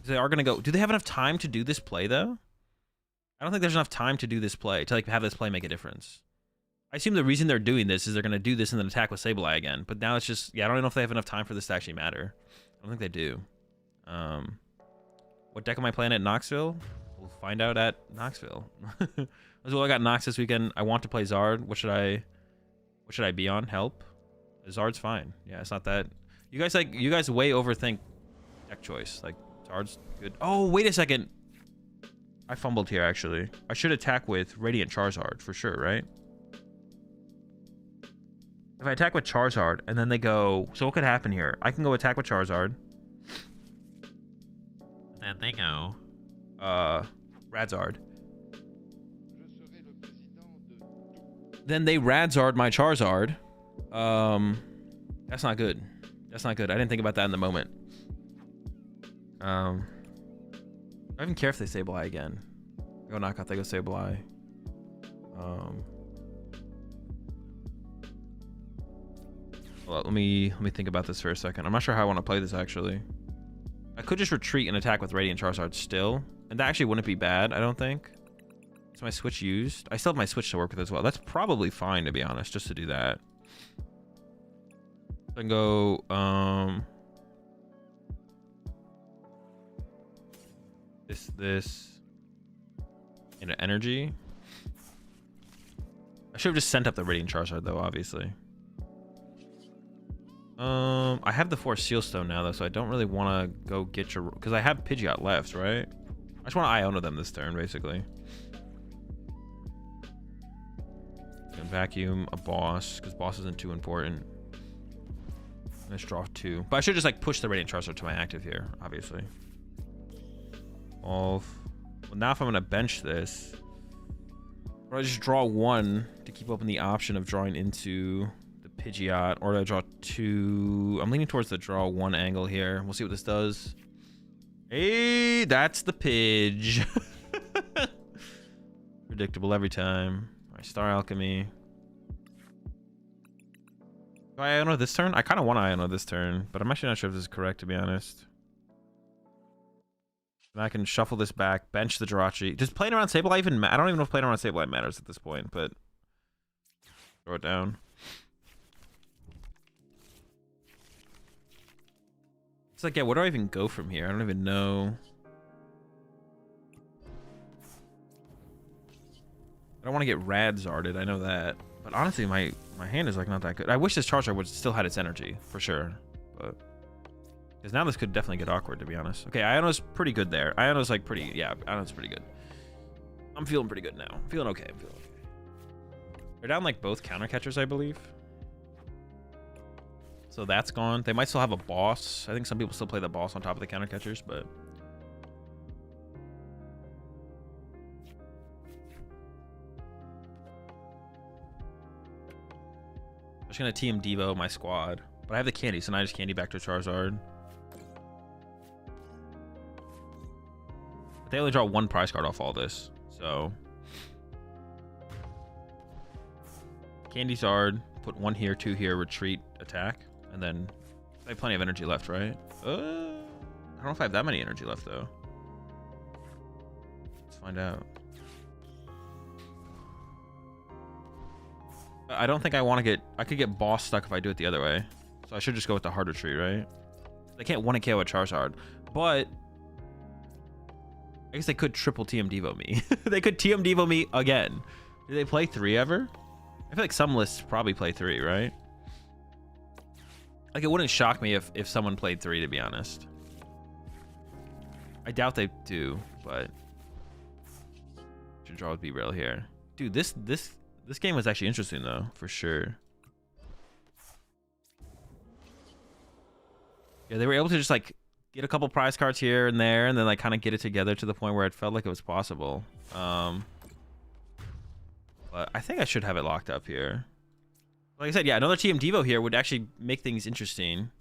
They are gonna go. Do they have enough time to do this play though? I don't think there's enough time to do this play to like have this play make a difference. I assume the reason they're doing this is they're gonna do this and then attack with Sableye again. But now it's just, yeah, I don't know if they have enough time for this to actually matter. I don't think they do. What deck am I playing at Knoxville? We'll find out at Knoxville. As well, I got Nox this weekend. I want to play Zard. What should I be on? Help. Zard's fine. Yeah, it's not that. You guys way overthink deck choice. Like Zard's good. Oh, wait a second. I fumbled here actually. I should attack with Radiant Charizard for sure, right? If I attack with Charizard and then they go, so what could happen here? I can go attack with Charizard. And they go, Radzard. Then they Radzard my Charizard. That's not good. That's not good. I didn't think about that in the moment. I don't even care if they Sableye again. Go knockout, they go Sableye. Well, let me think about this for a second. I'm not sure how I want to play this actually. I could just retreat and attack with Radiant Charizard still, and that actually wouldn't be bad, I don't think. Is my switch used? I still have my switch to work with as well. That's probably fine, to be honest, just to do that. I can go, this, into energy. I should have just sent up the Radiant Charizard, though, obviously. I have the 4 Sealstone now, though, so I don't really want to go get your... Because I have Pidgeot left, right? I just want to Iona them this turn, basically. And vacuum a boss, because boss isn't too important. Let's draw 2. But I should just, like, push the Radiant Charizard to my active here, obviously. Well, now if I'm going to bench this... Or I just draw 1 to keep open the option of drawing into... Pidgeot, or I draw 2. I'm leaning towards the draw 1 angle here. We'll see what this does. Hey, that's the Pidge. Predictable every time. All right, Star Alchemy. Do I Iona this turn? I kind of want to Iona this turn, but I'm actually not sure if this is correct, to be honest. And I can shuffle this back, bench the Jirachi. Does playing around Sableye even matter? I don't even know if playing around Sableye matters at this point, but throw it down. It's like, yeah, where do I even go from here? I don't even know. I don't want to get Radzarded, I know that. But honestly, my hand is like not that good. I wish this Charizard would still had its energy, for sure. But Because now this could definitely get awkward, to be honest. Okay, Iono's pretty good there. Iono's like pretty, yeah, Iono's pretty good. I'm feeling pretty good now. I'm feeling okay. I'm feeling okay. They're down like both counter catchers, I believe. So that's gone. They might still have a boss. I think some people still play the boss on top of the counter catchers, but... I'm just going to TM Devo my squad. But I have the candy, so now I just candy back to Charizard. But they only draw one prize card off all this, so... Candy Zard, put 1 here, 2 here, retreat, attack. And then I have plenty of energy left, right? I don't know if I have that many energy left, though. Let's find out. I don't think I want to get... I could get boss stuck if I do it the other way. So I should just go with the hard retreat, right? They can't 1 KO a Charizard. But... I guess they could triple TM Devo me. They could TM Devo me again. Do they play 3 ever? I feel like some lists probably play 3, right? Like, it wouldn't shock me if someone played 3, to be honest. I doubt they do, but... Should draw would be real here. Dude, this game was actually interesting, though, for sure. Yeah, they were able to just, like, get a couple prize cards here and there, and then, like, kind of get it together to the point where it felt like it was possible. But I think I should have it locked up here. Like I said, yeah, another TM Devo here would actually make things interesting.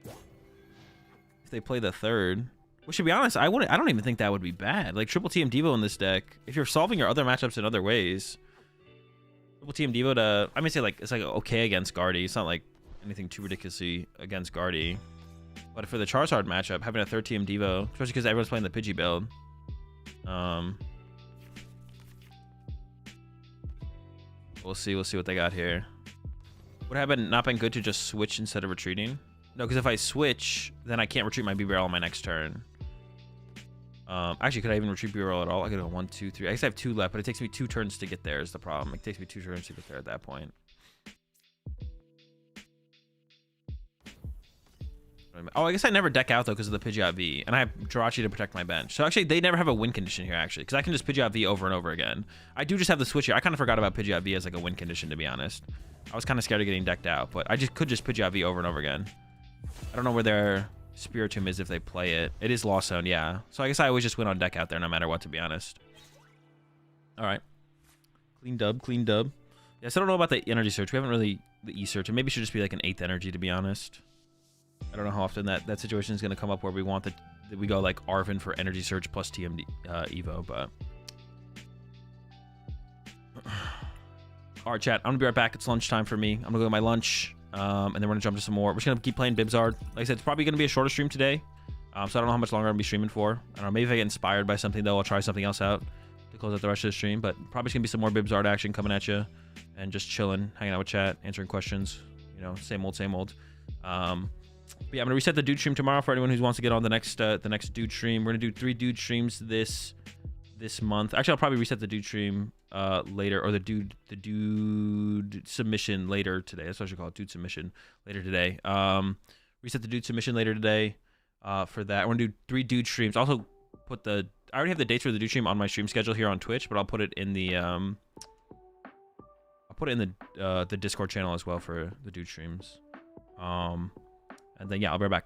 If they play the 3rd. Which, to be honest, I don't even think that would be bad. Like, triple TM Devo in this deck, if you're solving your other matchups in other ways, triple TM Devo to... I mean, say, like, it's like okay against Guardy. It's not like anything too ridiculously against Guardy. But for the Charizard matchup, having a 3rd TM Devo, especially because everyone's playing the Pidgey build. We'll see what they got here. Would have not been good to just switch instead of retreating? No, because if I switch, then I can't retreat my BBRL on my next turn. Actually, could I even retreat BBRL at all? I could go 1, 2, 3. I guess I have 2 left, but it takes me 2 turns to get there is the problem. It takes me 2 turns to get there at that point. Oh, I guess I never deck out, though, because of the Pidgeot V. And I have Jirachi to protect my bench. So, actually, they never have a win condition here, actually. Because I can just Pidgeot V over and over again. I do just have the switch here. I kind of forgot about Pidgeot V as, like, a win condition, to be honest. I was kind of scared of getting decked out. But I could just Pidgeot V over and over again. I don't know where their Spiritomb is if they play it. It is Lost Zone, yeah. So, I guess I always just win on deck out there no matter what, to be honest. All right. Clean dub, clean dub. Yeah, so I don't know about the energy search. We haven't really... The E-search. And maybe it should just be, like, an 8th energy, to be honest. I don't know how often that situation is going to come up where we want that we go like Arvin for energy surge plus TM Evo, but all right, chat, I'm gonna be right back. It's lunchtime for me. I'm gonna go to my lunch, and then we're gonna jump to some more. We're just gonna keep playing Bibzard. Like I said, it's probably gonna be a shorter stream today, so I don't know how much longer I'm gonna be streaming for. I don't know, maybe if I get inspired by something though, I'll try something else out to close out the rest of the stream, but probably gonna be some more Bibzard action coming at you and just chilling, hanging out with chat, answering questions, you know, same old. But yeah, I'm gonna reset the dude stream tomorrow for anyone who wants to get on the next dude stream. We're gonna do 3 dude streams this month. Actually, I'll probably reset the dude stream later, or the dude submission later today. That's what I should call it, dude submission later today. Reset the dude submission later today for that. We're gonna do 3 dude streams. Also put I already have the dates for the dude stream on my stream schedule here on Twitch, but I'll put it in the the Discord channel as well for the dude streams. And then, yeah, I'll be right back.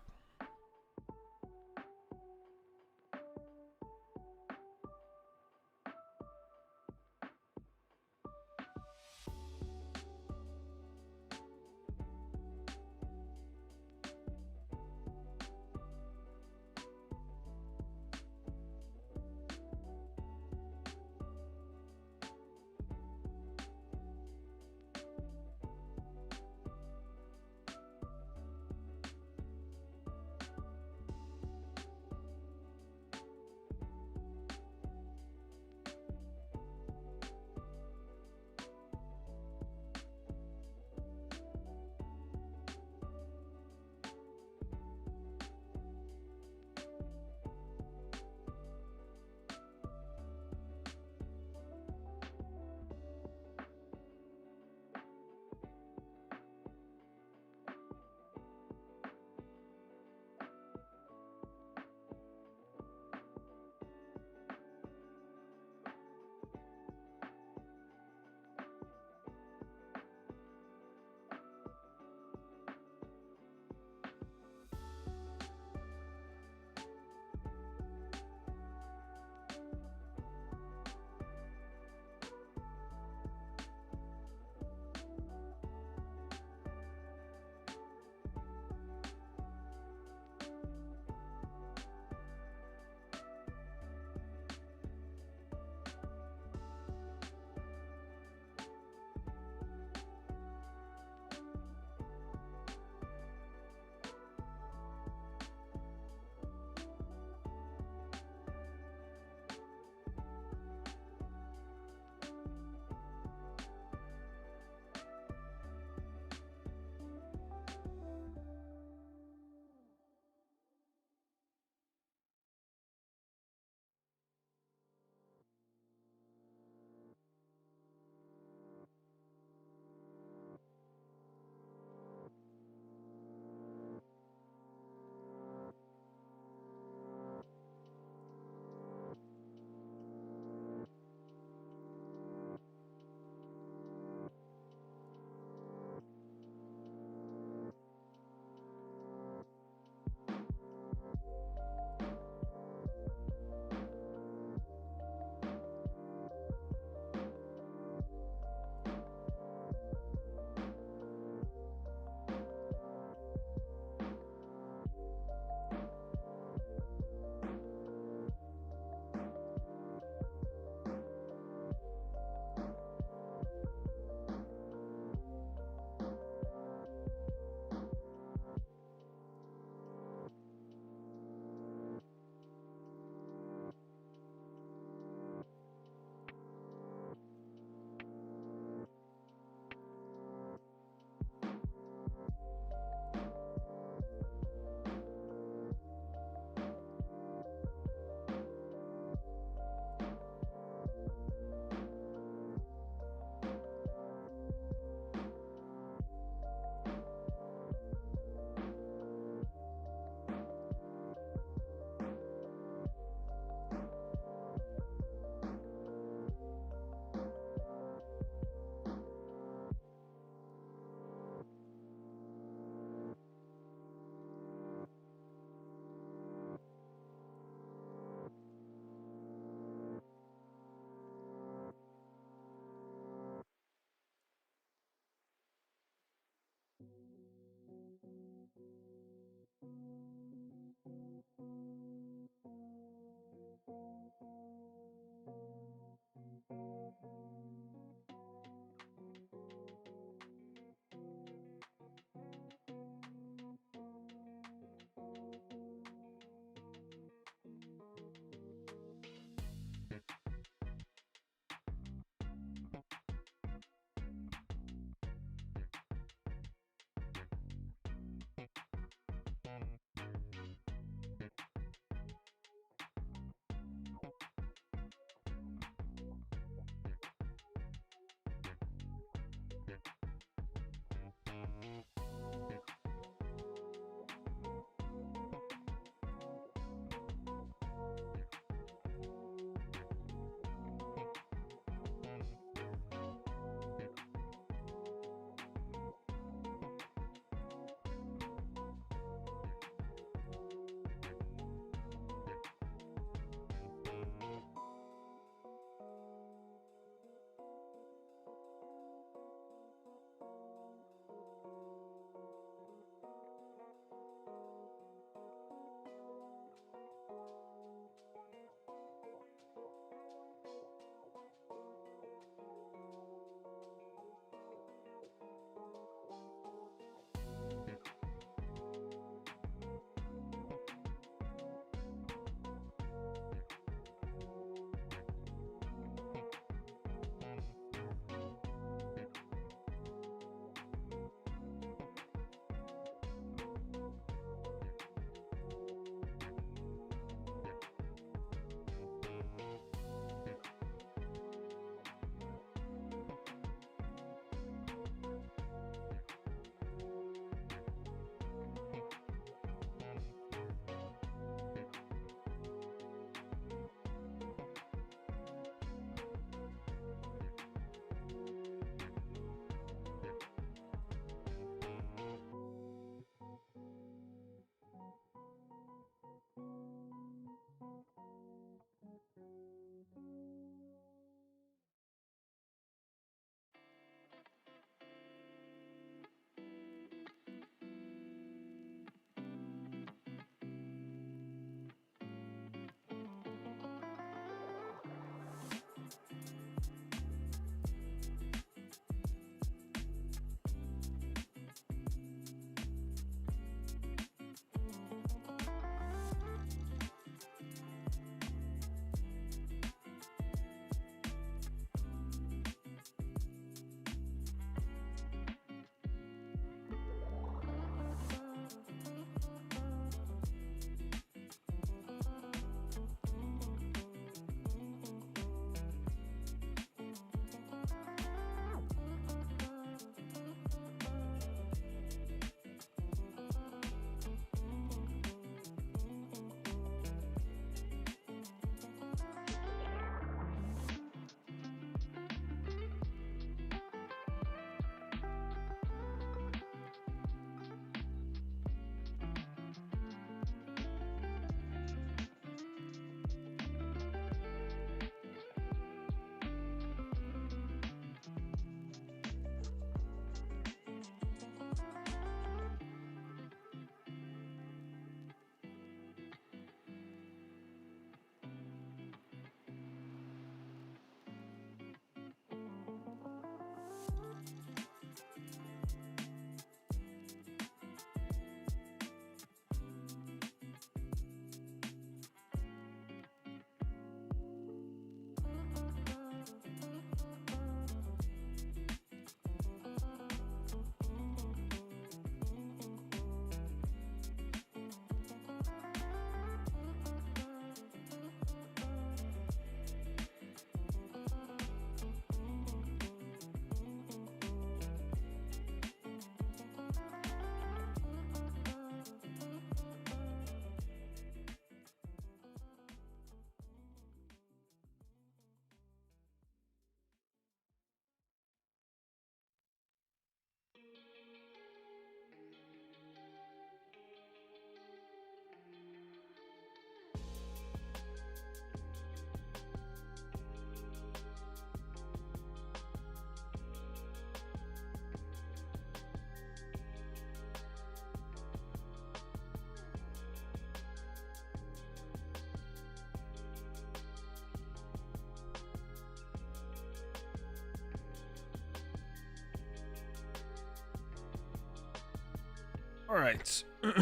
All right. You're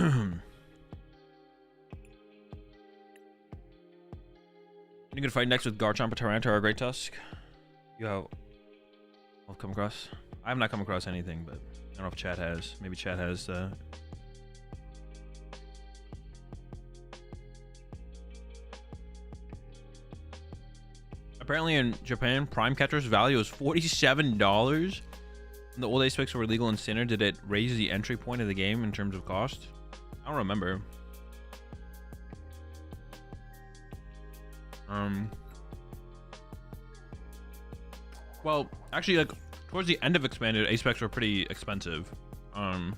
gonna fight next with Garchomp, Tyranitar, or Great Tusk. Yo, I'll come across. I have not come across anything, but I don't know if chat has. Maybe chat has. Apparently in Japan, Prime Catcher's value is $47. When the old ace picks were legal in Standard, did it raise the entry point of the game in terms of cost? I don't remember. Well, actually, like towards the end of Expanded, ace specs were pretty expensive. If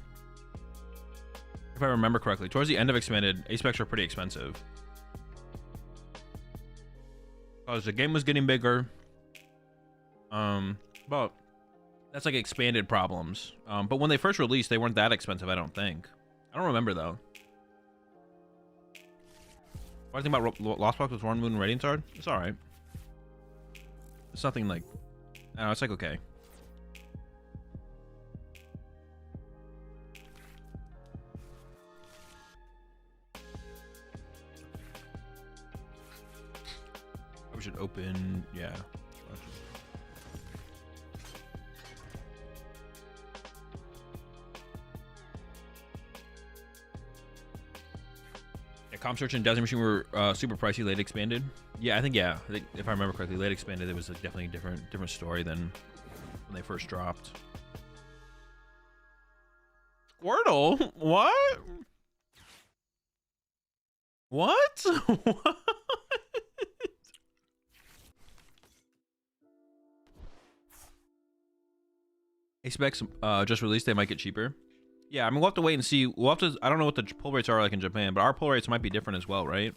I remember correctly, towards the end of Expanded, ace specs were pretty expensive. Because the game was getting bigger. But that's like expanded problems. But when they first released, they weren't that expensive, I don't think. I don't remember though. What do you think about Lost Box with One Moon and Radiant Shard? It's alright. It's nothing like, I don't know, it's like okay. We should open, yeah. Yeah, Comp Search and Dazzling Machine were super pricey late expanded. Yeah, I think if I remember correctly, late expanded it was like definitely a different story than when they first dropped. Squirtle? What? What? What? Ace specs just released, they might get cheaper. Yeah, I mean, we'll have to wait and see. We'll have to, I don't know what the pull rates are like in Japan, but our pull rates might be different as well, right?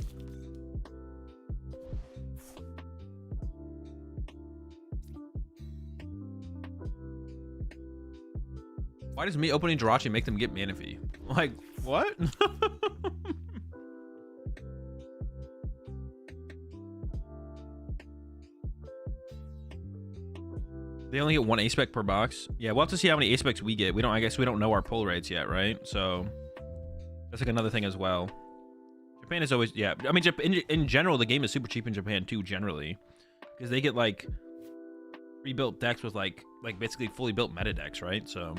Why does me opening Jirachi make them get Manaphy? Like, what? They only get one ace spec per box. Yeah, we'll have to see how many ace specs we get. I guess we don't know our pull rates yet, right? So that's like another thing as well. Japan is always, yeah. I mean, in general, the game is super cheap in Japan too, generally, because they get like pre-built decks with like basically fully built meta decks, right? So.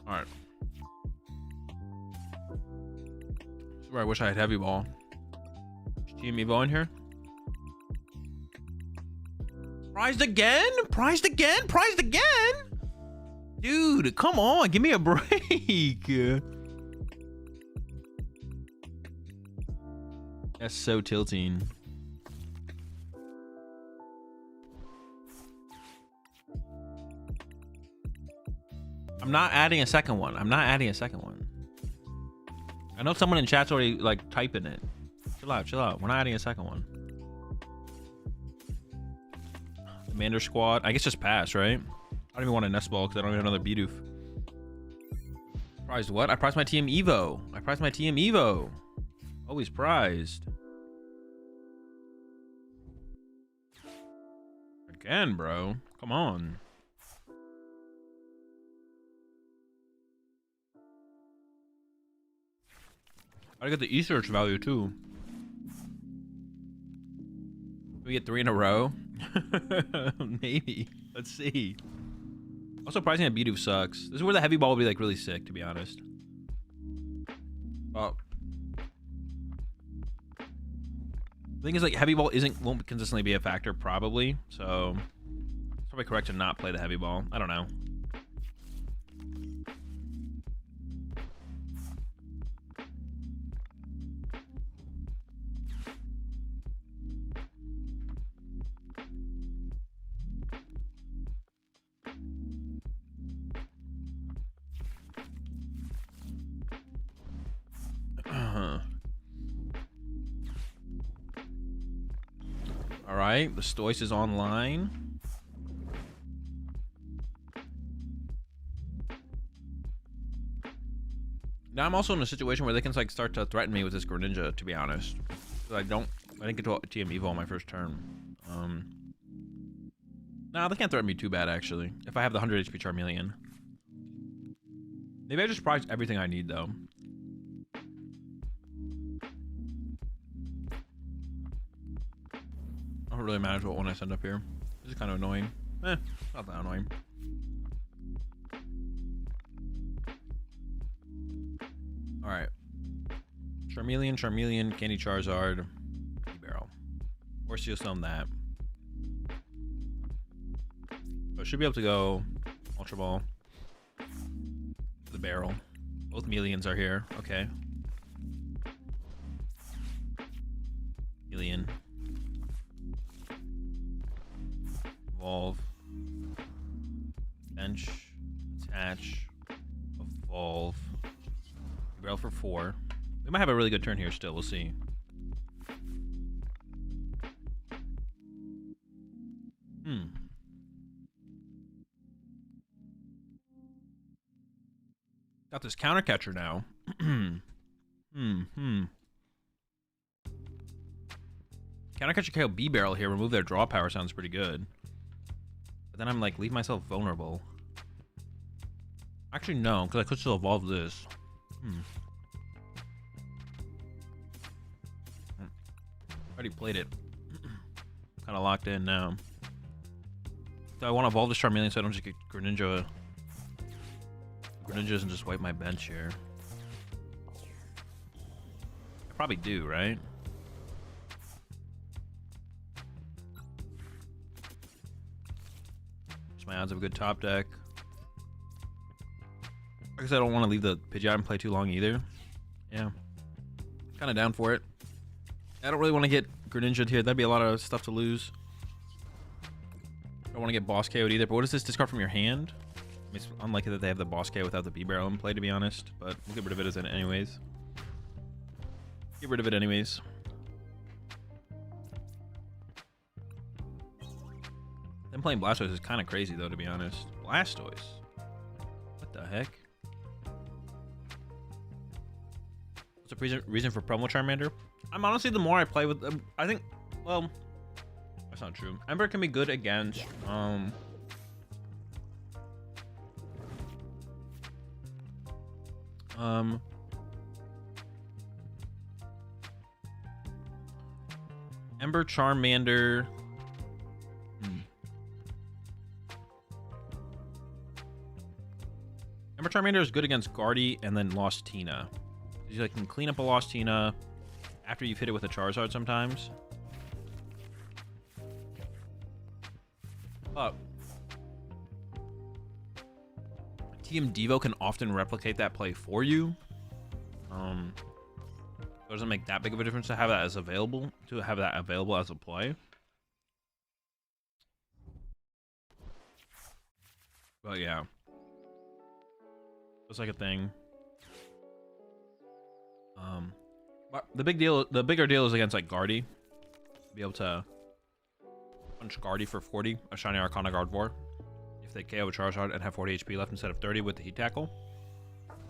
All right. This is where I wish I had Heavy Ball. Team Evo in here. Prized again? Prized again? Prized again? Dude, come on. Give me a break. That's so tilting. I'm not adding a second one. I'm not adding a second one. I know someone in chat's already like typing it. Chill out, chill out. We're not adding a second one. Commander Squad. I guess just pass, right? I don't even want a Nest Ball because I don't need another Bidoof. Prized what? I prized my TM Evo. I prized my TM Evo. Always prized. Again, bro. Come on. I got the E-Search value too. We get 3 in a row? Maybe. Let's see. Also, pricing at Bidoof sucks. This is where the Heavy Ball will be like really sick, to be honest. Oh. The thing is, like, Heavy Ball won't consistently be a factor, probably. So, it's probably correct to not play the Heavy Ball. I don't know. All right, the Stoice is online. Now I'm also in a situation where they can like start to threaten me with this Greninja, to be honest. I didn't get to TM Evo on my first turn. Nah, they can't threaten me too bad, actually. If I have the 100 HP Charmeleon. Maybe I just prize everything I need, though. Not really matters what one I send up here. This is kind of annoying. Not that annoying. Alright. Charmeleon, Candy Charizard, Barrel. Or Steel Stone that. So I should be able to go Ultra Ball. The Barrel. Both Melians are here. Okay. Melian. Evolve. Bench. Attach. Evolve. Barrel for 4. We might have a really good turn here still. We'll see. Got this counter catcher now. Counter catcher KO B Barrel here. Remove their draw power sounds pretty good. But then I'm like, leave myself vulnerable. Actually, no, because I could still evolve this. Already played it. Kind of locked in now. So I want to evolve this Charmeleon so I don't just get Greninja. Greninja doesn't just wipe my bench here. I probably do, right? Just my odds of a good top deck. I guess I don't want to leave the Pidgeot and play too long either. Yeah. Kind of down for it. I don't really want to get Greninja here. That'd be a lot of stuff to lose. I don't want to get Boss KO'd either. But what does this discard from your hand? I mean, it's unlikely that they have the Boss KO without the B-Barrel in play, to be honest. But we'll get rid of it as anyways. Get rid of it anyways. Them playing Blastoise is kind of crazy, though, to be honest. Blastoise? What the heck? What's the reason for promo Charmander? I'm honestly, the more I play with them, I think, well, that's not true. Ember can be good against, Ember, Charmander. Ember Charmander is good against Guardy and then Lost Tina. You like, can clean up a Lost Tina after you've hit it with a Charizard sometimes. But Team Devo can often replicate that play for you. It doesn't make that big of a difference to have that as available as a play. But yeah, it's like a thing. But the bigger deal is against like Guardy. Be able to punch Guardy for 40, a Shiny Arcana Gardevoir, if they KO a Charizard and have 40 HP left instead of 30 with the Heat Tackle.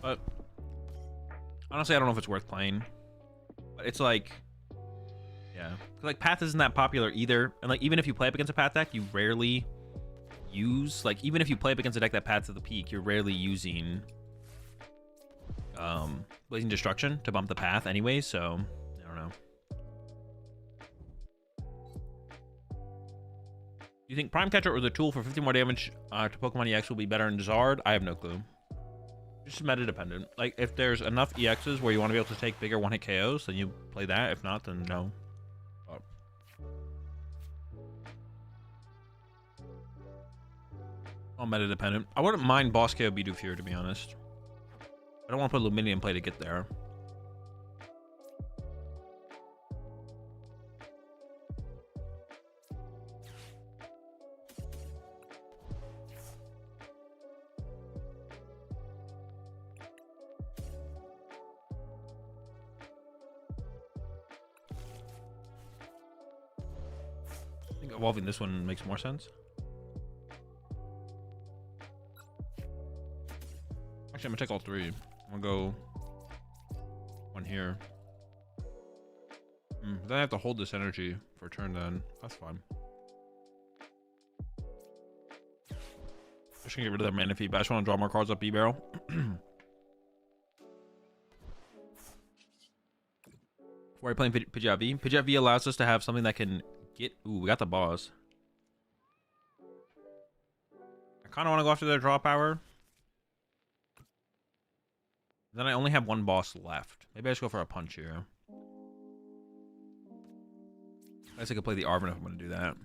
But honestly, I don't know if it's worth playing. But it's like, yeah, because like Path isn't that popular either, and like even if you play up against a Path deck, you rarely use, like, even if you play up against a deck that Paths at the peak, you're rarely using Blazing Destruction to bump the Path anyway, so I don't know. Do you think Prime Catcher or the tool for 50 more damage to Pokemon EX will be better in Charizard? I have no clue. Just meta dependent. Like, if there's enough EXs where you want to be able to take bigger one-hit KOs, then you play that. If not, then no. All meta dependent. I wouldn't mind Boss KO Bidoof, to be honest. I don't want to put Lumineon in play to get there. I think evolving this one makes more sense. Actually, I'm gonna take all three. I'm gonna go one here. Then I have to hold this energy for a turn then. That's fine. just gonna get rid of that mana feed, but I just want to draw more cards up B-barrel. Why are you playing Pidgeot V? Pidgeot V allows us to have something that can get... Ooh, we got the boss. I kind of want to go after their draw power. Then I only have one boss left. Maybe I just go for a punch here. I guess I could play the Arvin if I'm going to do that.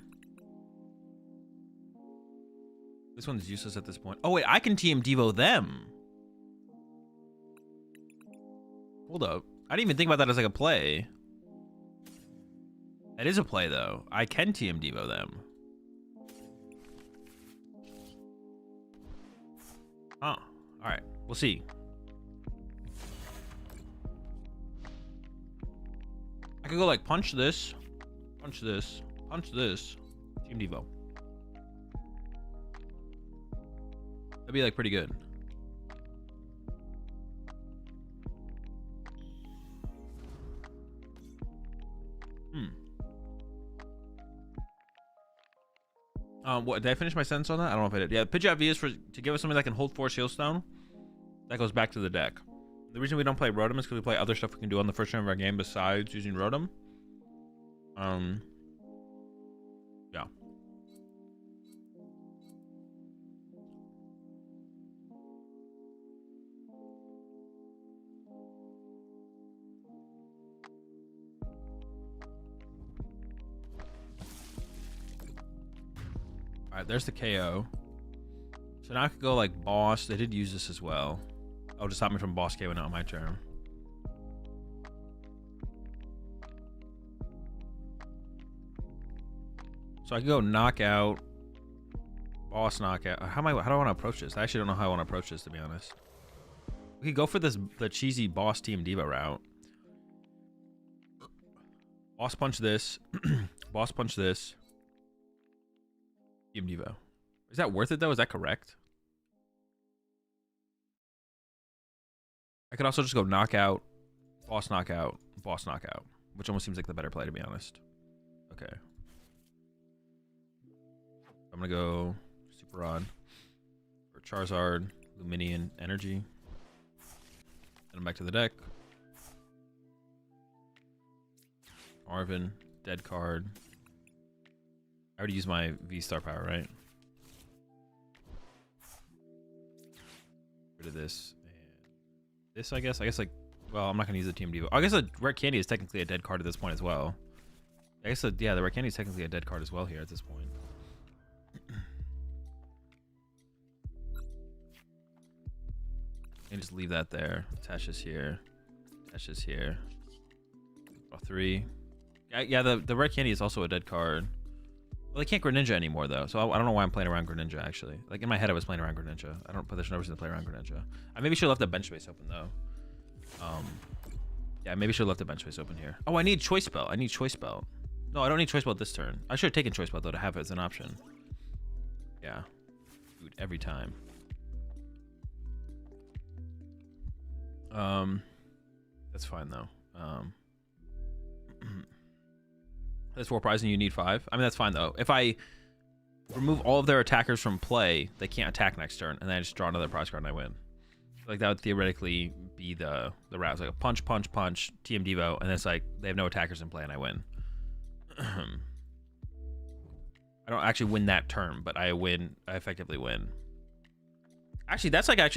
This one's useless at this point. Oh, wait, I can TM Devo them. Hold up. I didn't even think about that as like a play. That is a play, though. I can TM Devo them. Oh, alright. We'll see. I could go like punch this, punch this, punch this, TM Devo. That'd be like pretty good. What did I finish my sentence on that? I don't know if I did. Yeah, Pidgeot V is to give us something that can hold 4 Shieldstone. That goes back to the deck. The reason we don't play Rotom is because we play other stuff we can do on the first turn of our game besides using Rotom. Yeah. Alright, there's the KO. So now I could go like boss. They did use this as well. Oh, to stop me from boss KOing out on my turn. So I can go knockout, boss knockout. How do I want to approach this? I actually don't know how I want to approach this, to be honest. We could go for the cheesy boss team diva route. Boss punch this, boss punch this. Team Devo. Is that worth it though? Is that correct? I could also just go knockout, boss knockout, which almost seems like the better play, to be honest. Okay. I'm gonna go Super Rod for Charizard, Luminian Energy. Then I'm back to the deck. Arvin, dead card. I already used my V-Star power, right? Rid of this. And this, I guess. Like, well, I'm not going to use the Team Devo. I guess the Rare Candy is technically a dead card at this point as well. I guess, yeah, the Rare Candy is technically a dead card as well here at this point. And just leave that there. Attach this here. Attach this here. Draw 3. Yeah, the Rare Candy is also a dead card. Well, they can't Greninja anymore, though, so I don't know why I'm playing around Greninja, actually. Like, in my head, I was playing around Greninja. I don't, but there's no reason to play around Greninja. I maybe should have left the bench space open, though. Yeah, maybe should have left the bench space open here. Oh, I need Choice Belt. I need Choice Belt. No, I don't need Choice Belt this turn. I should have taken Choice Belt, though, to have it as an option. Yeah. Dude, every time. That's fine, though. That's 4 prize and you need 5. I mean, that's fine, though. If I remove all of their attackers from play, they can't attack next turn, and then I just draw another prize card and I win. Like, that would theoretically be the route. It's like a punch, punch, punch, TM Devo, and it's like they have no attackers in play and I win. I don't actually win that turn, but I win. I effectively win. Actually, that's like now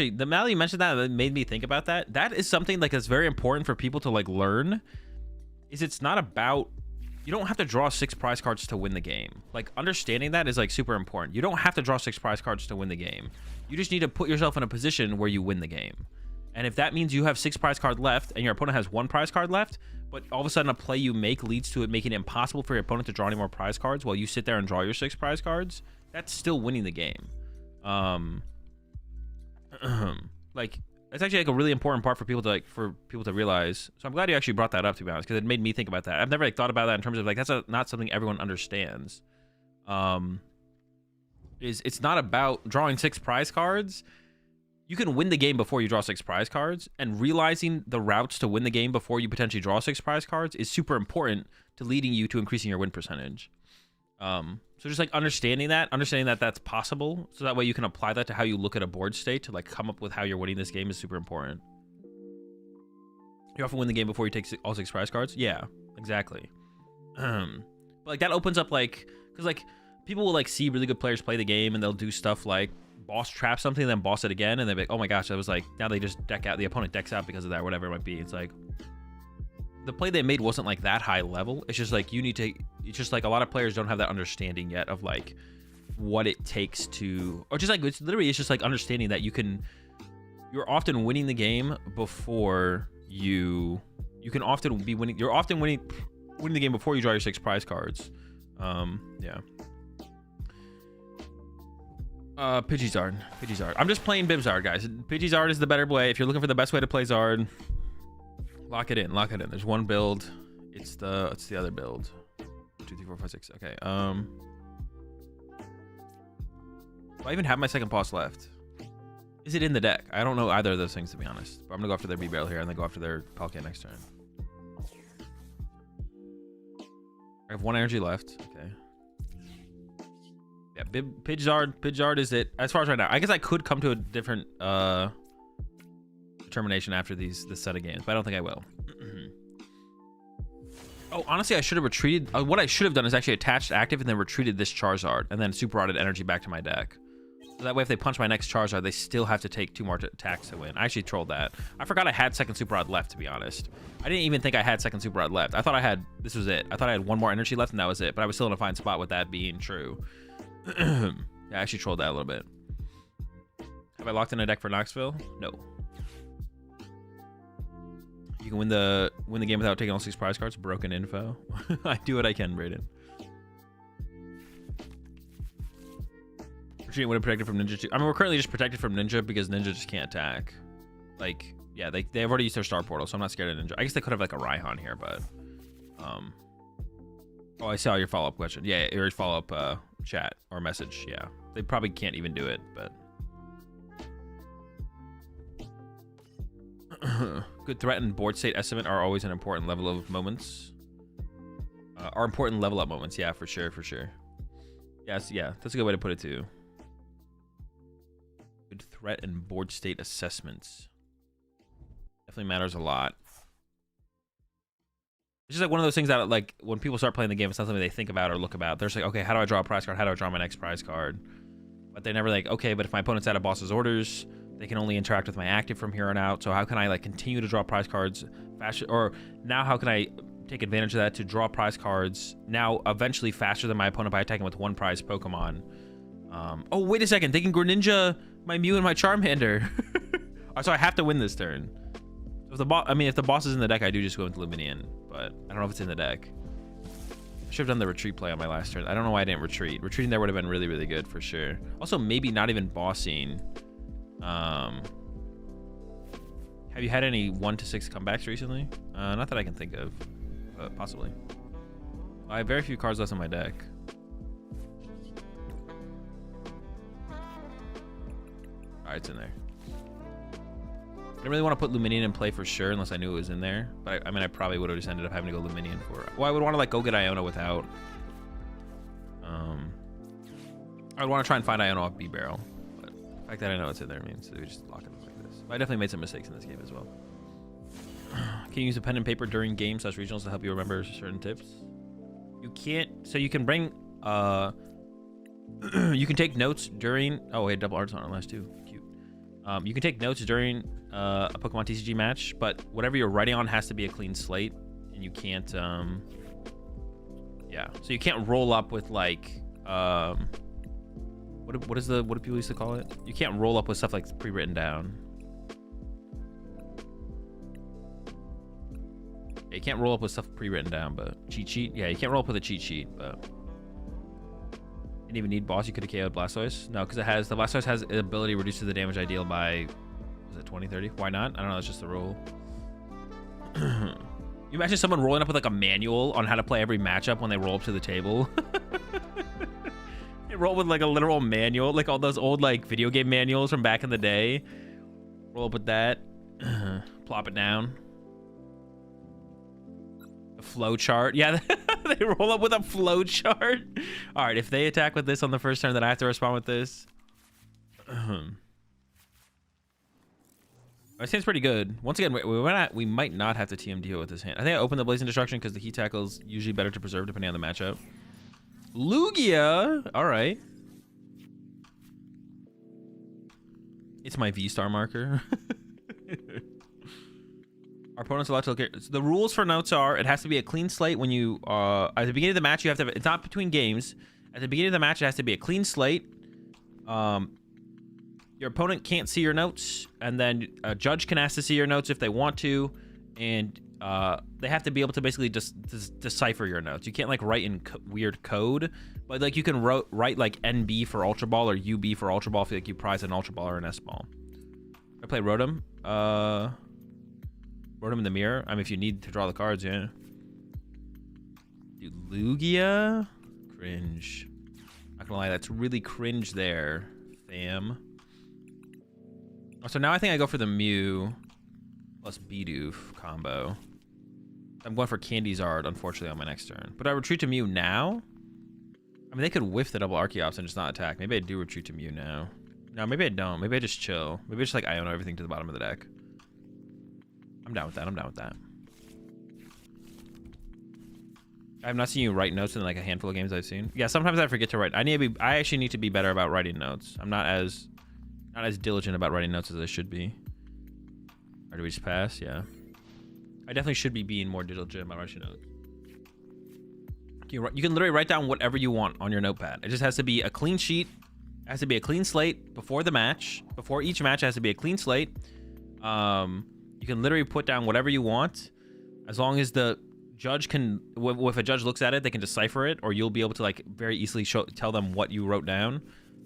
that you mentioned that, it made me think about that. That is something like that's very important for people to like learn. Is it's not about, you don't have to draw 6 prize cards to win the game. Like, understanding that is like super important. You don't have to draw 6 prize cards to win the game. You just need to put yourself in a position where you win the game. And if that means you have 6 prize cards left and your opponent has 1 prize card left, but all of a sudden a play you make leads to it making it impossible for your opponent to draw any more prize cards while you sit there and draw your 6 prize cards, that's still winning the game. Like, it's actually like a really important part for people to realize. So I'm glad you actually brought that up, to be honest, because it made me think about that. I've never like thought about that in terms of like that's not something everyone understands. It's not about drawing 6 prize cards. You can win the game before you draw 6 prize cards, and realizing the routes to win the game before you potentially draw 6 prize cards is super important to leading you to increasing your win percentage. So just like understanding that that's possible, so that way you can apply that to how you look at a board state to like come up with how you're winning this game is super important. You often win the game before you take all 6 prize cards. Yeah, exactly. But like that opens up like, because like people will like see really good players play the game and they'll do stuff like boss trap something and then boss it again, and they're like, oh my gosh, that was like, now they just deck out, the opponent decks out because of that, whatever it might be. It's like the play they made wasn't like that high level. It's just like you need to, it's just like a lot of players don't have that understanding yet of like what it takes to, or just like it's literally, it's just like understanding that you're often winning the game before you can often be winning, you're often winning the game before you draw your 6 prize cards. Yeah. Pidgeysard. I'm just playing Bibzard, guys. Pidgeysard is the better way. If you're looking for the best way to play Zard, lock it in. There's one build. It's the other build. 2, 3, 4, 5, 6. Okay. Do I even have my second boss left? Is it in the deck? I don't know either of those things, to be honest. But I'm gonna go after their B-Barrel here and then go after their Palkia next turn. I have 1 energy left. Okay. Yeah, Pidgeysard is it as far as right now. I guess I could come to a different determination after this set of games, but I don't think I will. Oh, honestly, I should have retreated. What I should have done is actually attached active and then retreated this Charizard and then super rotted energy back to my deck. So that way, if they punch my next Charizard, they still have to take 2 more attacks to win. I actually trolled that. I forgot I had second Super Rod left, to be honest. I didn't even think I had second Super Rod left. I thought this was it. I thought I had 1 more energy left and that was it, but I was still in a fine spot with that being true. Yeah, I actually trolled that a little bit. Have I locked in a deck for Knoxville? No. You can win the game without taking all 6 prize cards. Broken info. I do what I can, Brayden. Retreating would have protected from Ninja too. I mean, we're currently just protected from Ninja because Ninja just can't attack. Like, yeah, they've already used their Star Portal, so I'm not scared of Ninja. I guess they could have like a Raihan here, but oh, I saw your follow-up question. Yeah, your follow-up chat or message. Yeah, they probably can't even do it, but good threat and board state estimate are always an important level of moments. Are important level up moments. Yeah, for sure. Yes, yeah, that's a good way to put it too. Good threat and board state assessments definitely matters a lot. It's just like one of those things that like when people start playing the game, it's not something they think about or look about. They're just like, okay, how do I draw a prize card? How do I draw my next prize card? But they're never like, okay, but if my opponent's out of boss's orders, they can only interact with my active from here on out. So how can I like continue to draw prize cards faster? Or now how can I take advantage of that to draw prize cards now eventually faster than my opponent by attacking with 1 prize Pokemon? Oh, wait a second. They can Greninja my Mew and my Charmander. So I have to win this turn. So if the boss is in the deck, I do just go into Luminion, but I don't know if it's in the deck. I should have done the retreat play on my last turn. I don't know why I didn't retreat. Retreating there would have been really, really good for sure. Also, maybe not even bossing. Have you had any 1 to 6 comebacks recently? Not that I can think of, but possibly. I have very few cards left in my deck. Alright, it's in there. I didn't really want to put Luminion in play for sure unless I knew it was in there. But I mean, I probably would have just ended up having to go Luminion for it. Well, I would want to like go get Iona without. I would want to try and find Iona off B-Barrel. But the fact that I know it's in there means that we just lock it up like this. But I definitely made some mistakes in this game as well. Can you use a pen and paper during games / regionals to help you remember certain tips? You can't. So you can bring. You can take notes during. Oh wait, double arts on our last 2. Cute. You can take notes during a PokemonTCG match, but whatever you're writing on has to be a clean slate, and you can't. Yeah. So you can't roll up with like. What do people used to call it? You can't roll up with stuff like pre-written down. Yeah, you can't roll up with stuff pre-written down, but cheat sheet. Yeah, you can't roll up with a cheat sheet, but. Didn't even need boss. You could have KO'd Blastoise. No, because the Blastoise has the ability to reduce the damage I deal by, was it 20, 30? Why not? I don't know. That's just the rule. You imagine someone rolling up with like a manual on how to play every matchup when they roll up to the table. They roll with like a literal manual, like all those old like video game manuals from back in the day. Roll up with that. Plop it down. flow chart. Yeah, they roll up with a flow chart. All right, if they attack with this on the first turn, then I have to respond with this. It seems pretty good. Once again, we might not have to TMDO with this hand. I think I opened the Blazing Destruction because the Heat Tackle is usually better to preserve depending on the matchup. Lugia! All right. It's my V-star marker. Our opponent's allowed to look at... The rules for notes are, it has to be a clean slate when you... at the beginning of the match, you have to... It's not between games. At the beginning of the match, it has to be a clean slate. Your opponent can't see your notes, and then a judge can ask to see your notes if they want to, and they have to be able to basically just decipher your notes. You can't like write in weird code, but like you can write like NB for Ultra Ball or UB for Ultra Ball if like you prize an Ultra Ball or an S Ball. I play Rotom. Rotom in the mirror. I mean, if you need to draw the cards, yeah. Dude, Lugia? Cringe. Not gonna lie, that's really cringe there, fam. So now I think I go for the Mew plus Bidoof combo. I'm going for Charizard, unfortunately, on my next turn. But I retreat to Mew now? I mean, they could whiff the double Archeops and just not attack. Maybe I do retreat to Mew now. No, maybe I don't. Maybe I just chill. Maybe I just like Iono everything to the bottom of the deck. I'm down with that. I'm down with that. I have not seen you write notes in like a handful of games I've seen. Yeah, sometimes I forget to write. I actually need to be better about writing notes. I'm not as diligent about writing notes as I should be. Or do we just pass? Yeah. I definitely should be being more diligent about writing notes. You can literally write down whatever you want on your notepad. It just has to be a clean sheet. It has to be a clean slate before the match. Before each match, it has to be a clean slate. You can literally put down whatever you want. As long as the judge can... If a judge looks at it, they can decipher it. Or you'll be able to like very easily tell them what you wrote down.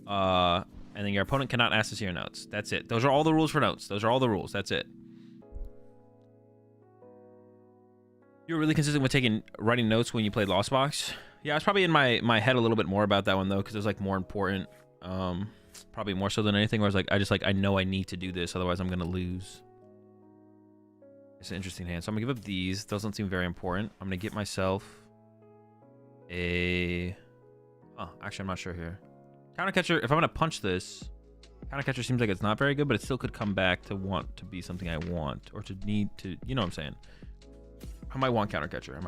And then your opponent cannot ask to see your notes. That's it. Those are all the rules for notes. Those are all the rules. That's it. You were really consistent with writing notes when you played Lost Box. Yeah, I was probably in my head a little bit more about that one though, because it was like more important. Probably more so than anything. Where I was like, I know I need to do this, otherwise I'm gonna lose. It's an interesting hand. So I'm gonna give up these. Those don't seem very important. I'm gonna get myself a... Oh, actually, I'm not sure here. Counter Catcher, if I'm going to punch this, Counter Catcher seems like it's not very good, but it still could come back to want to be something I want, or to need to, you know what I'm saying? I might want Counter Catcher. I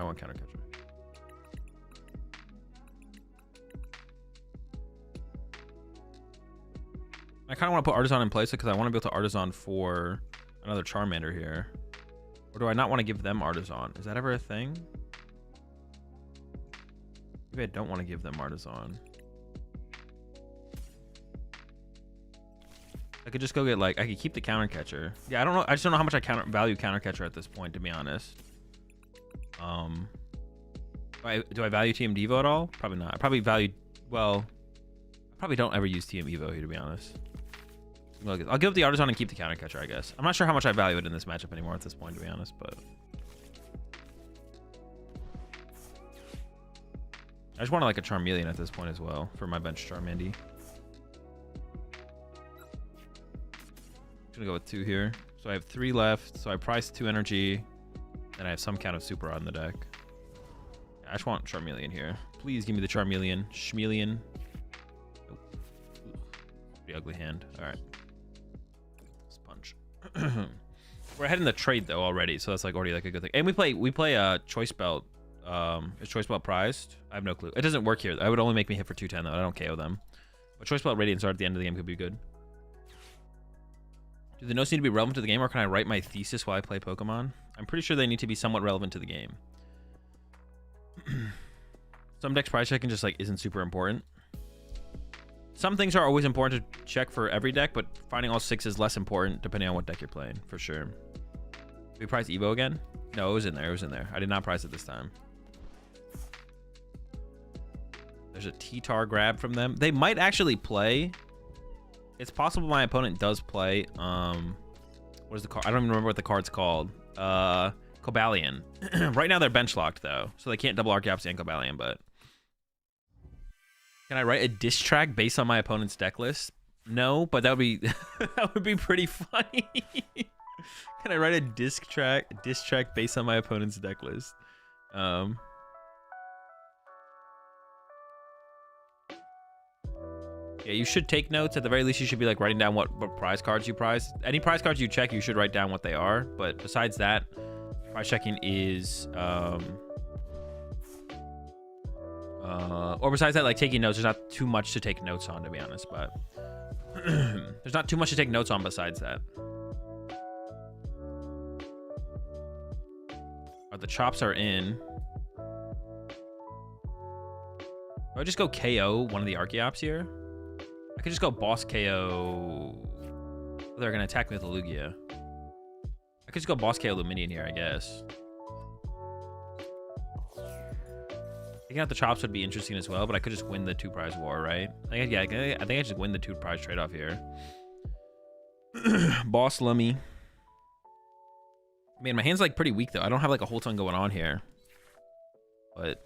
kind of want to put Artisan in place because I want to be able to Artisan for another Charmander here. Or do I not want to give them Artisan? Is that ever a thing? Maybe I don't want to give them Artisan. I could just go get like, I could keep the Counter Catcher. Yeah, I don't know. I just don't know how much I value Counter Catcher at this point, to be honest. Do I value TM Devo at all? Probably not. I probably value, well, I probably don't ever use TM Evo here, to be honest. I'll give up the Artisan and keep the Counter Catcher, I guess. I'm not sure how much I value it in this matchup anymore at this point, to be honest, but I just want like a Charmeleon at this point as well for my bench Charmandy. Gonna go with 2 here. So I have 3 left. So I priced 2 energy. And I have some kind of super on the deck. I just want Charmeleon here. Please give me the Charmeleon. Schmeleon. Nope. Pretty ugly hand. Alright. Sponge. We're ahead in the trade though already, so that's like already like a good thing. And we play Choice Belt. Is Choice Belt prized? I have no clue. It doesn't work here. That would only make me hit for 210 though. I don't KO them. But Choice Belt Radiance Art at the end of the game could be good. Do the notes need to be relevant to the game, or can I write my thesis while I play Pokemon? I'm pretty sure they need to be somewhat relevant to the game. Some decks prize checking just like isn't super important. Some things are always important to check for every deck, but finding all 6 is less important depending on what deck you're playing, for sure. Did we prize Evo again? No, it was in there. It was in there. I did not prize it this time. There's a T-Tar grab from them. They might actually play. It's possible my opponent does play. What is the card? I don't even remember what the card's called. Cobalion. Right now they're bench locked though, so they can't double Archeops and Cobalion. But can I write a diss track based on my opponent's deck list? No, but that would be that would be pretty funny. Can I write a diss track based on my opponent's deck list? Yeah, you should take notes. At the very least, you should be like writing down what prize cards you prize. Any prize cards you check, you should write down what they are. But besides that, prize checking is or besides that, like taking notes, there's not too much to take notes on, to be honest. But there's not too much to take notes on besides that. The chops are in. Do I just go KO one of the Archeops here? I could just go boss KO. Oh, they're gonna attack me with a Lugia. I could just go boss KO Luminion here, I guess. Taking out the chops would be interesting as well, but I could just win the 2-prize war, right? I think I just win the 2-prize trade-off here. Boss Lummy. Man, my hand's like pretty weak though. I don't have like a whole ton going on here. But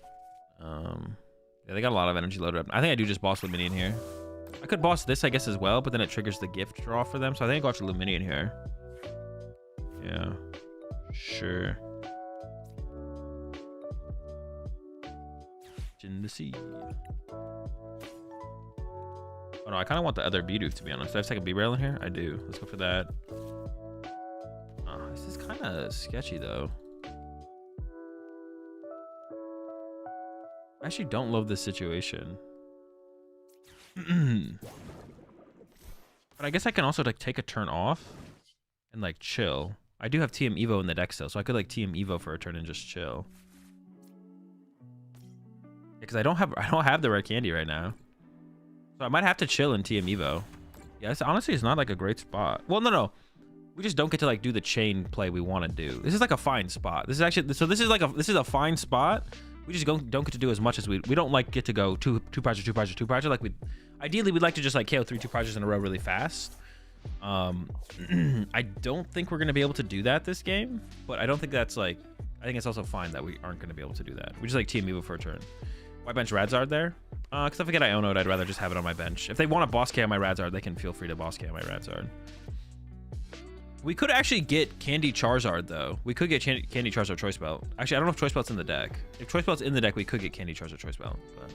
yeah, they got a lot of energy loaded up. I think I do just boss Luminion here. I could boss this, I guess, as well, but then it triggers the gift draw for them. So I think I go after Luminion here. Yeah. Sure. In the sea. Oh no, I kind of want the other Bidoof, to be honest. Do I have to take a B-Rail in here? I do. Let's go for that. This is kind of sketchy though. I actually don't love this situation. But I guess I can also like take a turn off and like chill. I do have TM Evo in the deck still, so I could like TM Evo for a turn and just chill. Because I don't have the red candy right now. So I might have to chill in TM Evo. Yeah, honestly, it's not like a great spot. Well, no. We just don't get to like do the chain play we want to do. This is like a fine spot. This is actually, so this is a fine spot. We just don't get to do as much as we don't like get to go two prizes. Like ideally we'd like to just like KO 3 2-prizes in a row really fast. I don't think we're gonna be able to do that this game, but I don't think that's like, I think it's also fine that we aren't gonna be able to do that. We just like TM Evo for a turn. Why bench Radzard there? Because if I get Iono'd, I'd rather just have it on my bench. If they want to boss KO my Radzard, they can feel free to boss KO my Radzard. We could actually get Candy Charizard, though. We could get Candy Charizard Choice Belt. Actually, I don't know if Choice Belt's in the deck. If Choice Belt's in the deck, we could get Candy Charizard Choice Belt. But...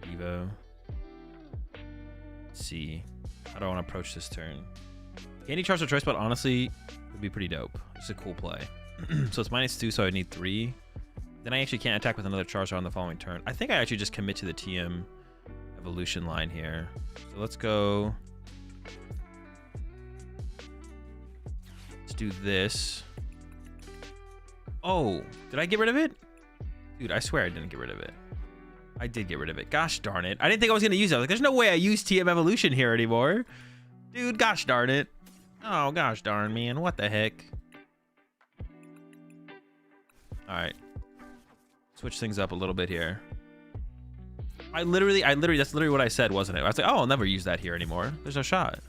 Devo. Let's see. How do I want to approach this turn? Candy Charizard Choice Belt, honestly, would be pretty dope. It's a cool play. So it's -2, so I need 3. Then I actually can't attack with another Charizard on the following turn. I think I actually just commit to the TM evolution line here. So let's go... do this. Oh, did I get rid of it? Dude, I swear I didn't get rid of it. I did get rid of it. Gosh darn it. I didn't think I was going to use it. I was like, there's no way I use TM Evolution here anymore. Dude, gosh darn it. Oh, gosh darn, man. What the heck? All right. Switch things up a little bit here. I literally, that's literally what I said, wasn't it? I was like, oh, I'll never use that here anymore. There's no shot.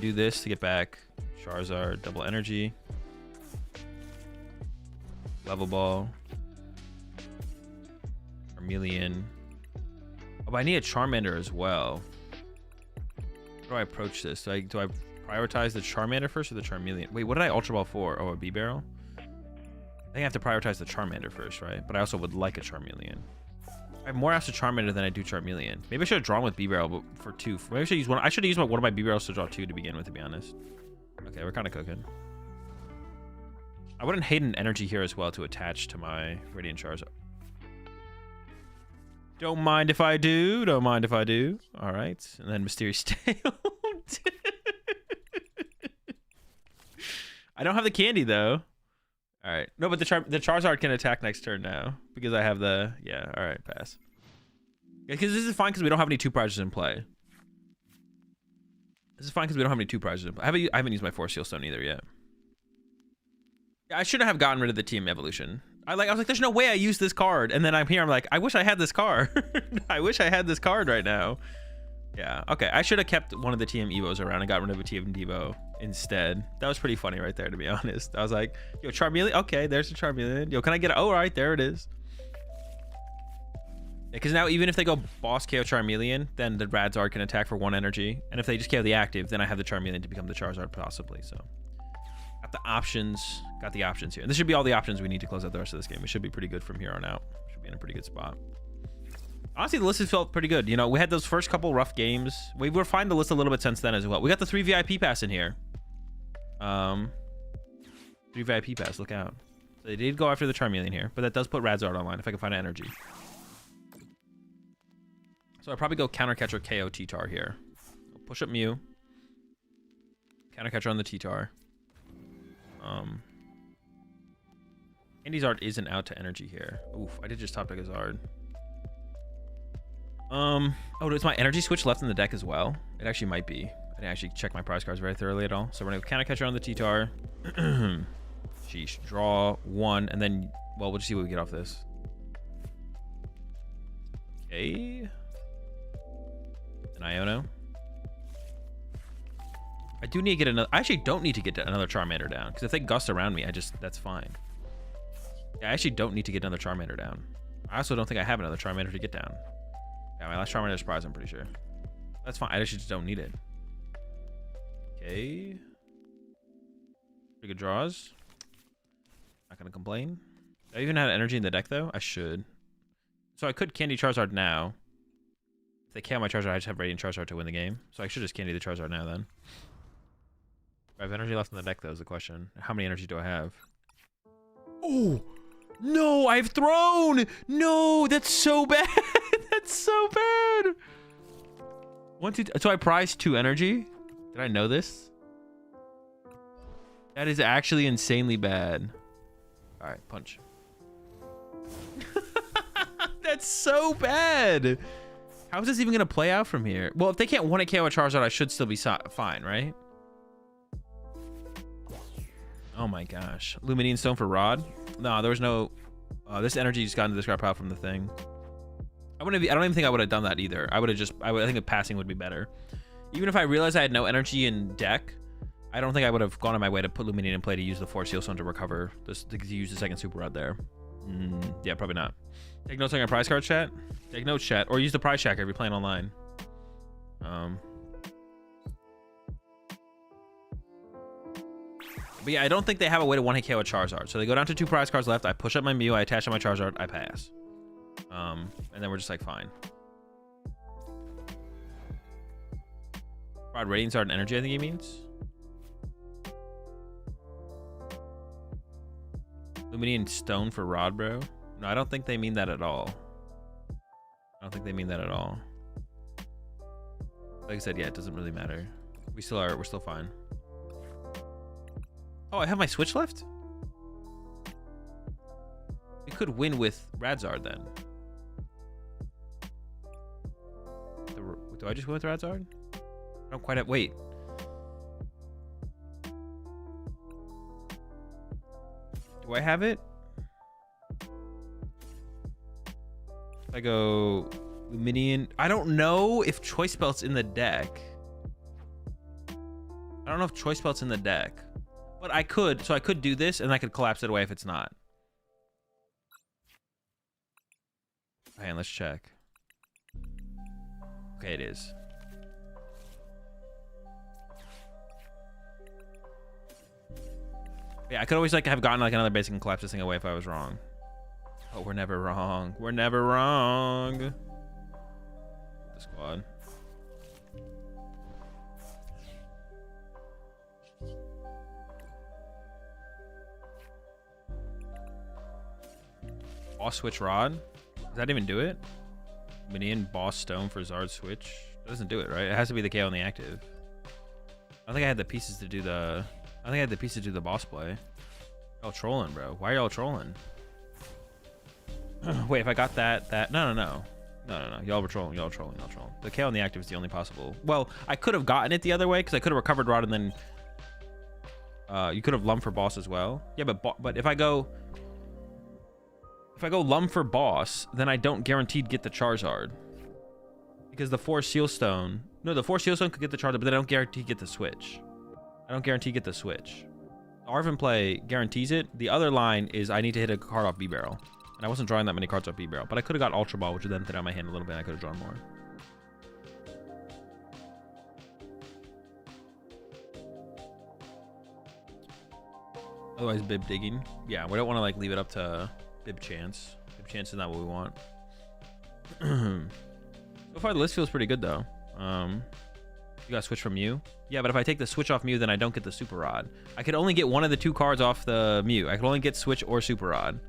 Do this to get back Charizard, double energy, level ball, Charmeleon. Oh, but I need a Charmander as well. How do I approach this? Do I prioritize the Charmander first or the Charmeleon? Wait, what did I Ultra Ball for? Oh, a B-Barrel? I think I have to prioritize the Charmander first, right? But I also would like a Charmeleon. I have more after Charmander than I do Charmeleon. Maybe I should have drawn with B-Barrel, but for 2. Maybe I should use one. I should have used one of my B-Barrels to draw 2 to begin with, to be honest. Okay, we're kind of cooking. I wouldn't hate an energy here as well to attach to my Radiant Charizard. Don't mind if I do. Don't mind if I do. All right. And then Mysterious Tail. I don't have the candy, though. All right. No, but the Charizard can attack next turn now because I have the... Yeah, all right, pass. Yeah, because this is fine because we don't have any 2 prizes in play. This is fine because we don't have any 2 prizes in play. I haven't used my Force Seal Stone either yet. Yeah, I shouldn't have gotten rid of the TM Evolution. I was like, there's no way I use this card. And then I'm here, I'm like, I wish I had this card. I wish I had this card right now. Yeah, okay. I should have kept one of the TM Evos around and got rid of a TM Devo instead. That was pretty funny right there, to be honest. I was like, yo, Charmeleon. Okay, there's the Charmeleon. Yo, can I get it? Oh, all right, there it is. Because now even if they go boss KO Charmeleon, then the Radzard can attack for 1 energy. And if they just KO the active, then I have the Charmeleon to become the Charizard possibly. So Got the options. Got the options here. And this should be all the options we need to close out the rest of this game. We should be pretty good from here on out. Should be in a pretty good spot. Honestly, the list has felt pretty good. You know, we had those first couple rough games. We've refined the list a little bit since then as well. We got the 3 VIP pass in here. 3 VIP pass. Look out. So they did go after the Charmeleon here, but that does put Charizard online if I can find energy. So I'll probably go Counter Catcher KO T-Tar here. Push up Mew. Counter Catcher on the T-Tar. Charizard isn't out to energy here. Oof, I did just top deck a Zard. Oh, is my energy switch left in the deck as well? It actually might be. I didn't actually check my prize cards very thoroughly at all. So we're gonna Counter Catcher on the T-Tar. Sheesh. Draw 1, and then, well, we'll just see what we get off this. Okay. An Iono. I do need to get another. I actually don't need to get another Charmander down, because if they gust around me, that's fine. Yeah, I actually don't need to get another Charmander down. I also don't think I have another Charmander to get down. Yeah, my last Charmander is prize, I'm pretty sure. That's fine. I actually just don't need it. Okay. Pretty good draws. Not gonna complain. Do I even have energy in the deck though? I should. So I could Candy Charizard now. If they KO my Charizard, I just have Radiant Charizard to win the game. So I should just Candy the Charizard now then. Do I have energy left in the deck though is the question. How many energy do I have? Oh! No, I've thrown! No, that's so bad! That's so bad! So I prized 2 energy? Did I know this? That is actually insanely bad. Alright, punch. That's so bad! How is this even gonna play out from here? Well, if they can't 1-hit KO a Charizard, I should still be fine, right? Oh my gosh. Lumineon Stone for Rod? No, there was no... this energy just got into the scrap pile from the thing. I don't even think I would have done that either. I think a passing would be better. Even if I realized I had no energy in deck, I don't think I would have gone on my way to put Lumineon in play to use the Force Seal Stone to recover this, to use the second Super Rod there. Yeah, probably not. Take notes on your prize card, chat. Take notes, chat, or use the prize tracker if you're playing online. But yeah, I don't think they have a way to 1-hit KO a Charizard. So they go down to 2 prize cards left. I push up my Mew, I attach on my Charizard, I pass. And then we're just like, fine. Rod Radiant Zard and Energy, I think he means. Lumineon Stone for Rod, bro. No, I don't think they mean that at all. I don't think they mean that at all. Like I said, yeah, it doesn't really matter. We're still fine. Oh, I have my switch left? We could win with Radzard then. Do I just win with Radzard? I don't quite have... Wait. Do I have it? I go Lumineon. I don't know if Choice Belt's in the deck. I don't know if Choice Belt's in the deck. But I could. So I could do this and I could collapse it away if it's not. Okay, and let's check. Okay, it is. Yeah, I could always like have gotten like another basic and collapse this thing away if I was wrong. Oh, we're never wrong. We're never wrong. The squad. Boss switch Rod. Does that even do it? Minion Boss Stone for Zard switch. That doesn't do it, right? It has to be the KO on the active. I don't think I had the pieces to do the... I think I had the pieces to do the boss play. Y'all trolling, bro. Why are y'all trolling? Wait, if I got that... No. Y'all were trolling. Y'all trolling. The KO on the active is the only possible... Well, I could have gotten it the other way because I could have recovered Rod and then... you could have Lum for boss as well. Yeah, but if I go... If I go Lum for boss, then I don't guaranteed get the Charizard. Because the 4 Seal Stone... No, the 4 Seal Stone could get the Charizard, but then I don't guarantee get the switch. I don't guarantee get the switch. Arvin play guarantees it. The other line is I need to hit a card off B-Barrel. And I wasn't drawing that many cards off B-Barrel. But I could have got Ultra Ball, which would then thin out my hand a little bit, and I could have drawn more. Otherwise, Bib digging. Yeah, we don't want to like leave it up to Bib chance. Bib chance is not what we want. So far, the list feels pretty good though. You got to switch from Mew. Yeah, but if I take the switch off Mew, then I don't get the Super Rod. I could only get one of the 2 cards off the Mew. I could only get Switch or Super Rod.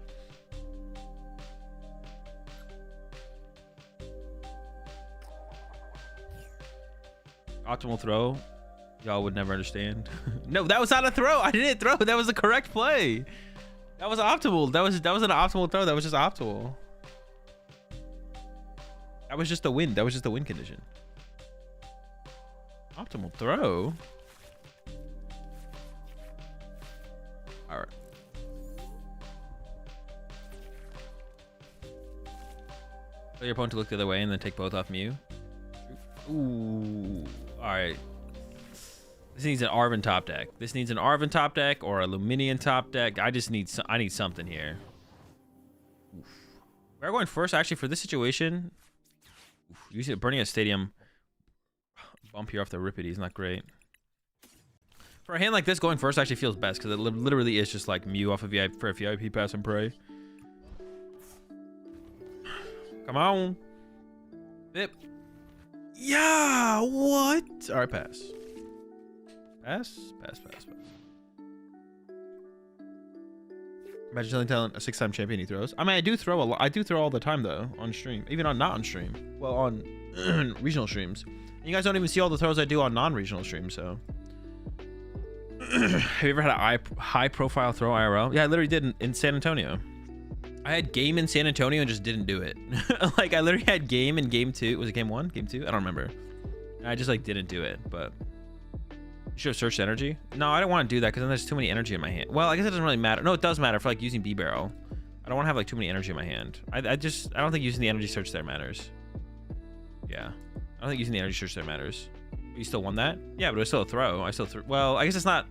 Optimal throw. Y'all would never understand. No, that was not a throw. I didn't throw. That was the correct play. That was optimal. That was an optimal throw. That was just optimal. That was just the win. That was just the win condition. Optimal throw. All right. Tell your opponent to look the other way and then take both off Mew. Ooh. All right. This needs an Arven top deck. This needs an Arven top deck or a Luminian top deck. I need something here. Oof. We're going first actually for this situation. Using burning a stadium bump here off the Ripidie is not great. For a hand like this, going first actually feels best because it literally is just like Mew off of VIP for a VIP pass and pray. Come on. Bip. Yeah, what? All right, pass. Pass. Imagine telling a 6-time champion he throws. I mean, I do throw a lot. I do throw all the time though on stream, even on not on stream. Well, on regional streams. And you guys don't even see all the throws I do on non-regional streams. So, have you ever had a high-profile throw IRL? Yeah, I literally did in San Antonio. I had game in San Antonio and just didn't do it. Like I literally had game in game 2. Was it game 1? Game 2? I don't remember. I just like didn't do it, but. You should have searched energy. No, I don't want to do that because then there's too many energy in my hand. Well, I guess it doesn't really matter. No, it does matter for like using B-Barrel. I don't want to have like too many energy in my hand. I don't think using the energy search there matters. Yeah. I don't think using the energy search there matters. You still won that? Yeah, but it was still a throw. I still threw. Well, I guess it's not.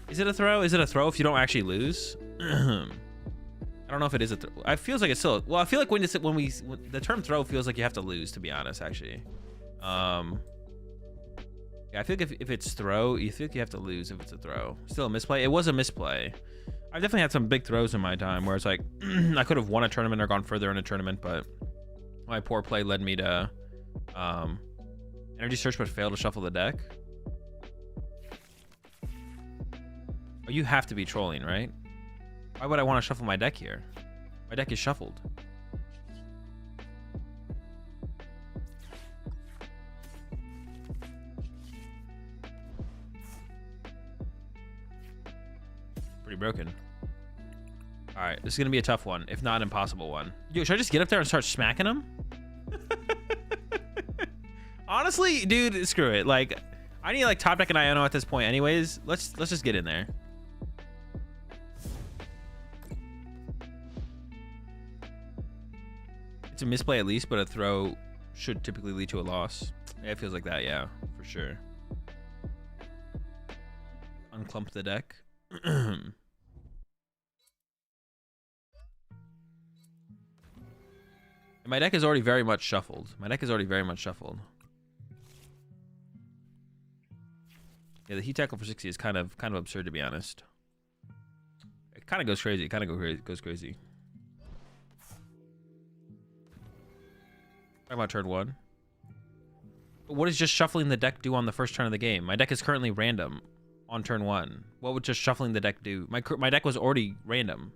Is it a throw? Is it a throw if you don't actually lose? I don't know if it is a throw. I feels like it's still. Well, I feel like when the term throw feels like you have to lose, to be honest, actually. Yeah, I feel like if it's throw, you think you have to lose if it's a throw. Still a misplay. It was a misplay. I've definitely had some big throws in my time where it's like I could have won a tournament or gone further in a tournament, but my poor play led me to energy search but failed to shuffle the deck. Oh, you have to be trolling, right? Why would I want to shuffle my deck here? My deck is shuffled. Pretty broken. All right, this is gonna be a tough one, if not an impossible one. Yo, should I just get up there and start smacking him? Honestly, dude, screw it. Like, I need like top deck and Iono at this point, anyways. Let's just get in there. It's a misplay at least, but a throw should typically lead to a loss. Yeah, it feels like that, yeah, for sure. Unclump the deck. And my deck is already very much shuffled. Yeah, the heat tackle for 60 is kind of absurd, to be honest. It kind of goes crazy. Goes crazy. Talking about turn 1. What does just shuffling the deck do on the first turn of the game? My deck is currently random on turn 1. What would just shuffling the deck do? My deck was already random.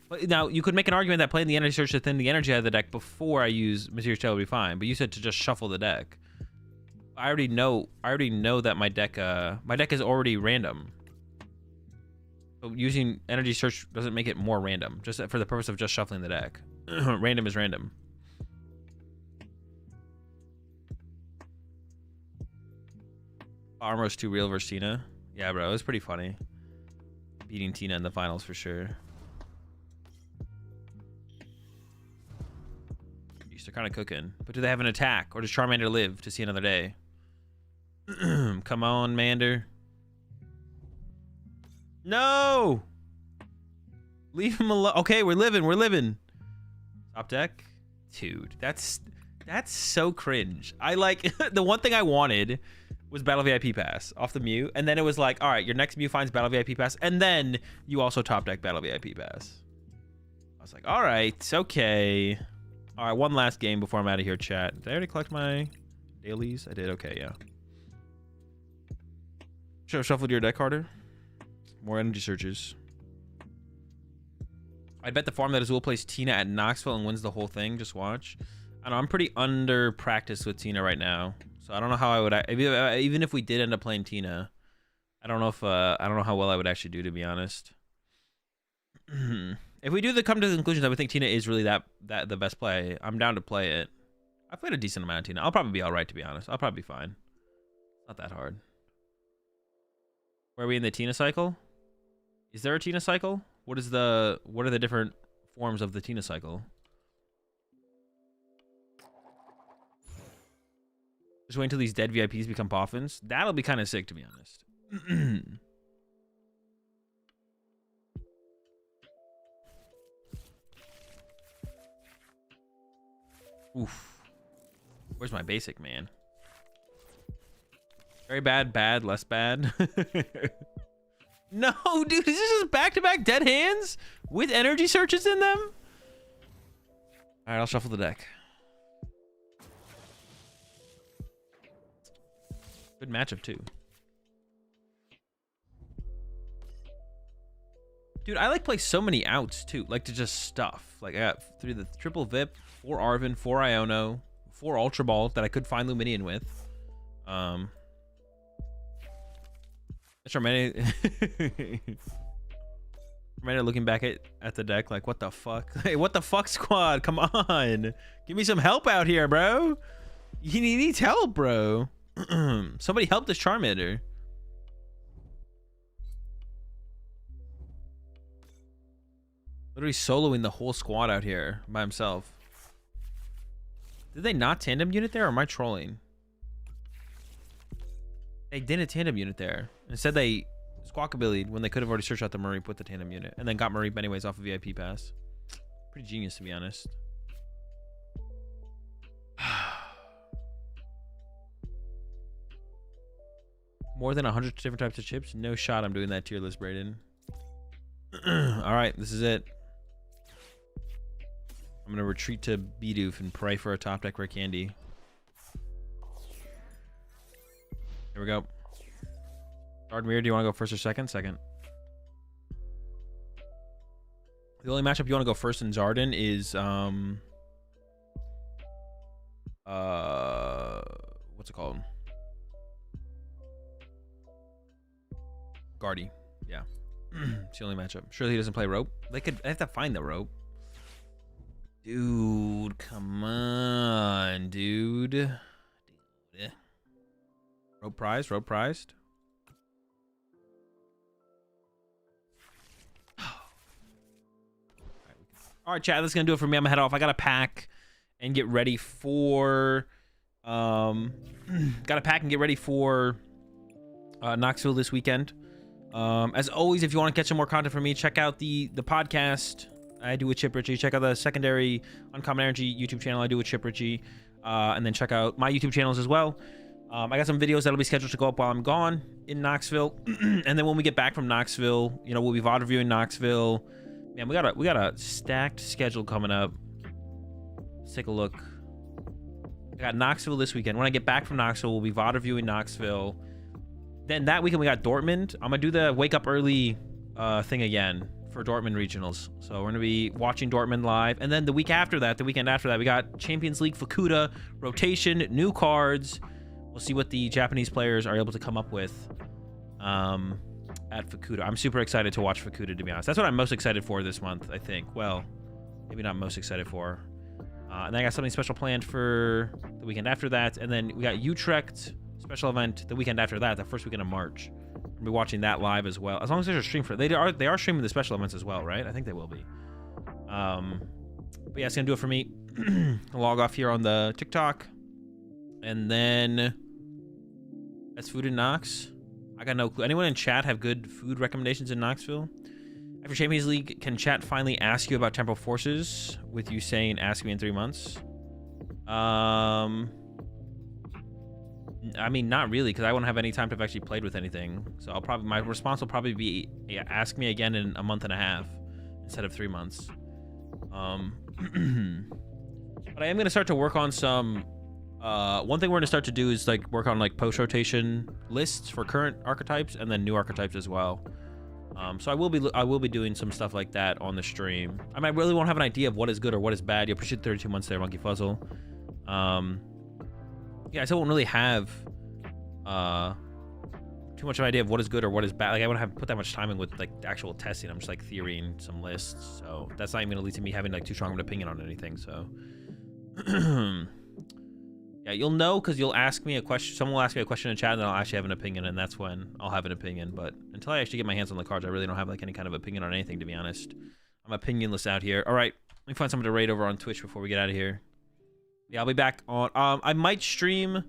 But now you could make an argument that playing the energy search to thin the energy out of the deck before I use Mysterious Tail would be fine. But you said to just shuffle the deck. I already know that my deck is already random. So using energy search doesn't make it more random. Just for the purpose of just shuffling the deck. Random is random. Armor's too real versus Tina. Yeah, bro, it was pretty funny. Beating Tina in the finals for sure. They're kind of cooking. But do they have an attack? Or does Charmander live to see another day? Come on, Mander. No! Leave him alone. Okay, we're living. Top deck? Dude, that's so cringe. I like the one thing I wanted was Battle VIP Pass off the Mew, and then it was like, all right, your next Mew finds Battle VIP Pass, and then you also top deck Battle VIP Pass. I was like, all right, okay. All right, one last game before I'm out of here, chat. Did I already collect my dailies? I did. Okay, yeah. Should have shuffled your deck harder. More energy searches. I bet the farm that Azul plays Tina at Knoxville and wins the whole thing. Just watch. I know I'm pretty under practiced with Tina right now, so I don't know how I would. Even if we did end up playing Tina, I don't know if I don't know how well I would actually do, to be honest. If we do come to the conclusion that we think Tina is really that the best play, I'm down to play it. I've played a decent amount of Tina. I'll probably be all right, to be honest. I'll probably be fine. Not that hard. Where are we in the Tina cycle? Is there a Tina cycle? What are the different forms of the Tina cycle? Just wait until these dead VIPs become Poffins. That'll be kind of sick, to be honest. Oof. Where's my basic, man? Very bad, bad, less bad. No, dude, is this just back-to-back dead hands with energy searches in them? All right, I'll shuffle the deck. Good matchup, too. Dude, I like play so many outs, too. Like to just stuff. Like I got through the triple VIP, 4 Arven, 4 Iono, 4 Ultra Ball that I could find Luminion with. Charmander looking back at the deck like, what the fuck? Hey, what the fuck, squad? Come on. Give me some help out here, bro. He needs help, bro. Somebody help this Charmander. Literally soloing the whole squad out here by himself. Did they not tandem unit there, or am I trolling? They didn't tandem unit there. Instead, they squawkabilied when they could have already searched out the Mareep with the tandem unit, and then got Mareep anyways off of VIP pass. Pretty genius, to be honest. More than 100 different types of chips? No shot I'm doing that tier list, Brayden. Alright, this is it. I'm going to retreat to Bidoof and pray for a top deck rare candy. Here we go. Ardmir, do you want to go first or second? Second. The only matchup you want to go first in Zardan is what's it called? Guardy. Yeah. It's the only matchup. Surely he doesn't play rope. I have to find the rope. Dude, come on, dude. Rope prized, rope prized. All right, chat, that's gonna do it for me. I'm gonna head off. I gotta pack and get ready for Knoxville this weekend. As always, if you want to catch some more content from me, check out the podcast I do with Chip Richie. Check out the secondary Uncommon Energy YouTube channel I do with Chip Richie, and then check out my YouTube channels as well. I got some videos that'll be scheduled to go up while I'm gone in Knoxville, and then when we get back from Knoxville, you know, we'll be VOD reviewing Knoxville. Man, we got a stacked schedule coming up. Let's take a look. I got Knoxville this weekend. When I get back from Knoxville, we'll be VOD reviewing Knoxville. Then that weekend we got Dortmund. I'm gonna do the wake up early thing again for Dortmund regionals. So we're gonna be watching Dortmund live. And then the weekend after that, we got Champions League Fukuda rotation, new cards. We'll see what the Japanese players are able to come up with at Fukuda. I'm super excited to watch Fukuda, to be honest. That's what I'm most excited for this month, I think. Well, maybe not most excited for. And then I got something special planned for the weekend after that. And then we got Utrecht special event the weekend after that, the first weekend of March. We'll be watching that live as well. As long as there's a stream for it. They are streaming the special events as well, right? I think they will be. But yeah, it's gonna do it for me. I'll log off here on the TikTok. And then that's food in Knox. I got no clue. Anyone in chat have good food recommendations in Knoxville? After Champions League, can chat finally ask you about Temporal Forces with you saying ask me in 3 months? I mean, not really, because I won't have any time to have actually played with anything. So I'll probably, my response will probably be, yeah, ask me again in a month and a half instead of 3 months. But I am gonna start to work on some. One thing we're gonna start to do is like work on like post rotation lists for current archetypes and then new archetypes as well. So I will be doing some stuff like that on the stream. I mean, I really won't have an idea of what is good or what is bad. You appreciate 32 months there, Monkey Fuzzle. Yeah, I still won't really have too much of an idea of what is good or what is bad. Like, I won't have put that much time in with like the actual testing. I'm just like theorying some lists, so that's not even gonna lead to me having like too strong of an opinion on anything. So yeah, you'll know because you'll ask me a question. Someone will ask me a question in chat, and I'll actually have an opinion, and that's when I'll have an opinion. But until I actually get my hands on the cards, I really don't have like any kind of opinion on anything, to be honest. I'm opinionless out here. All right, let me find someone to raid over on Twitch before we get out of here. Yeah, I'll be back on. I might stream.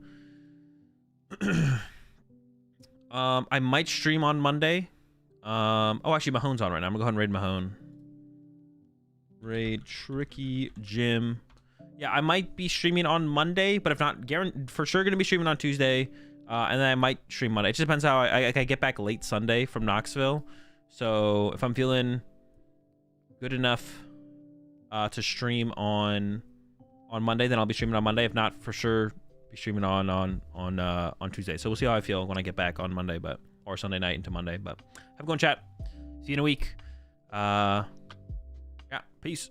I might stream on Monday. Oh, actually, Mahone's on right now. I'm gonna go ahead and raid Mahone. Raid Tricky Jim. Yeah, I might be streaming on Monday, but if not, for sure gonna be streaming on Tuesday, and then I might stream Monday. It just depends how I get back late Sunday from Knoxville. So if I'm feeling good enough to stream on Monday, then I'll be streaming on Monday. If not, for sure be streaming on Tuesday. So we'll see how I feel when I get back on Monday, or Sunday night into Monday. But have a good one, chat. See you in a week. Yeah, peace.